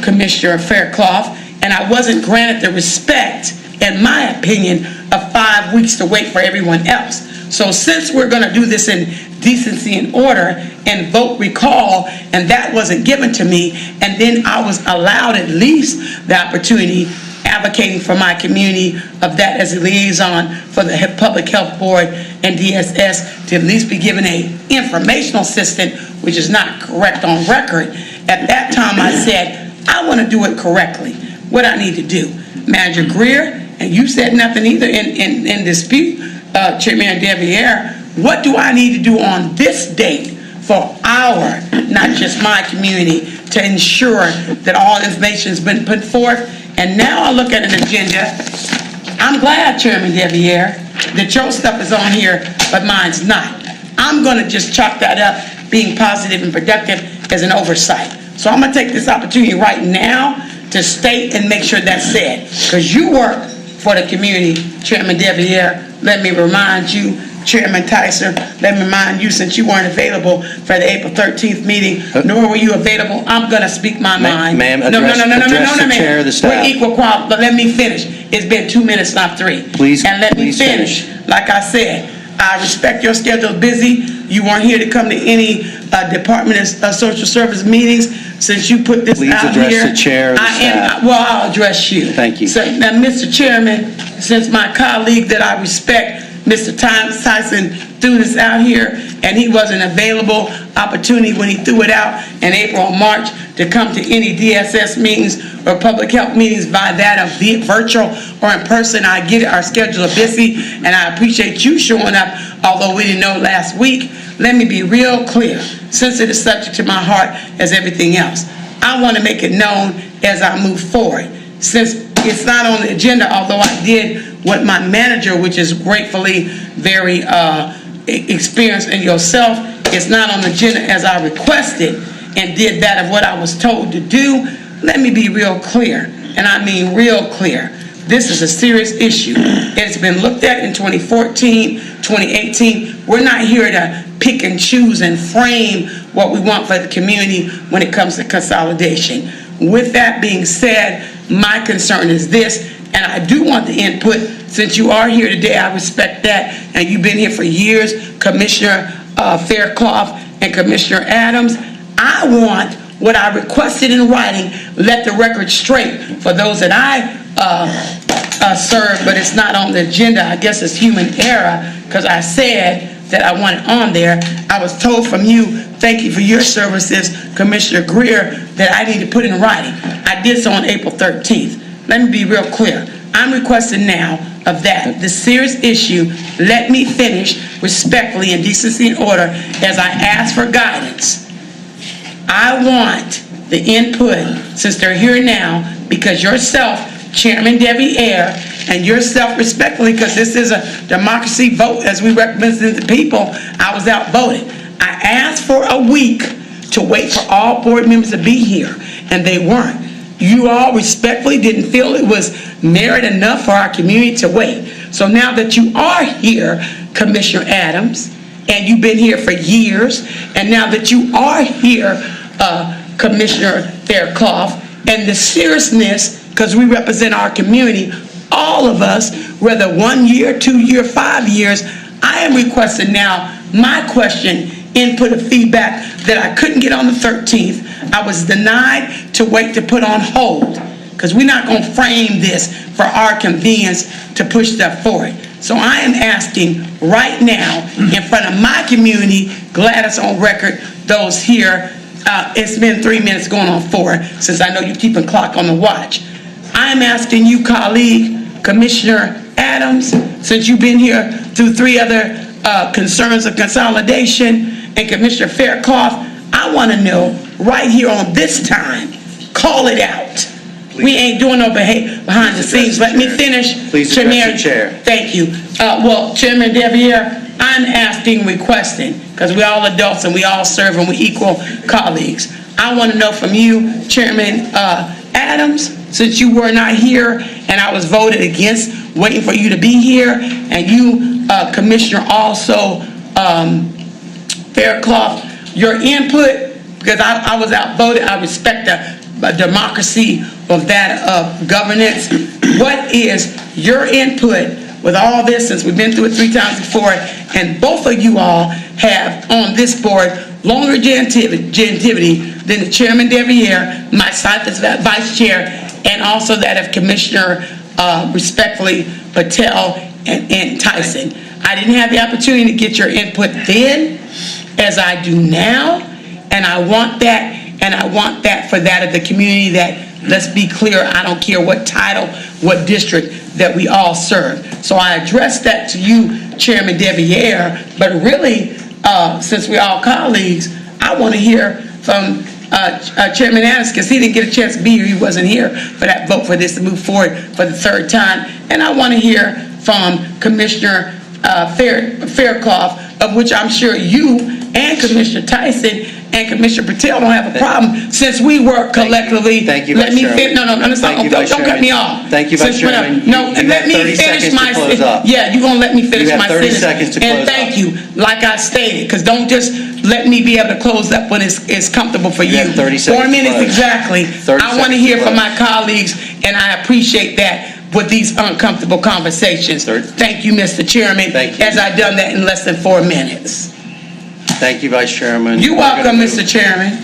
Commissioner Faircloth, and I wasn't granted the respect, in my opinion, of 5 weeks to wait for everyone else. So since we're going to do this in decency and order and vote recall, and that wasn't given to me, and then I was allowed at least the opportunity, advocating for my community of that as a liaison for the Public Health Board and DSS, to at least be given a informational assistant, which is not correct on record. At that time I said, I want to do it correctly. What I need to do. Manager Greer, and you said nothing either in dispute, Chairman Debbie Ayer, what do I need to do on this date for our, not just my community, to ensure that all information has been put forth? And now I look at an agenda. I'm glad, Chairman Debbie Ayer, that your stuff is on here, but mine's not. I'm going to just chalk that up, being positive and productive, as an oversight. So I'm going to take this opportunity right now to state and make sure that's said. Because you work for the community, Chairman Debbie Ayer. Let me remind you, Chairman Tyson, let me remind you, since you weren't available for the April 13th meeting, nor were you available, I'm going to speak my mind. Ma'am, address the chair of the staff. We're equal quality, but let me finish. It's been 2 minutes, not 3. Please, and let me please finish. Like I said, I respect your schedule, busy. You weren't here to come to any Department of Social Service meetings since you put this out here. Please address the chair of the staff. Well, I'll address you. Thank you. So now, Mr. Chairman, since my colleague that I respect, Mr. Tyson, threw this out here, and he wasn't available, opportunity when he threw it out in April or March to come to any DSS meetings or public health meetings by that of virtual or in person. I get it, our schedule is busy, and I appreciate you showing up, although we didn't know last week. Let me be real clear, since it is subject to my heart as everything else. I want to make it known as I move forward. Since it's not on the agenda, although I did what my manager, which is gratefully very experienced in yourself, it's not on the agenda as I requested and did that of what I was told to do. Let me be real clear, and I mean real clear. This is a serious issue. It's been looked at in 2014, 2018. We're not here to pick and choose and frame what we want for the community when it comes to consolidation. With that being said, my concern is this, and I do want the input. Since you are here today, I respect that, and you've been here for years, Commissioner Faircloth and Commissioner Adams. I want what I requested in writing, let the record straight for those that I serve, but it's not on the agenda. I guess it's human error, because I said that I want it on there. I was told from you, thank you for your services, Commissioner Greer, that I need to put in writing. I did so on April 13th. Let me be real clear. I'm requesting now of that, this serious issue, let me finish respectfully in decency and order as I ask for guidance. I want the input, since they're here now, because yourself, Chairman Debbie Ayer, and yourself respectfully, because this is a democracy vote as we represent the people, I was outvoted. I asked for a week to wait for all board members to be here, and they weren't. You all respectfully didn't feel it was merit enough for our community to wait. So now that you are here, Commissioner Adams, and you've been here for years, and now that you are here, Commissioner Fairclough, and the seriousness, because we represent our community, all of us, whether 1 year, 2 year, 5 years, I am requesting now my question, input of feedback that I couldn't get on the 13th. I was denied to wait to put on hold, because we're not going to frame this for our convenience to push stuff forward. So I am asking right now, in front of my community, Gladys on record, those here, it's been 3 minutes going on 4, since I know you keep a clock on the watch. I'm asking you, colleague, Commissioner Adams, since you've been here through 3 other concerns of consolidation, and Commissioner Fairclough, I want to know right here on this time, call it out. Please. We ain't doing no behind the scenes. Let me finish. Please address the chair. Thank you. Well, Chairman Deviere, I'm asking, requesting, because we're all adults and we all serve and we're equal colleagues. I want to know from you, Chairman Adams, since you were not here and I was voted against waiting for you to be here, and you, Commissioner, also Fairclough, your input, because I was outvoted. I respect the democracy of that of governance. What is your input with all this, since we've been through it 3 times before, and both of you all have on this board longer gentivity than the Chairman Deviere, myself as Vice Chair, and also that of Commissioner, respectfully, Patel and Tyson. I didn't have the opportunity to get your input then, as I do now, and I want that, and I want that for that of the community that, let's be clear, I don't care what title, what district, that we all serve. So I address that to you, Chairman Deviere, but really, since we're all colleagues, I want to hear from Chairman Adams, because he didn't get a chance to be here. He wasn't here for that vote for this to move forward for the 3rd time. And I want to hear from Commissioner Fairclough, of which I'm sure you and Commissioner Tyson and Commissioner Patel don't have a problem, since we work collectively. Thank you, Let Vice me Chairman. don't cut me off. Thank you, Vice Chairman. No, You let have me 30 finish seconds my to close up. Yeah, you're gonna let me finish You have my 30 sentence. seconds to close And thank up. you, like I stated, because don't just let me be able to close up when it's comfortable for you. have 30 seconds 4 to minutes close. exactly. 30 I want to seconds hear to from close. my colleagues, and I appreciate that with these uncomfortable conversations. Thank you, Mr. Chairman. Thank you. As I've done that in less than 4 minutes. Thank you, Vice Chairman. You're We're gonna welcome, move- Mr. Chairman.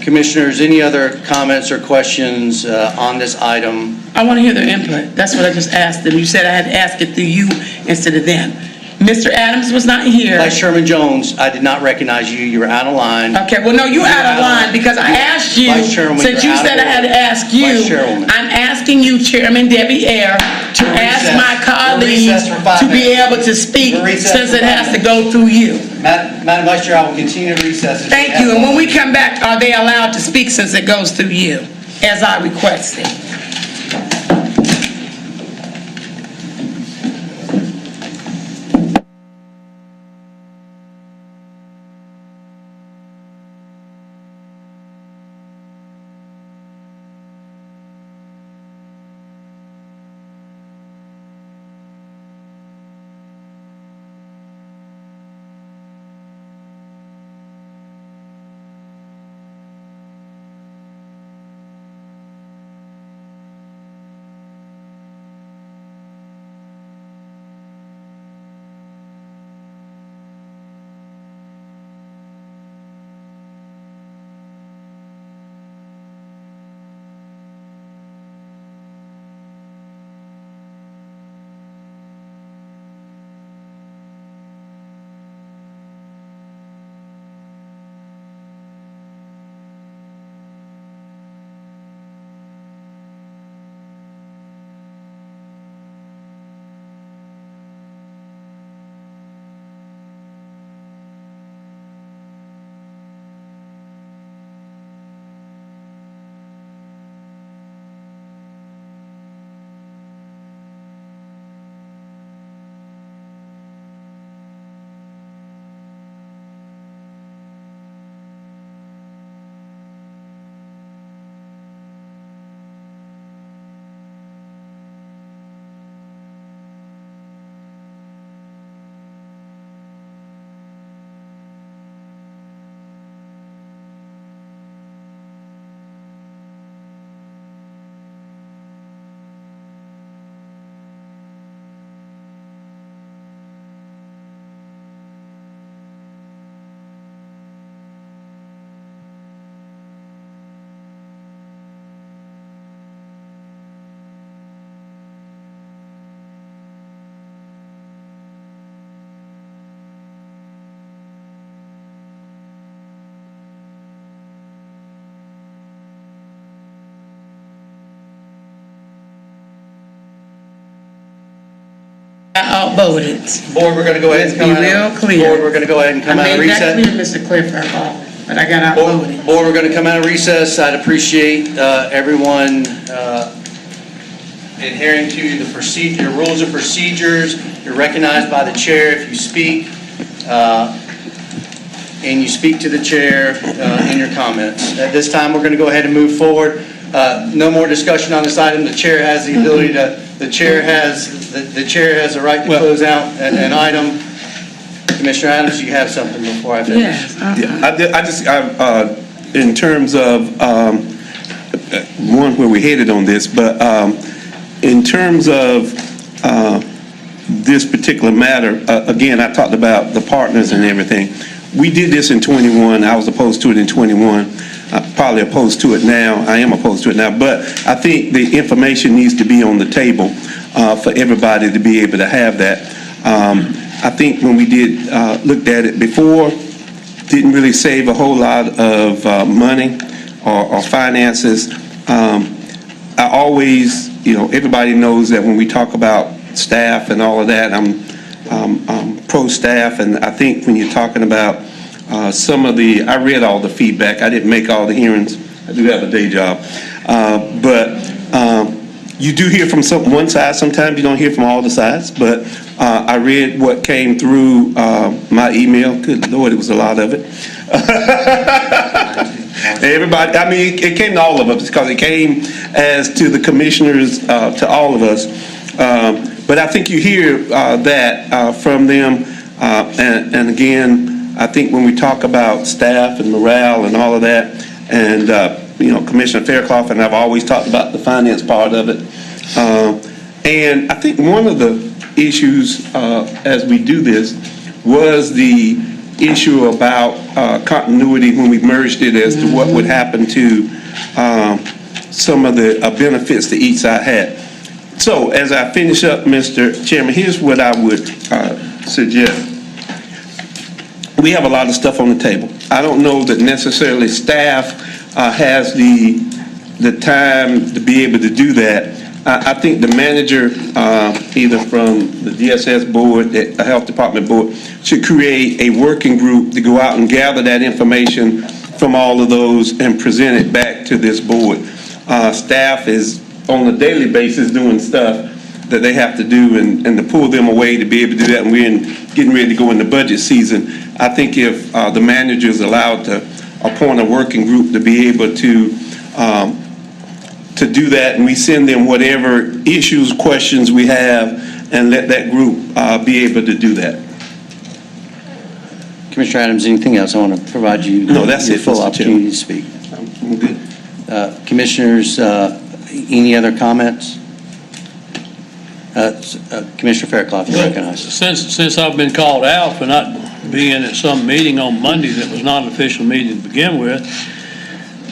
Commissioners, any other comments or questions on this item? I want to hear their input. That's what I just asked them. You said I had to ask it through you instead of them. Mr. Adams was not here. Vice Chairman Jones, I did not recognize you. You were out of line. Okay, well, no, you're out of line, because I asked you, Vice Chairwoman, since you're you out of said I had to order. ask you, Vice Chairwoman. I'm asking you, Chairman Deviere, to ask recess. my We're colleagues recessed for 5 to be minutes. able to speak, We're recessed since for it 5 has to minutes. go through you. Madam Vice Chair, I will continue to recess. Thank you, and when we come back, are they allowed to speak since it goes through you, as I requested? outvoted. Board, we're going to go ahead and come out. Let's be real clear. Board, we're going to go ahead and come out of recess. I made that clear, Mr. Clifford, but I got outvoted. Board, we're going to come out of recess. I'd appreciate everyone adhering to the procedure, rules and procedures. You're recognized by the chair if you speak, and you speak to the chair in your comments. At this time, we're going to go ahead and move forward. No more discussion on this item. The chair has the ability to. The chair has the right to close out an item. Commissioner Adams, you have something before I finish? Yes. In terms of, one, where we headed on this, but in terms of this particular matter, again, I talked about the partners and everything. We did this in 21. I was opposed to it in 21. Probably opposed to it now. I am opposed to it now. But I think the information needs to be on the table for everybody to be able to have that. I think when we looked at it before, didn't really save a whole lot of money or finances. I always, everybody knows that when we talk about staff and all of that, I'm pro-staff, and I think when you're talking about I read all the feedback. I didn't make all the hearings. I do have a day job. But you do hear from one side. Sometimes you don't hear from all the sides. But I read what came through my email. Good Lord, it was a lot of it. Everybody, it came to all of us because it came as to the commissioners, to all of us. But I think you hear that from them. And again, I think when we talk about staff and morale and all of that, and Commissioner Fairclough and I've always talked about the finance part of it. And I think one of the issues as we do this was the issue about continuity when we merged it as to what would happen to some of the benefits that each side had. So as I finish up, Mr. Chairman, here's what I would suggest. We have a lot of stuff on the table. I don't know that necessarily staff has the time to be able to do that. I think the manager, either from the DSS board, the health department board, should create a working group to go out and gather that information from all of those and present it back to this board. Staff is on a daily basis doing stuff that they have to do, and to pull them away to be able to do that, and we're getting ready to go into budget season. I think if the manager is allowed to appoint a working group to be able to do that, and we send them whatever issues, questions we have, and let that group be able to do that. Commissioner Adams, anything else? I want to provide you No, that's your it, full Mr. opportunity to speak. I'm good. Commissioners, any other comments? Commissioner Fairclough, you're recognized. Since I've been called out for not being at some meeting on Monday that was not an official meeting to begin with,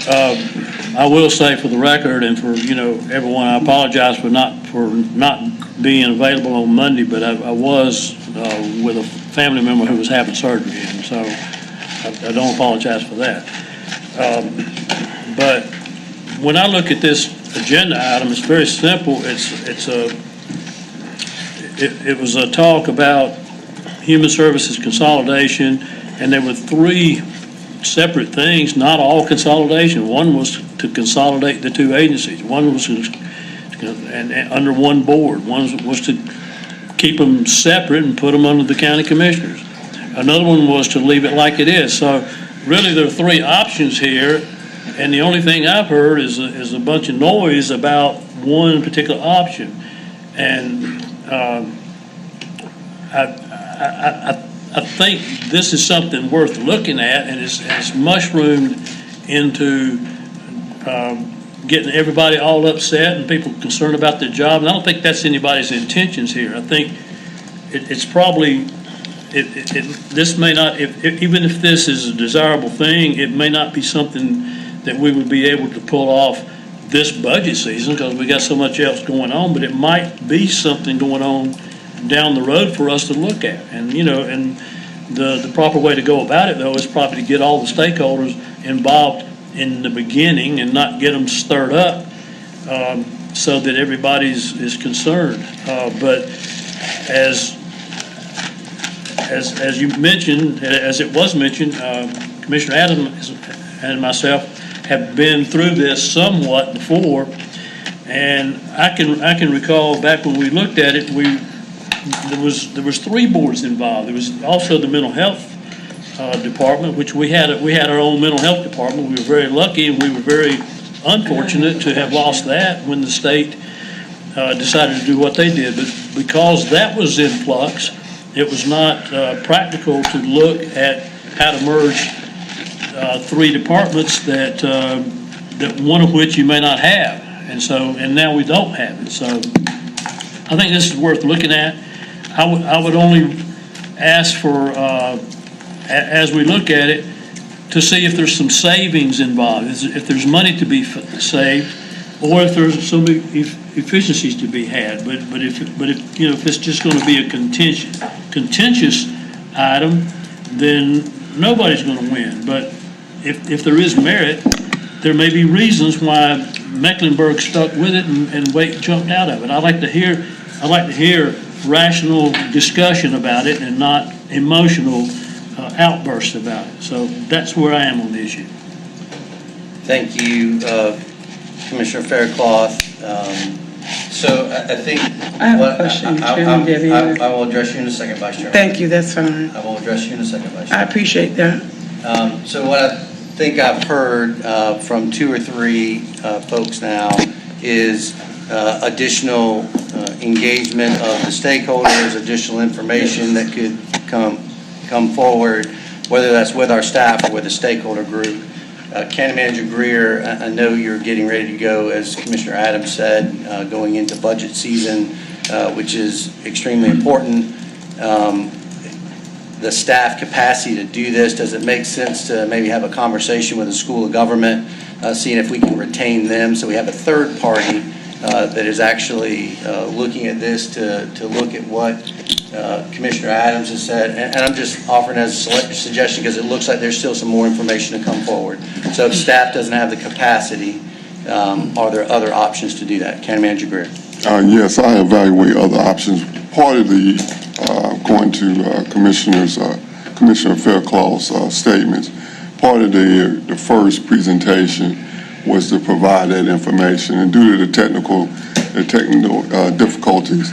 I will say for the record and for everyone, I apologize for not being available on Monday, but I was with a family member who was having surgery, and so I don't apologize for that. But when I look at this agenda item, it's very simple. It was a talk about human services consolidation, and there were three separate things, not all consolidation. One was to consolidate the two agencies. One was and under one board. One was to keep them separate and put them under the county commissioners. Another one was to leave it like it is. So really there are three options here, and the only thing I've heard is a bunch of noise about one particular option. And I think this is something worth looking at, and it's mushroomed into getting everybody all upset and people concerned about their job. And I don't think that's anybody's intentions here. I think it's probably, this may not, even if this is a desirable thing, it may not be something that we would be able to pull off this budget season because we got so much else going on, but it might be something going on down the road for us to look at. And and the proper way to go about it though is probably to get all the stakeholders involved in the beginning and not get them stirred up so that everybody's is concerned. But As you mentioned, as it was mentioned, Commissioner Adams and myself have been through this somewhat before, and I can recall back when we looked at it, there was 3 boards involved. There was also the mental health department, which we had our own mental health department. We were very lucky, and we were very unfortunate to have lost that when the state decided to do what they did. But because that was in flux, it was not practical to look at how to merge 3 departments that one of which you may not have, and now we don't have it. So I think this is worth looking at. I would only ask for, as we look at it, to see if there's some savings involved, if there's money to be saved, or if there's some efficiencies to be had. But if it's just going to be a contentious item, then nobody's going to win. But if there is merit, there may be reasons why Mecklenburg stuck with it and Wake jumped out of it. I'd like to hear rational discussion about it and not emotional outbursts about it. So that's where I am on the issue. Thank you, Commissioner Faircloth. So I think. I have a question, Chairman Debbie. I will address you in a second, Vice Chairman. Thank you, that's fine. I will address you in a second, Vice I Chairman. appreciate that. So what I think I've heard from 2 or 3 folks now is additional engagement of the stakeholders, additional information that could come forward, whether that's with our staff or with the stakeholder group. County Manager Greer, I know you're getting ready to go, as Commissioner Adams said, going into budget season, which is extremely important. The staff capacity to do this, does it make sense to maybe have a conversation with the School of Government, seeing if we can retain them, so we have a third party that is actually looking at this to look at what Commissioner Adams has said, and I'm just offering as a suggestion because it looks like there's still some more information to come forward. So if staff doesn't have the capacity, are there other options to do that? County Manager Greer. Yes, I evaluate other options. Part of the, going to Commissioner Faircloth's statements, part of the first presentation was to provide that information, and due to the technical difficulties,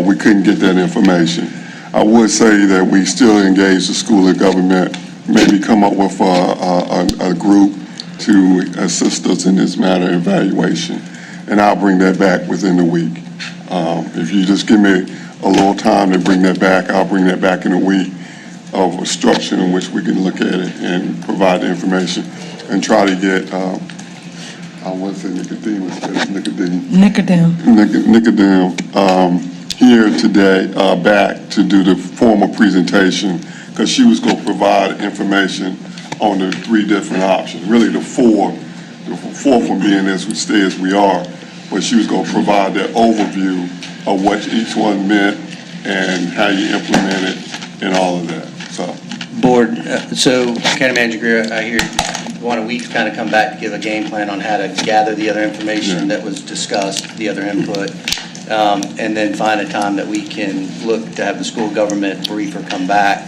we couldn't get that information. I would say that we still engage the School of Government, maybe come up with a group to assist us in this matter of evaluation, and I'll bring that back within the week. If you just give me a little time to bring that back, I'll bring that back in a week of a structure in which we can look at it and provide the information and try to get, I want to say Nicodem here today back to do the formal presentation, because she was going to provide information on the 3 different options, really the fourth one being as we stay as we are, but she was going to provide that overview of what each one meant and how you implement it and all of that. So, Board, so County Manager Greer, I hear you want a week to kind of come back to give a game plan on how to gather the other information that was discussed, the other input, and then find a time that we can look to have the School of Government briefer come back.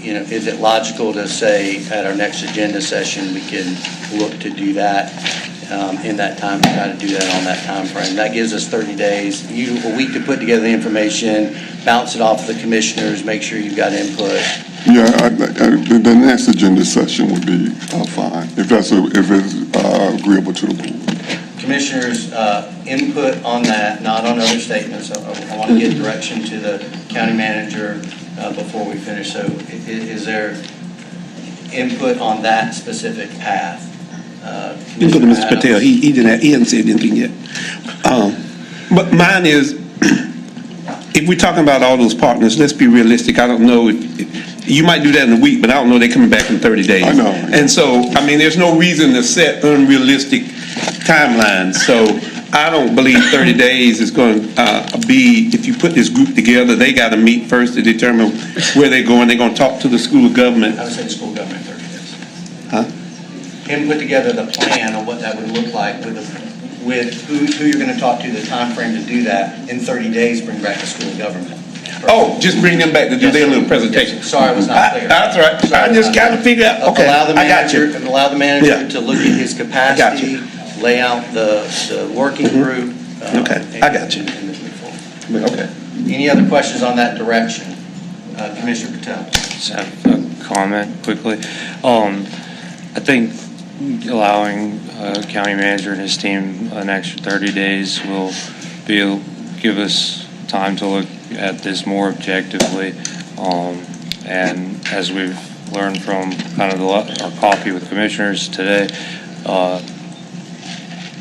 Is it logical to say at our next agenda session we can look to do that in that time, to try to do that on that time frame? That gives us 30 days, a week to put together the information, bounce it off of the commissioners, make sure you've got input. yeah, the next agenda session would be fine, if it's agreeable to the board. Commissioners, input on that, not on other statements. I want to get direction to the county manager before we finish. So is there input on that specific path? You go to Mr. Patel. He hasn't said anything yet. But mine is, if we're talking about all those partners, let's be realistic. I don't know if you might do that in a week, but I don't know they're coming back in 30 days. I know. And so, there's no reason to set unrealistic timelines. So I don't believe 30 days is going to be, if you put this group together, they got to meet first to determine where they're going. They're going to talk to the School of Government. I would say the School of Government 30 days. Huh? Him put together the plan on what that would look like with with who you're going to talk to, the time frame to do that. In 30 days, bring back the school of government. Oh, just bring them back to do their little presentation. Yes. Sorry, I was not clear. That's right. I just got to figure out, okay, Allow the I got you. manager, allow the manager Yeah. to look at his capacity, lay out the working group. Okay, I got you. and move forward. Okay. Any other questions on that direction? Commissioner Patel. Just have a comment quickly. I think allowing county manager and his team an extra 30 days will give us time to look at this more objectively. And as we've learned from kind of our coffee with commissioners today,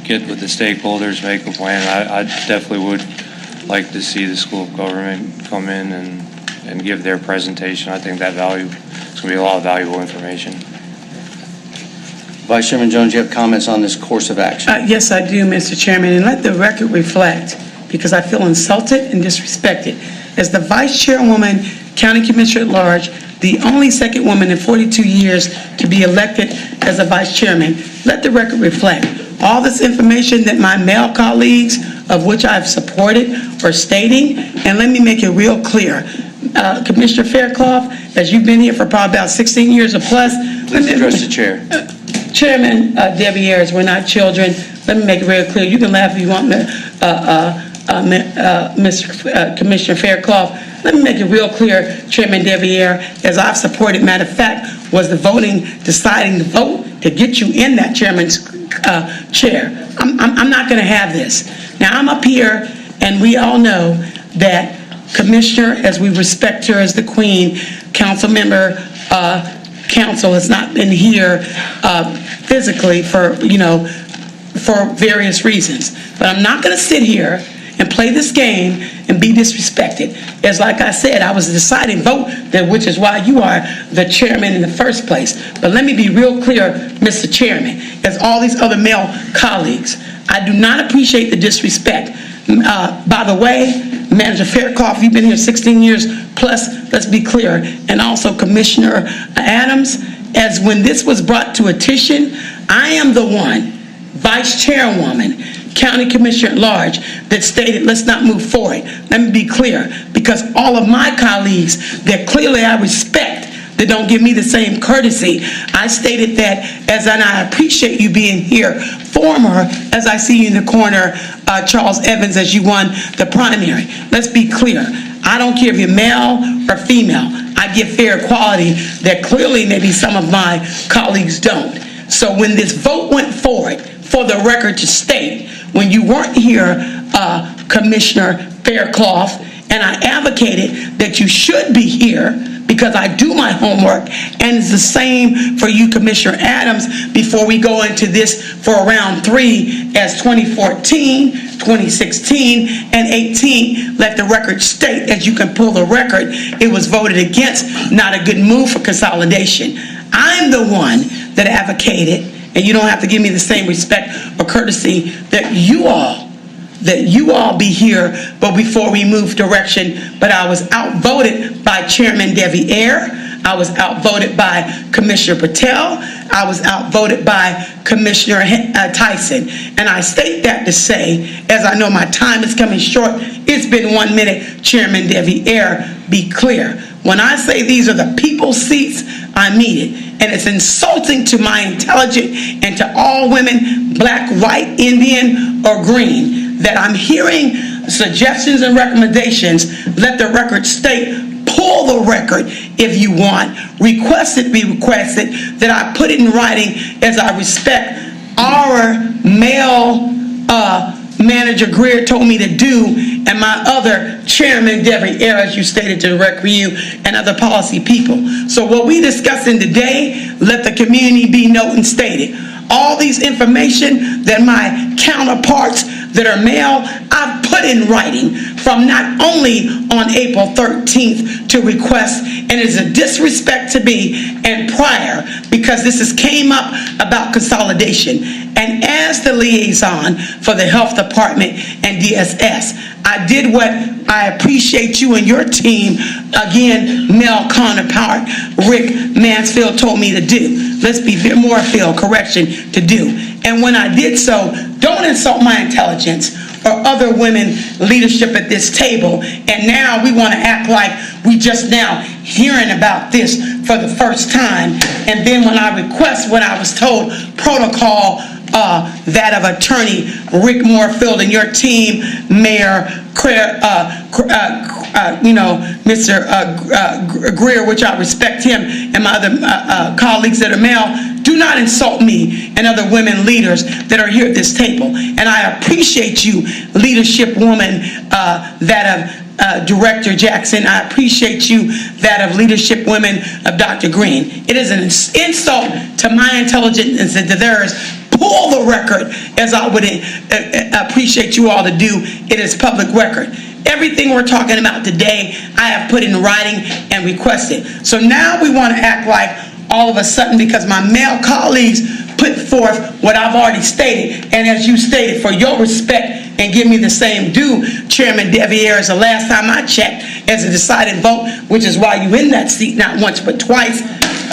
get with the stakeholders, make a plan. I definitely would like to see the school of government come in and give their presentation. I think that it's going to be a lot of valuable information. Vice Chairman Jones, you have comments on this course of action? Yes, I do, Mr. Chairman, and let the record reflect, because I feel insulted and disrespected. As the Vice Chairwoman, County Commissioner at Large, the only second woman in 42 years to be elected as a Vice Chairman, let the record reflect. All this information that my male colleagues, of which I've supported, are stating, and let me make it real clear. Commissioner Fairclough, as you've been here for probably about 16 years or plus. Please address the chair. Chairman Debbie Ayers, we're not children. Let me make it real clear. You can laugh if you want, Mr. Commissioner Fairclough. Let me make it real clear, Chairman Debbie Ayers, as I've supported, matter of fact, was the deciding to vote to get you in that chairman's chair. I'm not going to have this. Now, I'm up here, and we all know that Commissioner, as we respect her as the Queen, council member, council has not been here physically for various reasons. But I'm not going to sit here and play this game and be disrespected. As like I said, I was the deciding vote, which is why you are the chairman in the first place. But let me be real clear, Mr. Chairman, as all these other male colleagues, I do not appreciate the disrespect. By the way, Manager Fairclough, you've been here 16 years plus, let's be clear, and also Commissioner Adams, as when this was brought to attention, I am the one, Vice Chairwoman, County Commissioner at Large, that stated, let's not move forward. Let me be clear, because all of my colleagues that clearly I respect, that don't give me the same courtesy, I stated that, and I appreciate you being here, former, as I see you in the corner, Charles Evans, as you won the primary. Let's be clear. I don't care if you're male or female. I give fair equality that clearly maybe some of my colleagues don't. So when this vote went forward, for the record to state, when you weren't here, Commissioner Fairclough, and I advocated that you should be here because I do my homework, and it's the same for you, Commissioner Adams, before we go into this for round 3 as 2014, 2016, and 18. Let the record state, as you can pull the record, it was voted against, not a good move for consolidation. I'm the one that advocated, and you don't have to give me the same respect or courtesy that you all be here, but before we move direction, but I was outvoted by Chairman Debbie Ayers, I was outvoted by Commissioner Patel, I was outvoted by Commissioner Tyson, and I state that to say, as I know my time is coming short, it's been 1 minute, Chairman Debbie Ayers, be clear. When I say these are the people's seats, I mean it. And it's insulting to my intelligence and to all women, black, white, Indian, or green, that I'm hearing suggestions and recommendations. Let the record state, pull the record if you want, request it be requested, that I put it in writing as I respect our male Manager Greer told me to do, and my other Chairman Debbie Ayers, you stated to direct you, and other policy people. So what we discussing today, let the community be known and stated. All these information that my counterparts that are male, I've put in writing from not only on April 13th to request, and it's a disrespect to me and prior, because this has came up about consolidation. And as the liaison for the Health Department and DSS, I did what I appreciate you and your team, again, male counterpart, Rick Mansfield told me to do. Let's be Moorfield, correction, to do. And when I did so, don't insult my intelligence or other women leadership at this table. And now we want to act like we just now hearing about this for the first time. And then when I was told protocol that of Attorney Rick Moorfield and your team, Mayor Mr. Greer, which I respect him, and my other colleagues that are male, do not insult me and other women leaders that are here at this table. And I appreciate you, leadership woman, that of Director Jackson. I appreciate you, that of leadership women of Dr. Green. It is an insult to my intelligence and to theirs. Pull the record, as I would appreciate you all to do. It is public record. Everything we're talking about today, I have put in writing and requested. So now we want to act like all of a sudden, because my male colleagues put forth what I've already stated, and as you stated, for your respect and give me the same due, Chairman Devier, the last time I checked, as a decided vote, which is why you're in that seat not once but twice,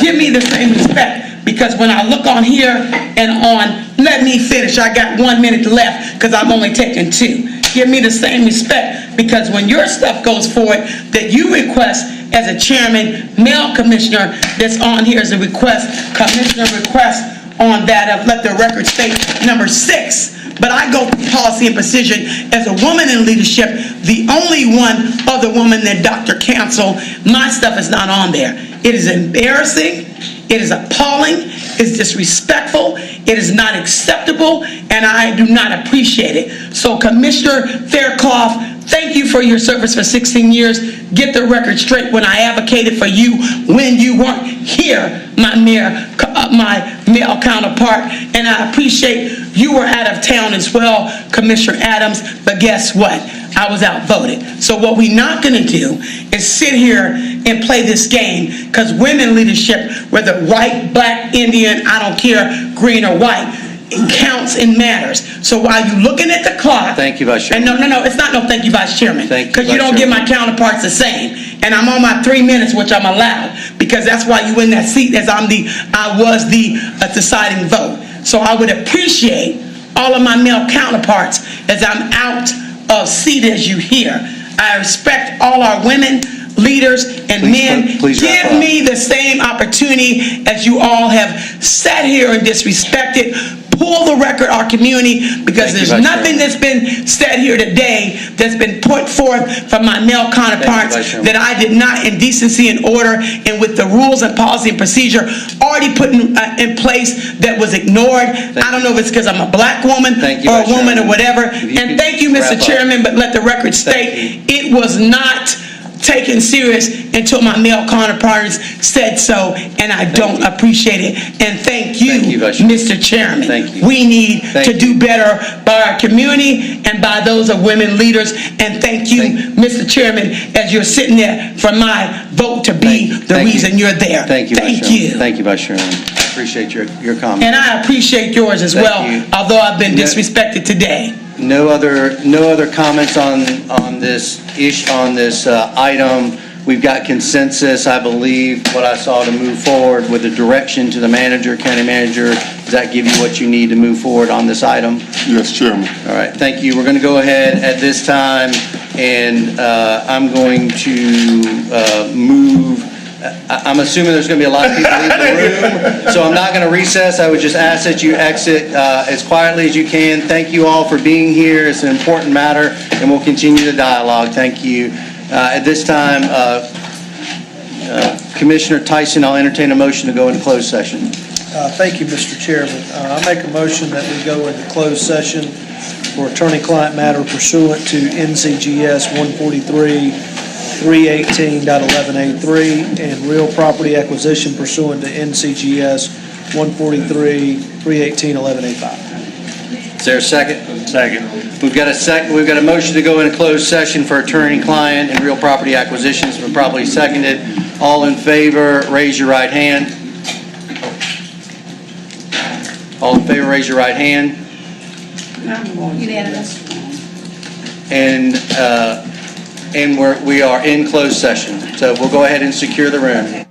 give me the same respect, because when I look on here and on, let me finish, I got 1 minute left, because I've only taken 2. Give me the same respect, because when your stuff goes forward that you request as a chairman, male commissioner, that's on here as a request, commissioner request on that of, let the record state, number 6. But I go through policy and precision as a woman in leadership, the only one other woman than Dr. Cancel. My stuff is not on there. It is embarrassing. It is appalling. It's disrespectful. It is not acceptable, and I do not appreciate it. So, Commissioner Fairclough, thank you for your service for 16 years. Get the record straight. When I advocated for you when you weren't here, my male counterpart, and I appreciate you were out of town as well, Commissioner Adams, but guess what? I was outvoted. So what we're not going to do is sit here and play this game, because women leadership, whether white, black, Indian, I don't care, green or white, it counts and matters. So while you're looking at the clock... Thank you, Vice Chairman. And no, it's not no thank you, Vice Chairman. Thank you, because you Vice don't give Chairman. my counterparts the same. And I'm on my 3 minutes, which I'm allowed, because that's why you in that seat, as I was the deciding vote. So I would appreciate all of my male counterparts as I'm out of seat as you hear. I respect all our women leaders and men. Please wrap give up. me the same opportunity as you all have sat here and disrespected. Pull the record, our community, because Thank you, there's Vice nothing Chairman. that's been said here today that's been put forth from my male counterparts Vice Chairman. that I did not, in decency and order and with the rules and policy and procedure already put in place, that was ignored. I don't know if it's because I'm a black woman Thank you, or a Vice woman Chairman. or whatever. If you And could thank you, wrap Mr. up. Chairman, but let the record state it was not taken serious until my male counterparts said so, and I don't appreciate it. And thank you, Vice Chairman. Mr. Chairman. Thank you. We need Thank to you. do better by our community and by those of women leaders. And thank you, Mr. Chairman, as you're sitting there for my vote to be the Thank you. reason you're there. Thank you, Vice Thank Chairman. you. Thank you, Vice Chairman. I appreciate your comment. And I appreciate yours as Thank well, you. although I've been No- disrespected today. No other comments on this item. We've got consensus, I believe, what I saw to move forward with the direction to the manager, county manager. Does that give you what you need to move forward on this item? Yes, Chairman. All right, thank you. We're going to go ahead at this time, and I'm going to move. I'm assuming there's going to be a lot of people leaving the room, so I'm not going to recess. I would just ask that you exit as quietly as you can. Thank you all for being here. It's an important matter, and we'll continue the dialogue. Thank you. At this time, Commissioner Tyson, I'll entertain a motion to go into closed session. Thank you, Mr. Chairman. I make a motion that we go into closed session for attorney-client matter pursuant to NCGS 143.318.11A3 and real property acquisition pursuant to NCGS 143.318.11A5. Is there a second? Second. We've got a motion to go into closed session for attorney-client and real property acquisitions. Been properly seconded. All in favor, raise your right hand. All in favor, raise your right hand. Unanimous. And we are in closed session. So we'll go ahead and secure the room.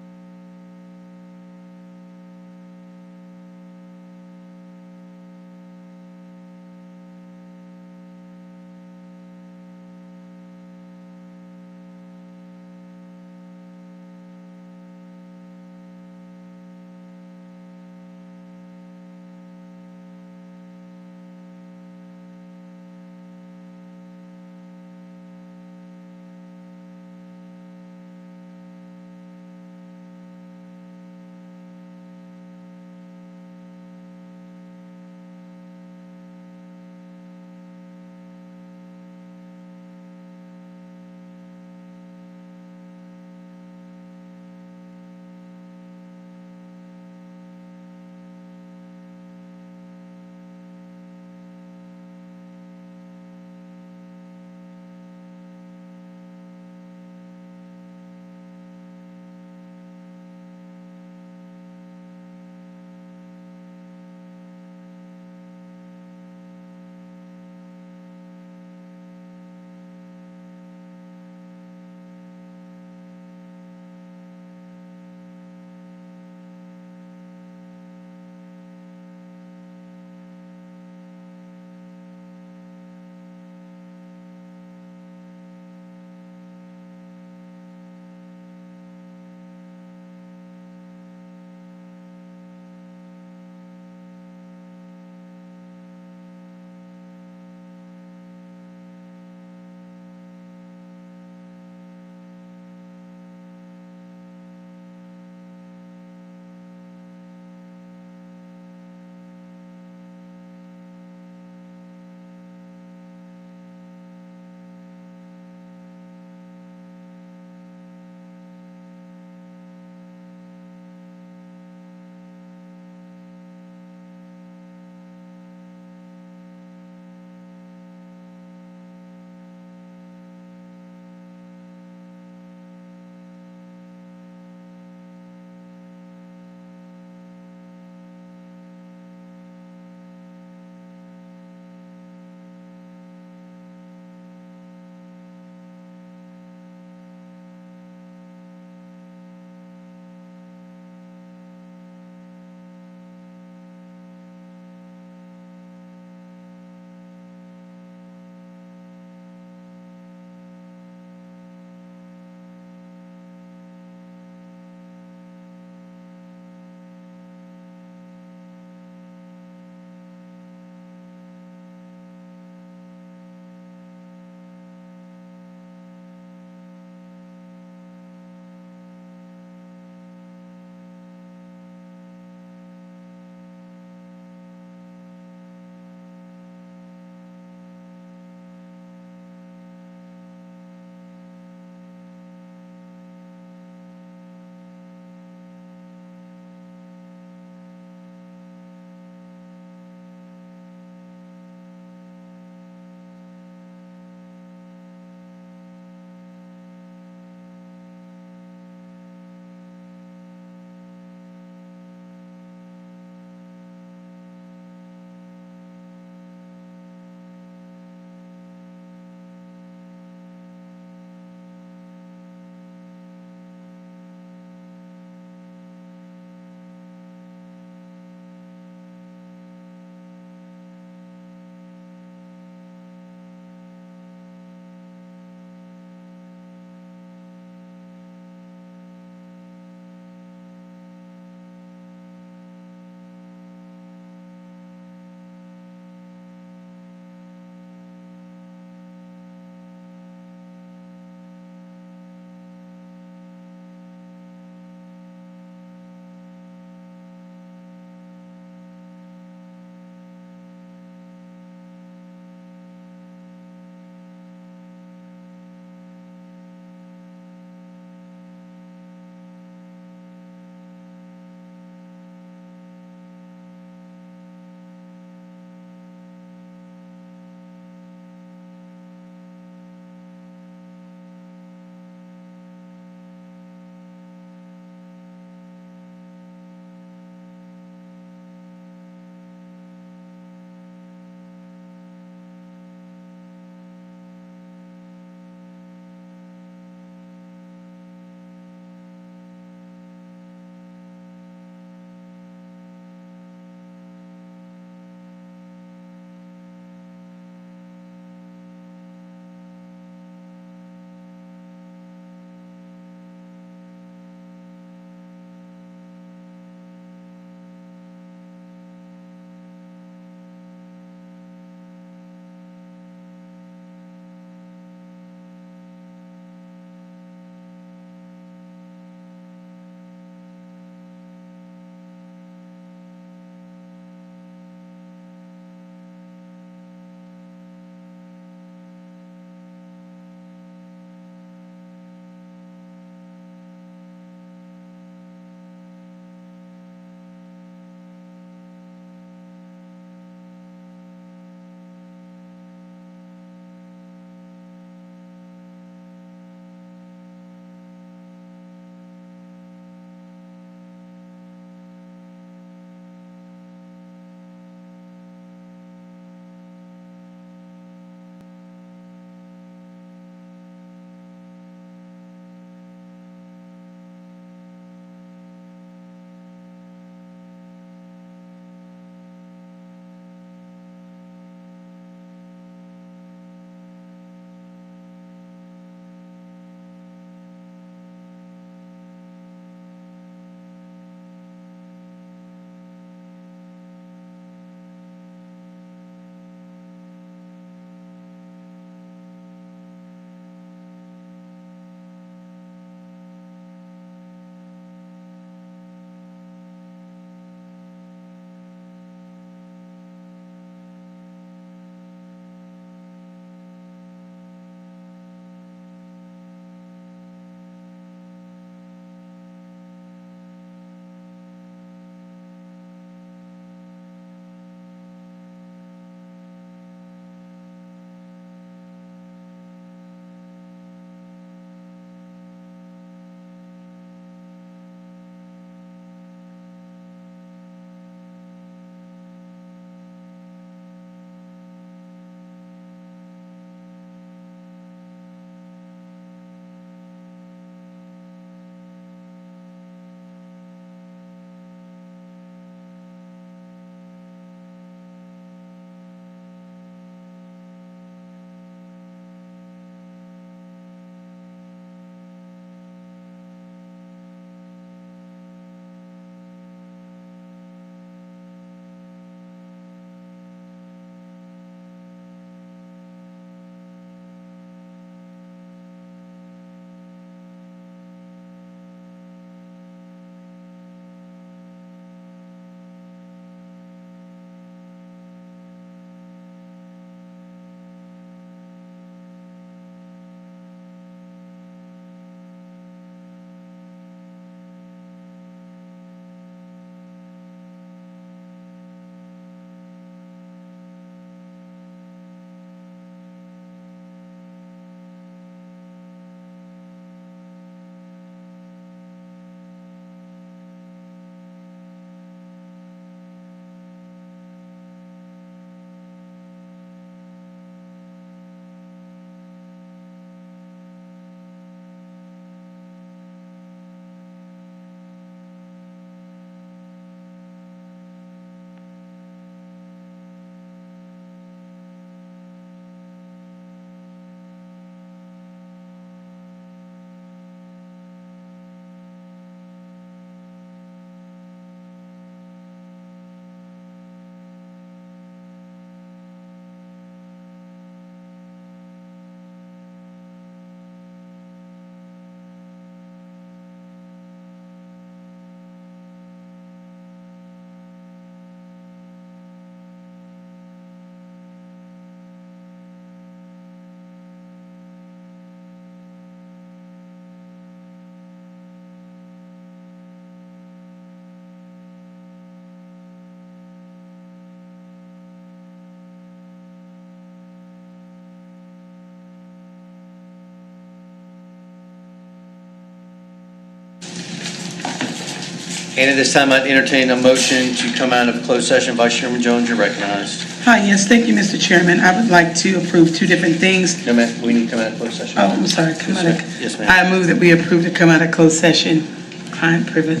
And at this time, I'd entertain a motion to come out of closed session. Vice Chairman Jones, you're recognized. Hi, yes, thank you, Mr. Chairman. I would like to approve two different things. No, ma'am, we need to come out of closed session. Oh, I'm sorry, come out of. Yes, ma'am. I move that we approve to come out of closed session, client private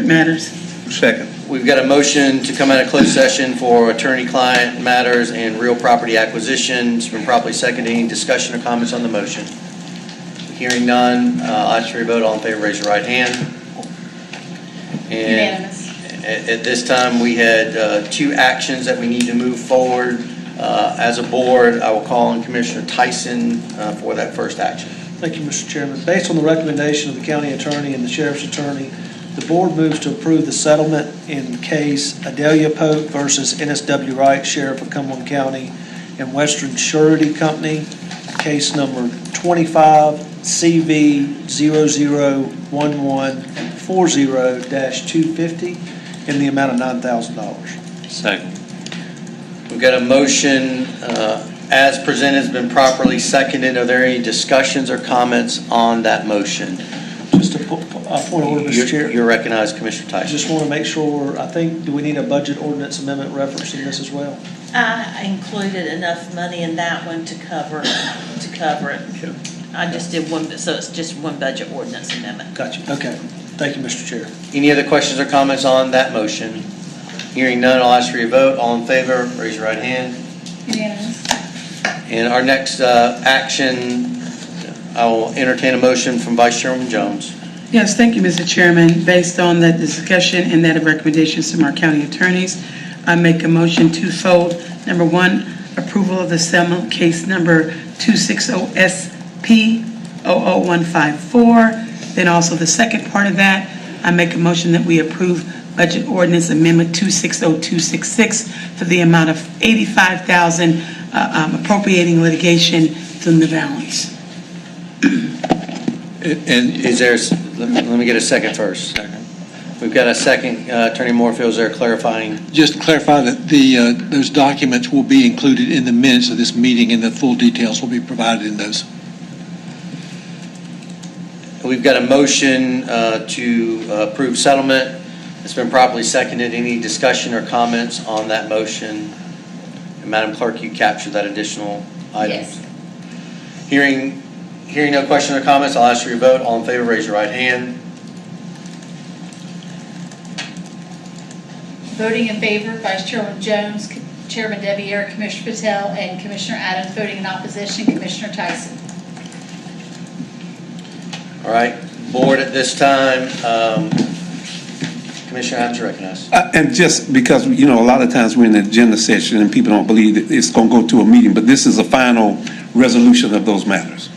matters. Second. We've got a motion to come out of closed session for attorney-client matters and real property acquisition. It's been properly seconded. Any discussion or comments on the motion? Hearing none, I'll ask for your vote. All in favor, raise your right hand. And Unanimous. at this time, we had two actions that we need to move forward. As a board, I will call on Commissioner Tyson for that first action. Thank you, Mr. Chairman. Based on the recommendation of the county attorney and the sheriff's attorney, the board moves to approve the settlement in case Adelia Pope versus NSW Wright, Sheriff of Cumberland County, and Western Surety Company, case number 25CV001140-250 in the amount of $9,000. Second. We've got a motion as presented, has been properly seconded. Are there any discussions or comments on that motion? Just a point of order, Mr. Chair. You're recognized, Commissioner I Tyson. just want to make sure, do we need a budget ordinance amendment referencing this as well? I included enough money in that one to cover it. I just did one, so it's just one budget ordinance amendment. Gotcha. Okay. Thank you, Mr. Chair. Any other questions or comments on that motion? Hearing none, I'll ask for your vote. All in favor, raise your right hand. Unanimous. And our next action, I will entertain a motion from Vice Chairman Jones. Yes, thank you, Mr. Chairman. Based on the discussion and that of recommendations from our county attorneys, I make a motion twofold. Number one, approval of the settlement case number 260SP00154. Then also the second part of that, I make a motion that we approve Budget Ordinance Amendment 260266 for the amount of $85,000 appropriating litigation from the balance. And Is there, let me get a second first. Second. We've got a second. Attorney Moorfield, is there clarifying? just to clarify that those documents will be included in the minutes of this meeting, and the full details will be provided in those. We've got a motion to approve settlement. It's been properly seconded. Any discussion or comments on that motion? And Madam Clerk, you captured that additional item? Yes. Hearing no question or comments, I'll ask for your vote. All in favor, raise your right hand. Voting in favor, Vice Chairman Jones, Chairman Deviere, Commissioner Patel, and Commissioner Adams. Voting in opposition, Commissioner Tyson. All right, board at this time, Commissioner Adams, you recognized. And just because, a lot of times we're in the agenda session and people don't believe that it's going to go to a meeting, but this is a final resolution of those matters.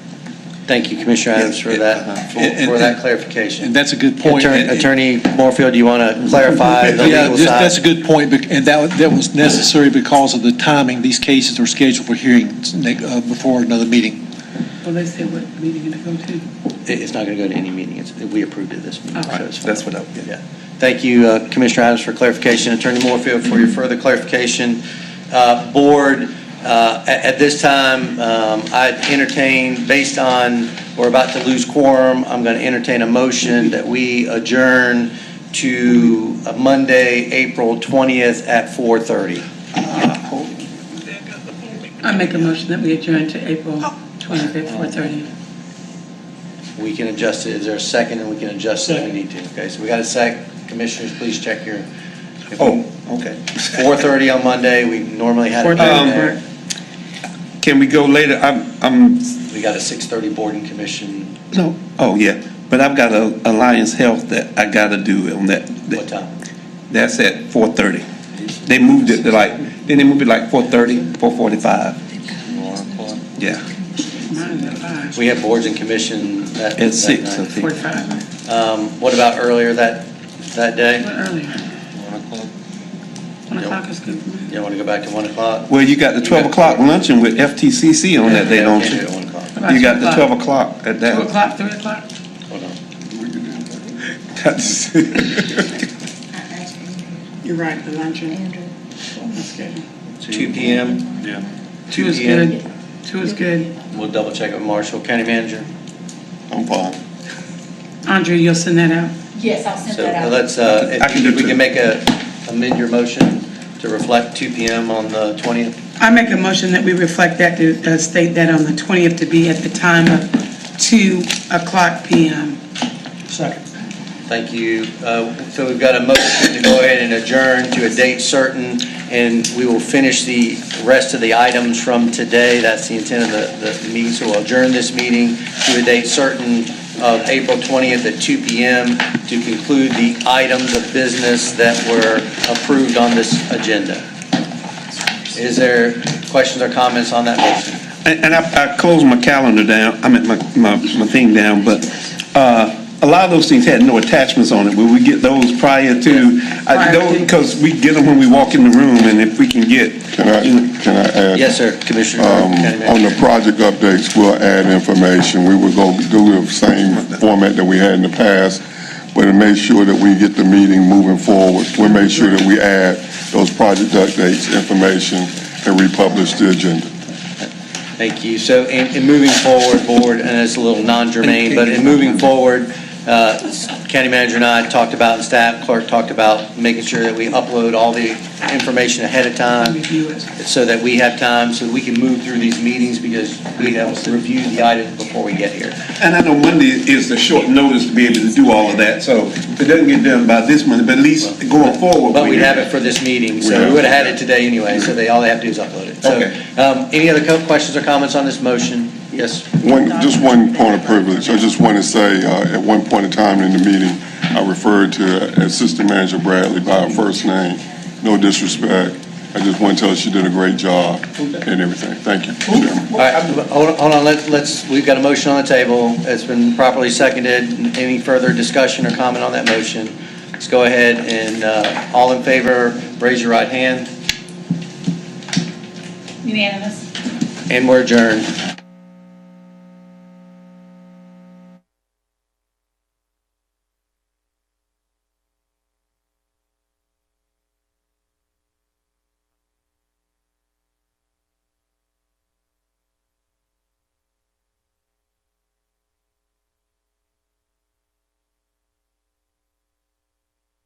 Thank you, Commissioner Adams, for that, for that clarification. And that's a good point. Attorney Moorfield, do you want to clarify the Yeah, legal side? that's a good point, and that was necessary because of the timing. These cases are scheduled for hearing before another meeting. Well, they say what meeting to go to? It's not going to go to any meeting. We approved it this meeting. Okay. So it's fine. That's what I, Yeah. Thank you, Commissioner Adams, for clarification. Attorney Moorfield, for your further clarification. Board, at this time, I'd entertain, based on we're about to lose quorum, I'm going to entertain a motion that we adjourn to Monday, April 20th at 4:30. I make a motion that we adjourn to April 20th at 4:30. We can adjust it. Is there a second? And we can adjust it if we need to. Okay, so we got a sec. Commissioners, please check your. okay. 4:30 on Monday. We normally had it. 4:30. Can we go later? We got a 6:30 board and commission. No, oh, yeah, but I've got a Alliance Health that I got to do on that. What time? That's at 4:30. They moved it to didn't they move it like 4:30, 4:45? Yeah. We have boards and commission that. At 6, I night. think. 45. What about earlier that day? What earlier? 1 o'clock is good for me. You want to go back to 1 o'clock? Well, you got the 12 o'clock luncheon with FTCC on that day, Yeah, don't we can't you? do it at 1 o'clock. What about You got 2 the 12 o'clock at 2 that. o'clock, 3 o'clock? Hold on. You're right, the luncheon. That's good. 2 p.m. Yeah. 2 is good. 2 is good. We'll double check with Marshall, County Manager. I'm fine. Andre, you'll send that out? Yes, I'll send So that out. let's, I can do if we two. can make amend your motion to reflect 2 PM on the 20th. I make a motion that we reflect that, to state that on the 20th to be at the time of 2:00 PM. Second. Thank you. So we've got a motion to go ahead and adjourn to a date certain, and we will finish the rest of the items from today. That's the intent of the meeting. So we'll adjourn this meeting to a date certain of April 20th at 2 PM to conclude the items of business that were approved on this agenda. Is there questions or comments on that motion? And I closed my calendar down, I mean, my thing down, but a lot of those things had no attachments on it. Will we get those prior to, because we get them when we walk in the room, and if we can get. Can I add? Yes, sir, Commissioner. On the project updates, we'll add information. We will go do the same format that we had in the past, but to make sure that we get the meeting moving forward, we'll make sure that we add those project updates, information, and republish the agenda. Thank you. So in moving forward, Board, and it's a little non-germane, but in moving forward, County Manager and I talked about, and staff clerk talked about making sure that we upload all the information ahead of time so that we have time, so we can move through these meetings because we have to review the items before we get here. And I know Monday is the short notice to be able to do all of that, so if it doesn't get done by this Monday, but at least going forward. But we have it for this meeting, so we would have had it today anyway, so all they have to do is upload it. So, Okay. any other questions or comments on this motion? Yes? Just one point of privilege. I just want to say, at one point in time in the meeting, I referred to Assistant Manager Bradley by her first name. No disrespect. I just want to tell her she did a great job and everything. Thank you, Chairman. All right, hold on, let's, we've got a motion on the table. It's been properly seconded. Any further discussion or comment on that motion? Let's go ahead and, all in favor, raise your right hand, Unanimous. and we're adjourned.